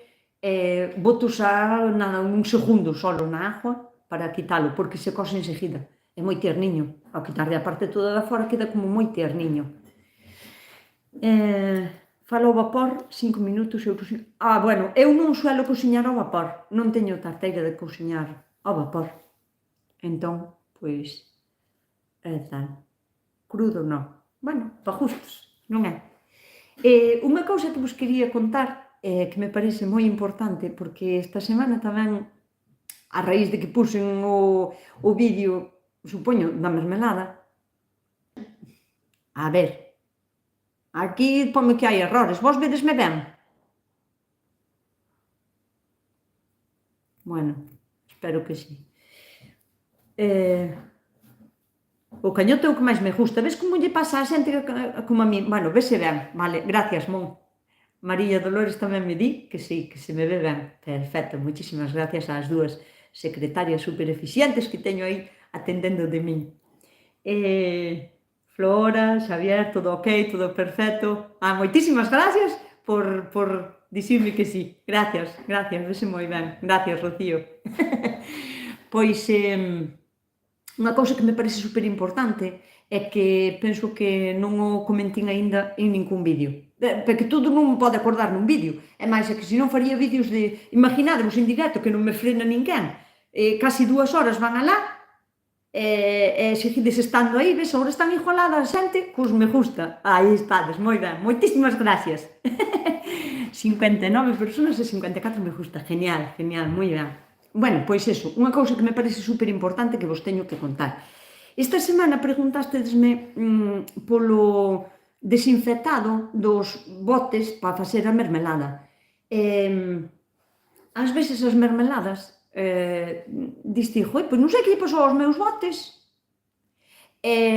S1: boto xa un segundo solo na agua para quitalo, porque se cose enseguida. É moi tierniño. Ao quitarle a parte toda da fora queda como moi tierniño. Falo ao vapor 5 minutos e outros... bueno, eu non suelo cociñar ao vapor. Non teño tarteira de cociñar ao vapor. Entón, pois, tal. Crudo non. Bueno, pa gustos, non é? Unha cousa que vos quería contar que me parece moi importante, porque esta semana tamén, a raíz de que puxen o vídeo, supoño, da mermelada, a ver, aquí pome que hai errores, vos vedesme ben? Bueno, espero que sí. O cañoto é o que máis me gusta. Ves como lle pasa a xente como a mí? Bueno, vese ben, vale, gracias, mon. María Dolores tamén me di que sí, que se me ve ben. Perfecto, moitísimas gracias ás dúas secretarias super eficientes que teño aí atendendo de min. Flora, Xavier, todo ok, todo perfecto. Moitísimas gracias por dicirme que sí. Gracias, vese moi ben. Gracias, Rocío. Pois... unha cousa que me parece super importante é que penso que non o comentín aínda en ningún vídeo. Porque todo non pode acordar nun vídeo. É máis, é que se non faría vídeos de... Imaginadevos en directo que non me frena ninguén. Casi 2 horas van alá e seguides estando aí, ves, agora están igualadas a xente cos me gusta. Aí estades, moi ben. Moitísimas gracias. 59 personas e 54 me gusta. Genial, genial, moi ben. Bueno, pois eso, unha cousa que me parece super importante que vos teño que contar. Esta semana preguntástesme polo desinfectado dos botes para facer a mermelada. Ás veces as mermeladas diste, pois non sei que lle pasou aos meus botes,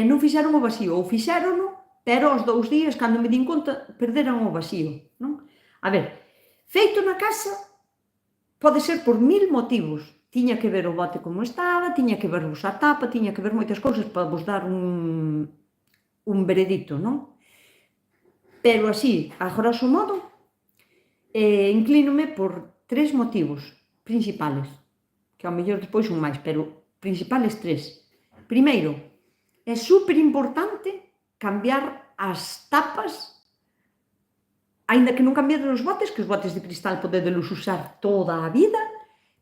S1: non fixeron o vacío, ou fixerono, pero aos 2 días, cando me din conta, perderan o vacío, non? A ver, feito na casa, pode ser por 1000 motivos. tiña que ver o bote como estaba, tiña que vervos a tapa, tiña que ver moitas cousas para vos dar un veredicto, non? Pero así, a grosso modo, inclínome por tres motivos principales, que ao mellor despois son máis, pero principales tres. Primeiro, é super importante cambiar as tapas, aínda que non cambiaran os botes, que os botes de cristal podedelos usar toda a vida,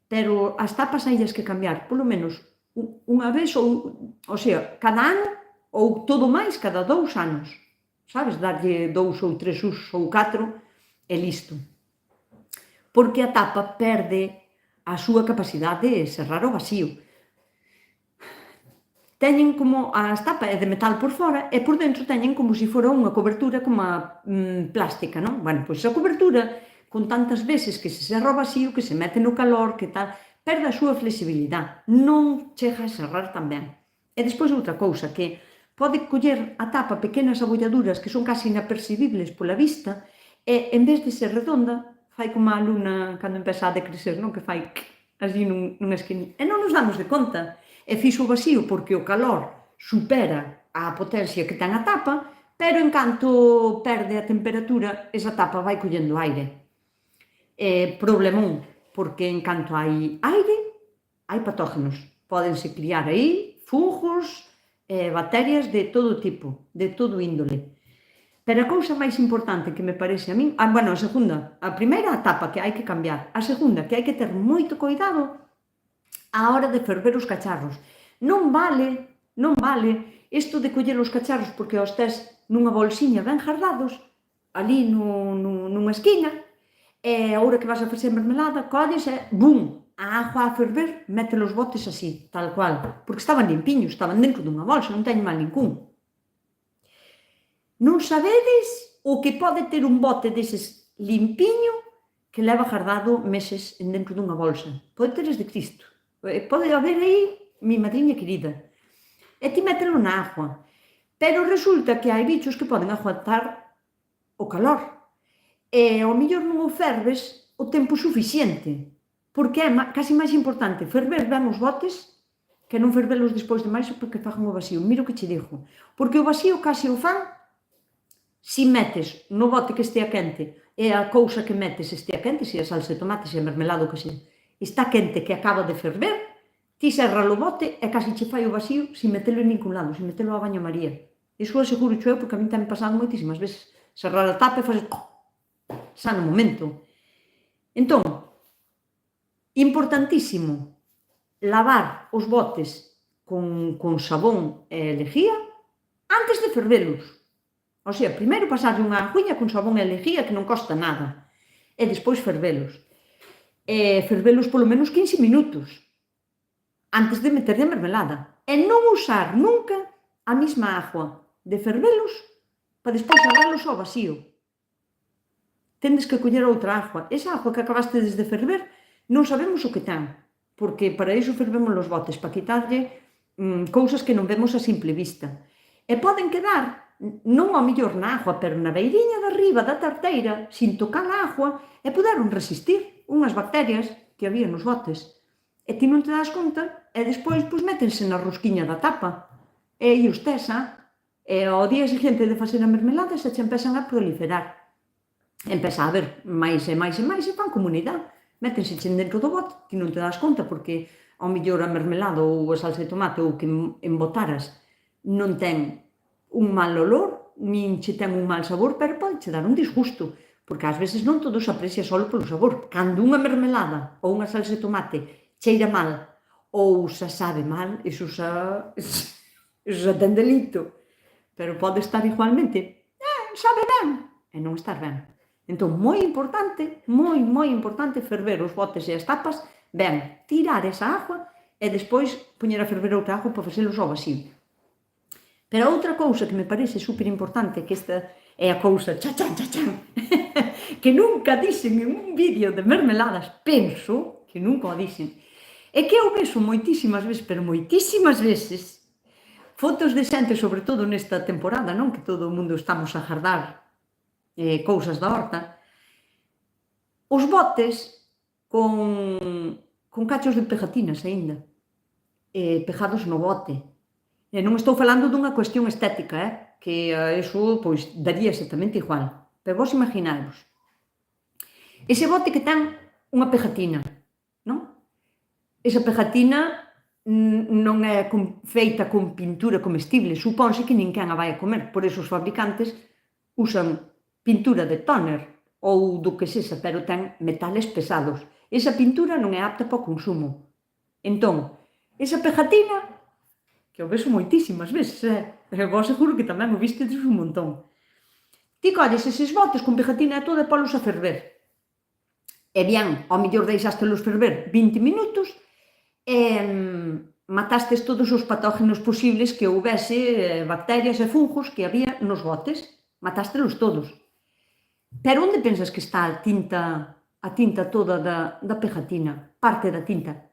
S1: pero as tapas haillas que cambiar, polo menos unha vez, ou sea, cada ano, ou todo máis cada 2 anos, sabes, darlle 2 ou 3 usos ou 4 e listo. Porque a tapa perde a súa capacidade de serrar o vacío. Teñen como, as tapas é de metal por fora e por dentro teñen como se fora unha cobertura como a plástica, non? Bueno, pois a cobertura, con tantas veces que se serra o vacío, que se mete no calor, que tal, perde a súa flexibilidade, non chega a serrar tan ben. E despois outra cousa, que pode coller a tapa pequenas abolladuras que son casi inapercibibles pola vista e, en vez de ser redonda, fai como a aluna cando empeza a decrecer, non? Que fai así nunha esquina. E non nos damos de conta. E fixo o vacío porque o calor supera a potencia que ten a tapa, pero en canto perde a temperatura, esa tapa vai collendo aire. Problemón, porque en canto hai aire, hai patógenos. Pódense criar aí fungos, bacterias de todo tipo, de todo índole. Pero a cousa máis importante que me parece a min, bueno, a segunda, a primeira a tapa que hai que cambiar, a segunda que hai que ter moito cuidado á hora de ferver os cacharros. Non vale isto de coller os cacharros porque os tes nunha bolsiña ben gardados, ali nunha esquina, e a hora que vas a facer mermelada, colles e, bum, a agua a ferver, mete os botes así, tal cual, porque estaban limpiños, estaban dentro dunha bolsa, non teñen mal ningún. Non sabedes o que pode ter un bote deses limpiño que leva gardado meses dentro dunha bolsa. Pode teres de Cristo. Pode haber aí mi madriña querida. E ti mételo na agua. Pero resulta que hai bichos que poden aguantar o calor. E ao mellor non o ferves o tempo suficiente. Porque é casi máis importante ferver ben os botes que non fervelos despois de máis porque fagan o vacío. Mira o que che digo. Porque o vacío casi o fan si metes no bote que estea quente e a cousa que metes estea quente, se a salsa de tomate, se a mermelado, que se está quente que acaba de ferver, ti serra o bote e casi che fai o vacío sin metelo en ningún lado, sin metelo a baño María. Iso aseguro eu porque a mí ten pasado moitísimas veces. Serrar a tapa e fazer xa no momento. Entón, importantísimo, lavar os botes con sabón e lejía antes de fervelos. O sea, primeiro pasarlle unha aguiña con sabón e lejía que non costa nada. E despois fervelos. E fervelos polo menos 15 minutos antes de meterlle a mermelada. E non usar nunca a mesma agua de fervelos para despois serralos ao vacío. Tendes que coller outra agua. Esa agua que acabaste de ferver non sabemos o que ten, porque para iso fervemos os botes, para quitarlle cousas que non vemos a simple vista. E poden quedar non ao mellor na agua, pero na beiriña de arriba da tarteira, sin tocar a agua, e poderon resistir unhas bacterias que había nos botes. E ti non te das conta, e despois métense na rosquiña da tapa. E aí os tes, e ao día seguinte de facer a mermelada se che empezan a proliferar. Empeza a haber máis e máis e máis e fan comunidade. Métense dentro do bote, ti non te das conta, porque ao mellor a mermelada ou a salsa de tomate ou que embotaras non ten un mal olor, nin che ten un mal sabor, pero pode che dar un disgusto, porque ás veces non todo se aprecia só polo sabor. Cando unha mermelada ou unha salsa de tomate cheira mal ou xa sabe mal, iso xa ten delito, pero pode estar igualmente, sabe ben, e non estar ben. Entón, moi importante ferver os botes e as tapas, ben, tirar esa agua e despois poñer a ferver outra agua para facelos ao vacío. Pero outra cousa que me parece super importante, que esta é a cousa que nunca dixen en un vídeo de mermeladas, penso que nunca o dixen, é que eu vexo moitísimas veces, pero moitísimas veces, fotos de xente, sobre todo nesta temporada, non? Que todo o mundo estamos a agardar cousas da horta, os botes con con cachos de pegatinas aínda, pegados no bote. E non estou falando dunha cuestión estética, que eso, pois, daría exactamente igual. Pero vos imaginarvos, ese bote que ten unha pegatina, non? Esa pegatina non é feita con pintura comestible, supónse que ninguén a vai a comer, por eso os fabricantes usan pintura de tóner ou do que sexa, pero ten metales pesados. Esa pintura non é apta para o consumo. Entón, esa pegatina, que o vexo moitísimas veces, vos seguro que tamén o vistedes un montón. Ti colles eses botes con pegatina e todo e polos a ferver. E bien, ao mellor deixástelos ferver 20 minutos e matastes todos os patógenos posibles que houvese, bacterias e fungos que había nos botes. Matástelos todos. Pero onde pensas que está a tinta toda da pegatina? Parte da tinta.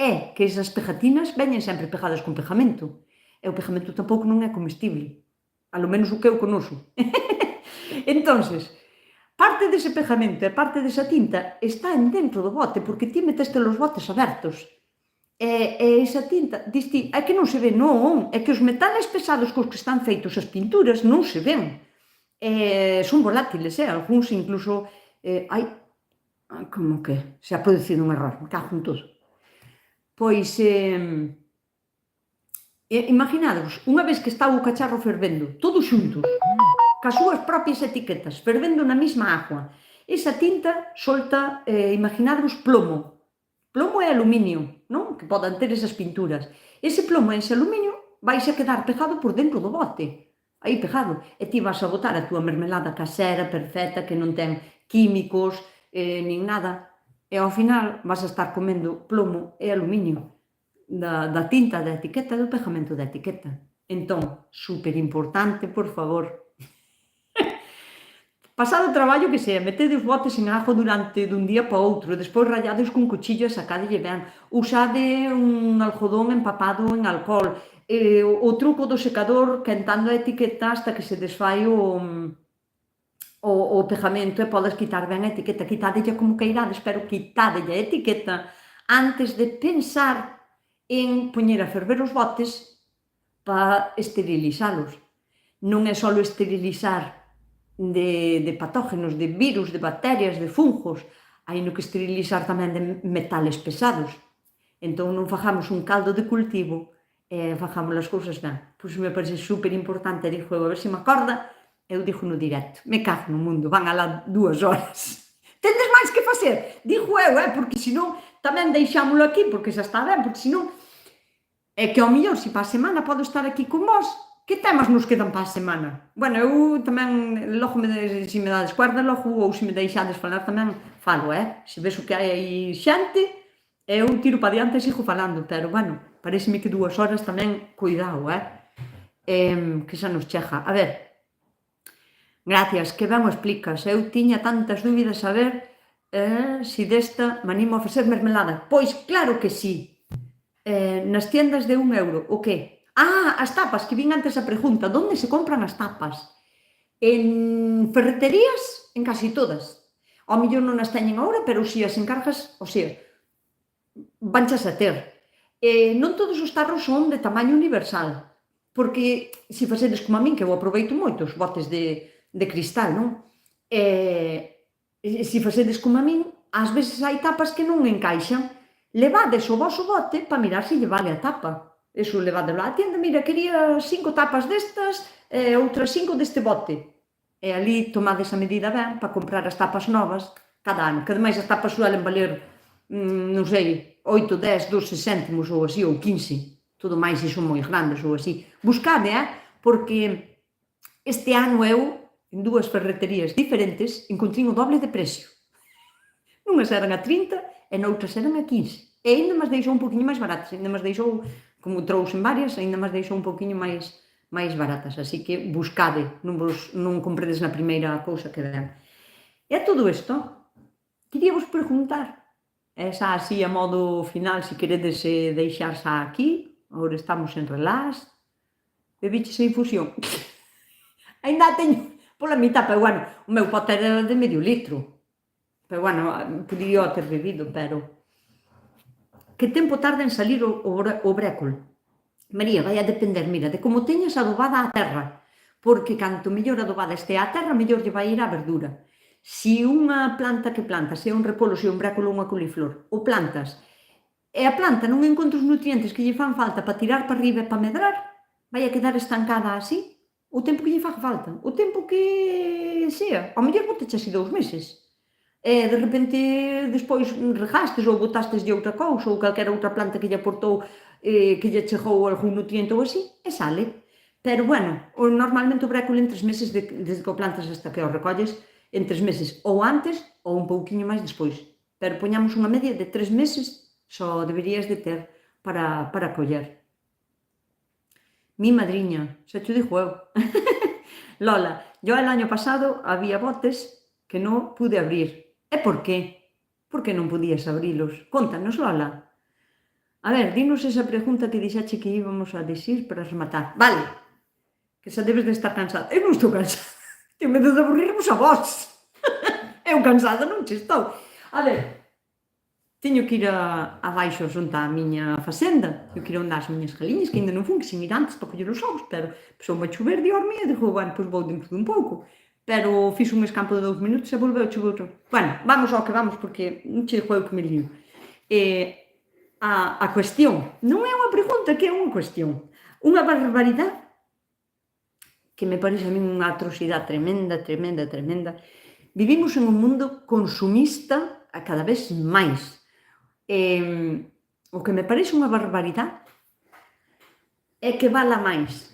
S1: É que esas pegatinas veñen sempre pegadas con pegamento. E o pegamento tampouco non é comestible. A lo menos o que eu conoso. Entonces, parte dese pegamento e parte desa tinta está dentro do bote, porque ti meteste os botes abertos. E esa tinta, diste, é que non se ve, non, é que os metales pesados cos que están feitos as pinturas non se ven. Son volátiles, algúns incluso, como que se ha producido un error, me cago en todo. Pois, imaginadvos, unha vez que está o cacharro fervendo, todos xuntos, cas súas propias etiquetas, fervendo na mesma agua, esa tinta solta, imaginadvos plomo. Plomo e aluminio, non? Que podan ter esas pinturas. Ese plomo e ese aluminio vais a quedar pegado por dentro do bote. Aí pegado. E ti vas a botar a túa mermelada casera, perfecta, que non ten químicos, nin nada. E ao final vas a estar comendo plomo e aluminio da tinta da etiqueta e do pegamento da etiqueta. Entón, super importante, por favor. Pasado o traballo que sea, metede os botes en agua durante dun día para outro, despois rallados cun cuchillo e sacadelle ben. Usade un algodón empapado en alcohol. O truco do secador quentando a etiqueta hasta que se desfai o pegamento e podes quitar ben a etiqueta. Quitadelle como queirades, pero quitadelle a etiqueta antes de pensar en poñer a ferver os botes para esterilizalos. Non é só esterilizar de patógenos, de virus, de bacterias, de fungos, hai no que esterilizar tamén de metales pesados. Entón non fagamos un caldo de cultivo e fagamos as cousas ben. Pois me parece super importante, dixo eu, a ver se me acorda, eu dixo no directo, me cago no mundo, van alá 2 horas. Tendes máis que facer? Dixo eu, porque senón tamén deixámolo aquí, porque xa está ben, porque senón é que ao mellor, se para a semana podo estar aquí con vos, que temas nos quedan para a semana? Bueno, eu tamén, logo se me dades cuerda, logo, ou se me deixades falar tamén, falo, Se vexo que hai aí xente, eu tiro para diante e sigo falando, pero, bueno, pareceme que 2 horas tamén, cuidado, que xa nos chega. A ver, gracias, que ben o explicas. Eu tiña tantas dúbidas a ver se desta me animo a facer mermelada. Pois claro que sí. Nas tiendas de 1 euro, o que? As tapas, que vin antes a pregunta. Onde se compran as tapas? En ferreterías, en casi todas. Ao mellor non as teñen agora, pero se as encargas, vanchas a ter. Non todos os tarros son de tamaño universal, porque se facedes como a min, que eu aproveito moito os botes de cristal, non? Se facedes como a min, ás veces hai tapas que non encaixan. Levades o voso bote para mirar se lle vale a tapa. Eso, levádelo á tienda, mira, quería 5 tapas destas e outras 5 deste bote. E ali tomades a medida ben para comprar as tapas novas cada ano, que ademais as tapas suelen valer, non sei, 8, 10, 12 céntimos ou así, ou 15. Todo máis se son moi grandes ou así. Buscade, porque este ano eu, en 2 ferreterías diferentes, encontrei o doble de precio. Unhas eran a 30 e noutras eran a 15. E ainda mas deixou un poquinho máis baratas, ainda mas deixou, como trouxen varias, ainda mas deixou un poquinho máis baratas. Así que buscade, non compredes na primeira cousa que den. E a todo isto, quería vos preguntar, xa así a modo final, se queredes deixar xa aquí, agora estamos en relax, bebiches a infusión. Ainda teño pola mitad, pero, bueno, o meu pote era de medio litro. Pero, bueno, podía ter bebido, pero que tempo tarda en salir o brécol? María, vai a depender, mira, de como teñas adobada a terra, porque canto mellor adobada este a terra, mellor lle vai ir a verdura. Si unha planta que plantas, se un repolo, se un brécolo ou unha coliflor, o plantas, e a planta non encontra os nutrientes que lle fan falta para tirar para arriba e para medrar, vai a quedar estancada así, o tempo que lle faga falta, o tempo que sea, ao mellor botache así 2 meses. E de repente despois regastes ou botastes outra cousa ou calquera outra planta que lle aportou que lle chegou algún nutriente ou así, e sale. Pero, bueno, normalmente o brécolo en 3 meses, desde que o plantas hasta que o recolles, en 3 meses, ou antes ou un pouquiño máis despois. Pero poñamos unha media de 3 meses, só deberías de ter para coller. Mi madriña, xa te dixo eu. Lola, yo el año pasado había botes que non pude abrir. E por qué? Por que non podías abrilos? Contanos, Lola. A ver, dinos esa pregunta que dixache que íbamos a dicir para rematar. Vale, que xa debes de estar cansada. Eu non estou cansada. Tenho medo de aburrirvos a vos. Eu cansada non che estou. A ver, teño que ir abaixo xunto á miña facenda. Eu quero andar as miñas galiñas, que ainda non fun, que sin ir antes para coller os ovos, pero empezou a chover de hormia e dixo, bueno, pois vou dentro de un pouco. Pero fiz un escampo de 2 minutos e volveu a chover outro. Bueno, vamos ao que vamos, porque non che dixo eu que me lío. A cuestión, non é unha pregunta, que é unha cuestión. Unha barbaridade que me parece a mí unha atrocidade tremenda, tremenda, tremenda. Vivimos en un mundo consumista a cada vez máis. O que me parece unha barbaridade é que vala máis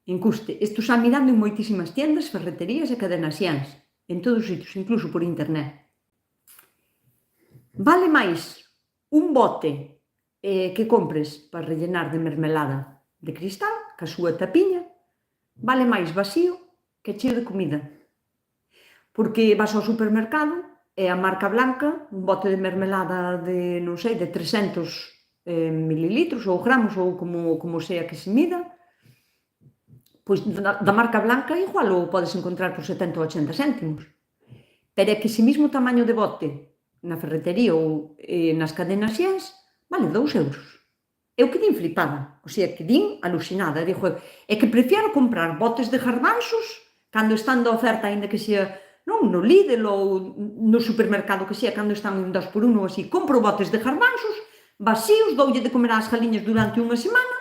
S1: en custe. Isto xa mirando en moitísimas tiendas, ferreterías e cadenas xians, en todos os sitios, incluso por internet. Vale máis un bote que compres para rellenar de mermelada de cristal, ca súa tapiña, vale máis vacío que cheo de comida. Porque vas ao supermercado e a marca blanca, un bote de mermelada de, non sei, de 300 mililitros ou gramos ou como sea que se mida, pois da marca blanca igual o podes encontrar por 70 ou 80 céntimos. Pero é que ese mismo tamaño de bote na ferretería ou nas cadenas xians vale 2 euros. Eu quedín flipada, o sea, quedín alucinada. Dixo, é que prefiero comprar botes de garbanzos cando están de oferta, aínda que sea non no Lidl ou no supermercado que sea, cando están un 2x1 ou así. Compro botes de garbanzos vacíos, doulle de comer ás galiñas durante unha semana,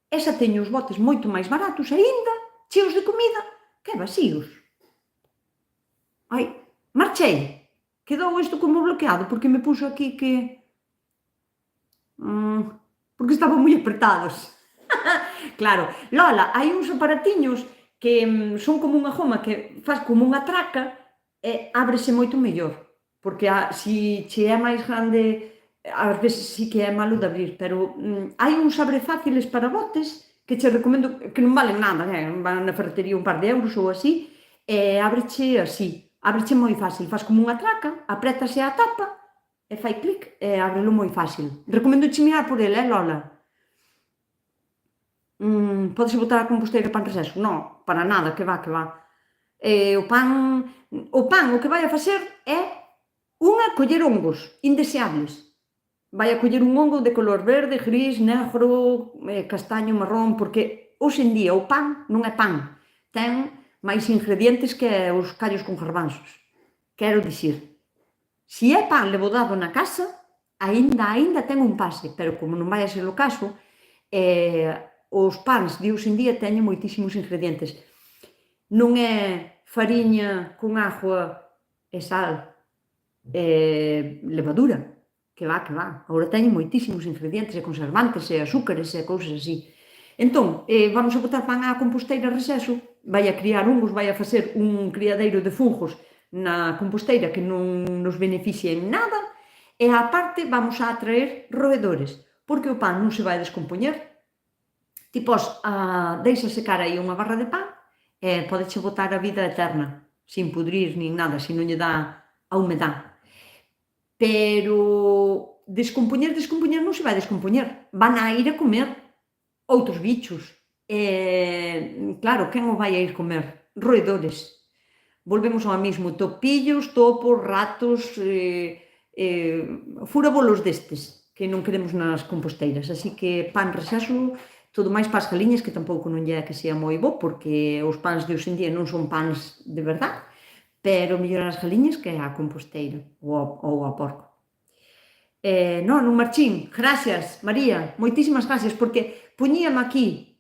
S1: e xa teño os botes moito máis baratos aínda, cheos de comida, que vacíos. Ai, marchei. Quedou isto como bloqueado, porque me puxo aquí que... porque estaban moi apretados. Claro, Lola, hai uns aparatiños que son como unha goma que faz como unha traca e ábrese moito mellor. Porque se che é máis grande, ás veces sí que é malo de abrir, pero hai uns abre fáciles para botes que che recomendo, que non valen nada, van na ferretería un par de euros ou así, e ábreche así. Ábreche moi fácil, faz como unha traca, apretas a tapa e fai clic e ábrelo moi fácil. Recomendo che mirar por ele, Lola? Podes botar a composteira pan receso? Non, para nada, que va, que va. O pan o que vai a facer é coller hongos indeseables. Vai a coller un hongo de color verde, gris, negro, castaño, marrón, porque hoxe en día o pan non é pan, ten máis ingredientes que os callos con garbanzos. Quero dicir, se é pan lebodado na casa, aínda ten un pase, pero como non vai a ser o caso, os pans de hoxe en día teñen moitísimos ingredientes. Non é fariña con agua e sal e levadura, que va, que va. Agora teñen moitísimos ingredientes e conservantes e azúcares e cousas así. Entón, vamos a botar pan á composteira receso, vai a criar hongos, vai a facer un criadeiro de fungos na composteira que non nos beneficia en nada, e á parte vamos a atraer roedores, porque o pan non se vai descompoñer. Ti deixa secar aí unha barra de pan e podeche botar a vida eterna, sin pudrir nin nada, se non lle dá a humedad. Pero descompoñer non se vai descompoñer, van a ir a comer outros bichos. Claro, quen o vai a ir comer? Roedores. Volvemos ao mismo, topillos, topos, ratos, furabolos destes que non queremos nas composteiras, así que pan rexaso, todo máis para as galiñas, que tampouco non lle é que sea moi bo, porque os pans de hoxe en día non son pans de verdad, pero mellor as galiñas que a composteira ou ao porco. Non, un marchín, gracias, María, moitísimas gracias, porque poñíame aquí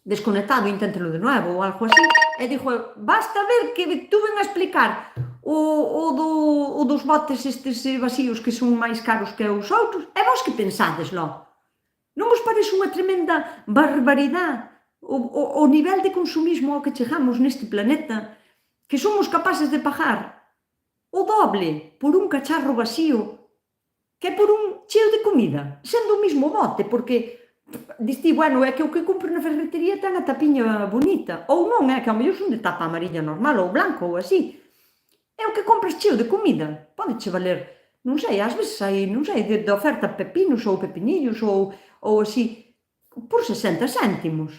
S1: desconectado, inténtelo de novo ou algo así, e dixo, basta ver que tú ven a explicar o dos botes estes vacíos que son máis caros que os outros, e vos que pensades, lo? Non vos parece unha tremenda barbaridade o nivel de consumismo ao que chegamos neste planeta, que somos capaces de pagar o doble por un cacharro vacío que por un cheo de comida, sendo o mismo bote, porque diste, bueno, é que o que compro na ferretería ten a tapiña bonita, ou non, é que ao mellor son de tapa amarilla normal, ou blanco, ou así. É o que compras cheo de comida, podeche valer, non sei, ás veces hai, non sei, de oferta pepinos ou pepinillos ou así, por 60 céntimos.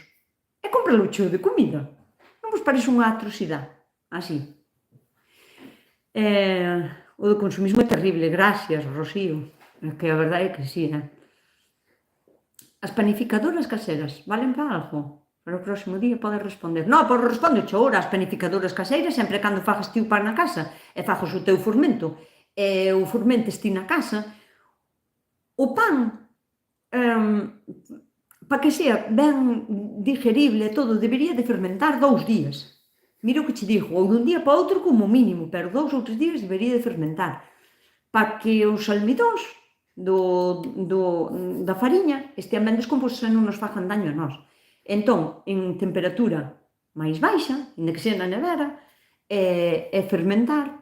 S1: E compralo cheo de comida. Non vos parece unha atrocidade? Así. O do consumismo é terrible, gracias, Rocío. É que a verdade é que sí, As panificadoras caseras valen para algo? Para o próximo día podes responder. Non, podes responder ahora, as panificadoras caseiras, sempre cando fagas ti o pan na casa e fagas o teu fermento e o fermentes ti na casa, o pan, para que sea ben digerible e todo, debería de fermentar 2 días. Mira o que che digo, ou dun día para outro como mínimo, pero 2 ou 3 días debería de fermentar, para que os almidóns da fariña estean ben descompostos e non nos fagan daño a nós. Entón, en temperatura máis baixa, inda que sea na nevera, e fermentar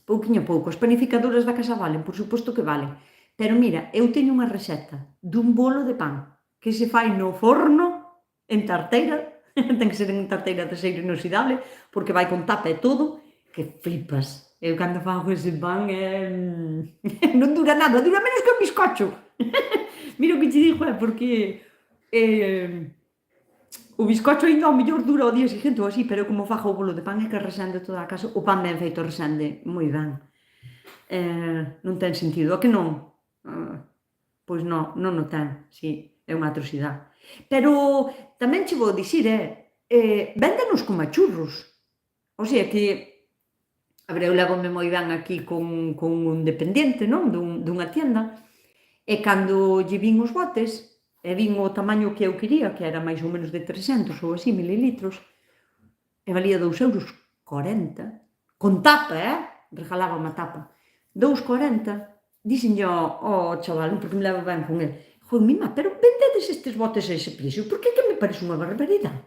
S1: pouquiño a pouco. As panificadoras da casa valen, por suposto que valen. Pero mira, eu teño unha receta dun bolo de pan que se fai no forno, en tarteira, ten que ser en tarteira de aceiro inoxidable, porque vai con tapa e todo, que flipas. Eu cando fago ese pan non dura nada, dura menos que un bizcocho. Mira o que te digo, porque o bizcocho ainda ao mellor dura o día seguinte ou así, pero como fago o bolo de pan é que resende toda a casa. O pan ben feito resende moi ben. Non ten sentido, a que non? Pois non o ten, si, é unha atrocidade. Pero tamén che vou dicir, véndenos como a churros. O sea que, a ver, eu levome moi ben aquí con un dependiente, non? Dunha tienda, e cando lle vin os botes, e vin o tamaño que eu quería, que era máis ou menos de 300 ou así mililitros, e valía 2,40 €, con tapa, regalaba unha tapa, 2,40 €, dixenlle ao chaval, porque me levo ben con el, joder, mima, pero vendedes estes botes a ese precio, porque que me parece unha barbaridade.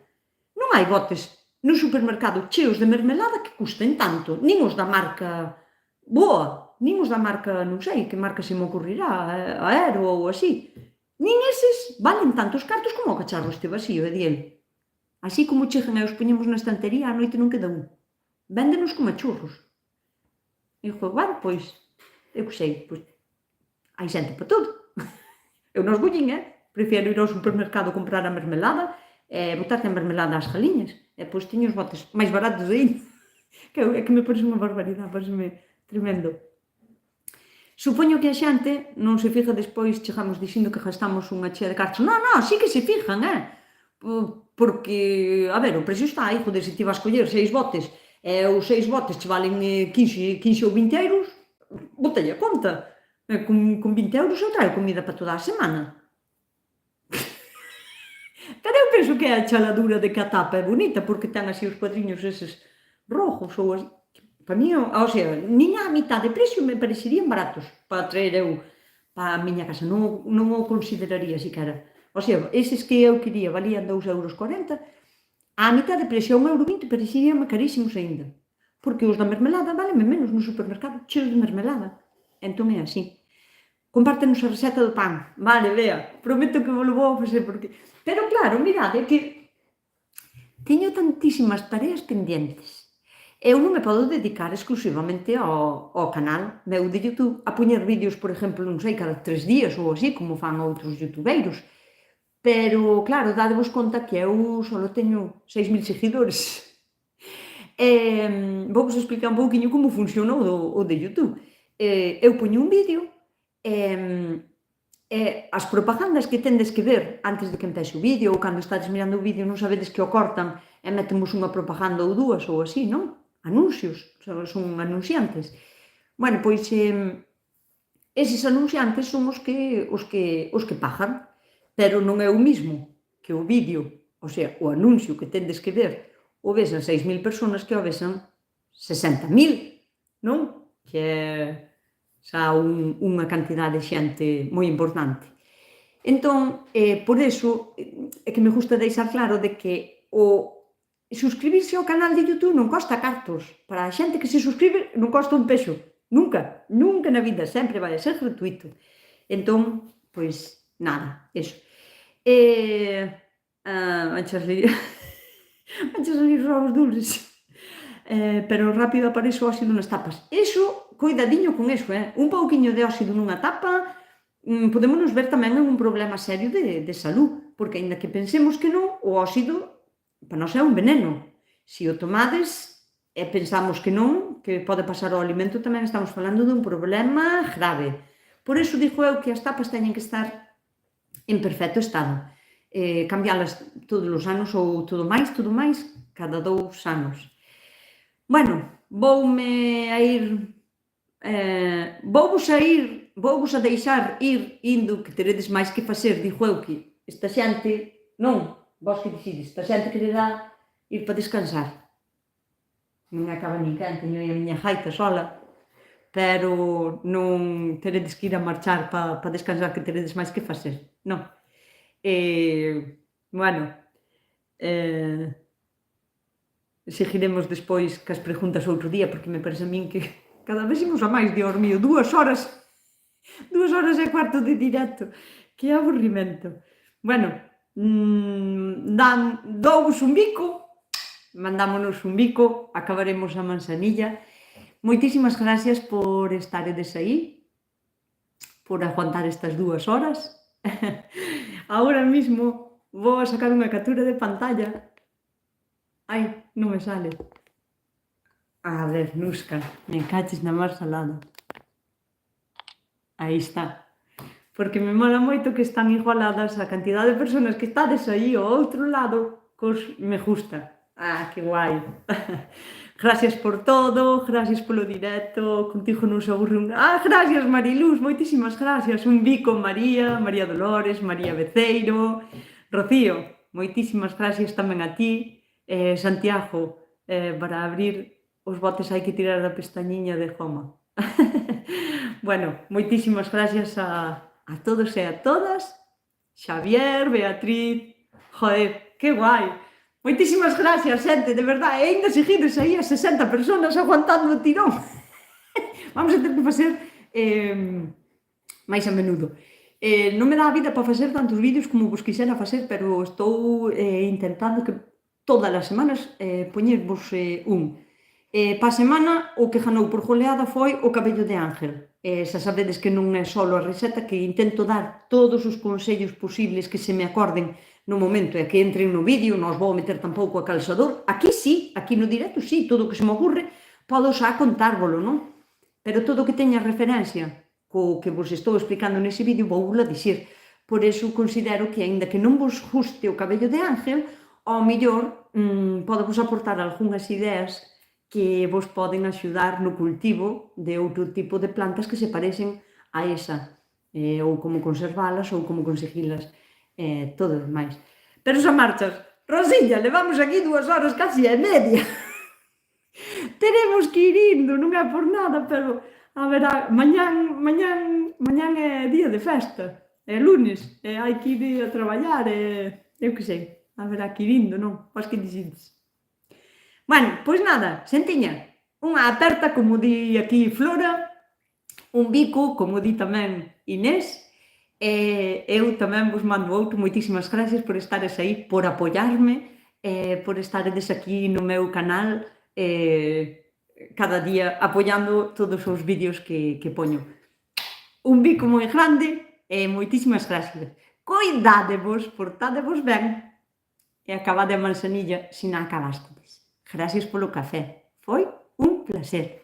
S1: Non hai botes no supermercado cheos de mermelada que custen tanto, nin os da marca boa, nin os da marca, non sei, que marca se me ocurrirá, Aero ou así, nin eses valen tantos cartos como o cacharro este vacío, di el. Así como chegan e os poñemos na estantería, a noite non queda un. Véndenos como a churros. E dixo, bueno, pois, eu que sei, pois, hai xente para todo. Eu non os bullín, prefiero ir ao supermercado a comprar a mermelada e botarte a mermelada ás galiñas. E pois tiño os botes máis baratos aí. É que me parece unha barbaridade, pareceme tremendo. Supoño que a xente non se fija despois, chegamos dicindo que gastamos unha chea de cartos. Non, sí que se fijan, porque, a ver, o precio está aí, joder, se ti vas coller 6 botes e os 6 botes che valen 15 ou 20 euros, botelle a conta. Con 20 euros eu traio comida para toda a semana. Pero eu penso que é a chaladura de que a tapa é bonita, porque ten así os cuadriños eses rojos ou así. Para mí, o sea, nin a mitad de precio me parecerían baratos para traer eu para a miña casa, non o consideraría siquera. O sea, eses que eu quería valían 2,40 €, a mitad de precio, a 1,20 € pareceríanme carísimos aínda, porque os da mermelada valenme menos no supermercado, cheos de mermelada. Entón é así. Compártenos a receta do pan. Vale, Bea, prometo que vos lo vou facer porque... Pero claro, mirad, é que teño tantísimas tareas pendientes. Eu non me podo dedicar exclusivamente ao canal meu de YouTube a poñer vídeos, por exemplo, non sei, cada 3 días ou así, como fan outros youtubeiros. Pero, claro, dadevos conta que eu só teño 6.000 seguidores. Vou-vos explicar un pouquiño como funciona o de YouTube. Eu poño un vídeo, as propagandas que tendes que ver antes de que empece o vídeo, ou cando estades mirando o vídeo non sabedes que o cortan e metenvos unha propaganda ou dúas ou así, non? Anuncios, son anunciantes. Bueno, pois eses anunciantes son os que pagan, pero non é o mismo que o vídeo, o sea, o anuncio que tendes que ver o vexan 6.000 persoas que o vexan 60.000, non? Que é xa unha cantidade de xente moi importante. Entón, por iso, é que me gusta deixar claro de que o suscribirse ao canal de YouTube non costa cartos. Para a xente que se suscribe non costa un peso. Nunca, nunca na vida, sempre vai a ser gratuito. Entón, pois, nada, eso. Vanche salir os ovos dulces. Pero rápido aparece o óxido nas tapas. Iso, coidadiño con iso, un pouquiño de óxido nunha tapa, podémonos ver tamén en un problema serio de salud, porque aínda que pensemos que non, o óxido para nós é un veneno. Se o tomades e pensamos que non, que pode pasar ao alimento, tamén estamos falando dun problema grave. Por iso digo eu que as tapas teñen que estar en perfecto estado. Cambiálas todos os anos ou todo máis, cada 2 anos. Bueno, voume a ir, vouvos a deixar ir indo, que teredes máis que facer, digo eu que esta xente, non, vos que dicides, esta xente quererá ir para descansar. Non me acaba ninguén, teño aí a miña gaita sola, pero non teredes que ir a marchar para descansar, que teredes máis que facer, non. Bueno, seguiremos despois cas preguntas outro día, porque me parece a min que cada vez imos a máis, Dios mío, 2 horas e cuarto de directo, que aburrimento. Bueno, douvos un bico, mandámonos un bico, acabaremos a manzanilla. Moitísimas gracias por estaredes aí, por aguantar estas 2 horas. Ahora mismo vou a sacar unha captura de pantalla. Ai, non me sale. A ver, Nusca, me caches na mar salada. Aí está. Porque me mola moito que están igualadas a cantidade de persoas que estades aí ao outro lado cos me gusta. Que guai. Gracias por todo, gracias polo directo, contigo non se aburre un... gracias Mariluz, moitísimas gracias. Un bico María Dolores, María Beceiro, Rocío, moitísimas gracias tamén a ti. Santiago, para abrir os botes hai que tirar a pestañiña de goma. Bueno, moitísimas gracias a todos e a todas. Xavier, Beatriz, joder, que guai. Moitísimas gracias, xente, de verdade, e ainda seguides aí a 60 persoas aguantando o tirón. Vamos a ter que facer máis a menudo. Non me dá a vida para facer tantos vídeos como vos quixera facer, pero estou intentando que todas as semanas poñervos un. Pa semana o que ganou por goleada foi o cabello de Ángel. Xa sabedes que non é só a receta, que intento dar todos os consellos posibles que se me acorden no momento e que entren no vídeo, non os vou meter tampouco a calzador. Aquí sí, aquí no directo sí, todo o que se me ocurre podo xa contárvolo, non? Pero todo o que teña referencia co que vos estou explicando nese vídeo vou vos dicir. Por iso considero que, aínda que non vos guste o cabello de Ángel, ao mellor podo vos aportar algunhas ideas que vos poden axudar no cultivo de outro tipo de plantas que se parecen a esa, ou como conservalas ou como conseguilas, todo demais. Pero xa marchas, Rosilla, levamos aquí 2 horas casi e media. Teremos que ir indo, non é por nada, pero a ver, mañán é día de festa, é lunes, e hai que ir a traballar, eu que sei, haberá que ir indo, non? Vos que dicides? Bueno, pois nada, xentiña, unha aperta, como di aquí Flora, un bico, como di tamén Inés, e eu tamén vos mando outro. Moitísimas gracias por estares aí, por apoiarme, por estaredes aquí no meu canal, cada día apoiando todos os vídeos que poño. Un bico moi grande e moitísimas gracias. Coidádevos, portádevos ben e acabade a manzanilla se non acabastedes. Gracias polo café. Foi un placer.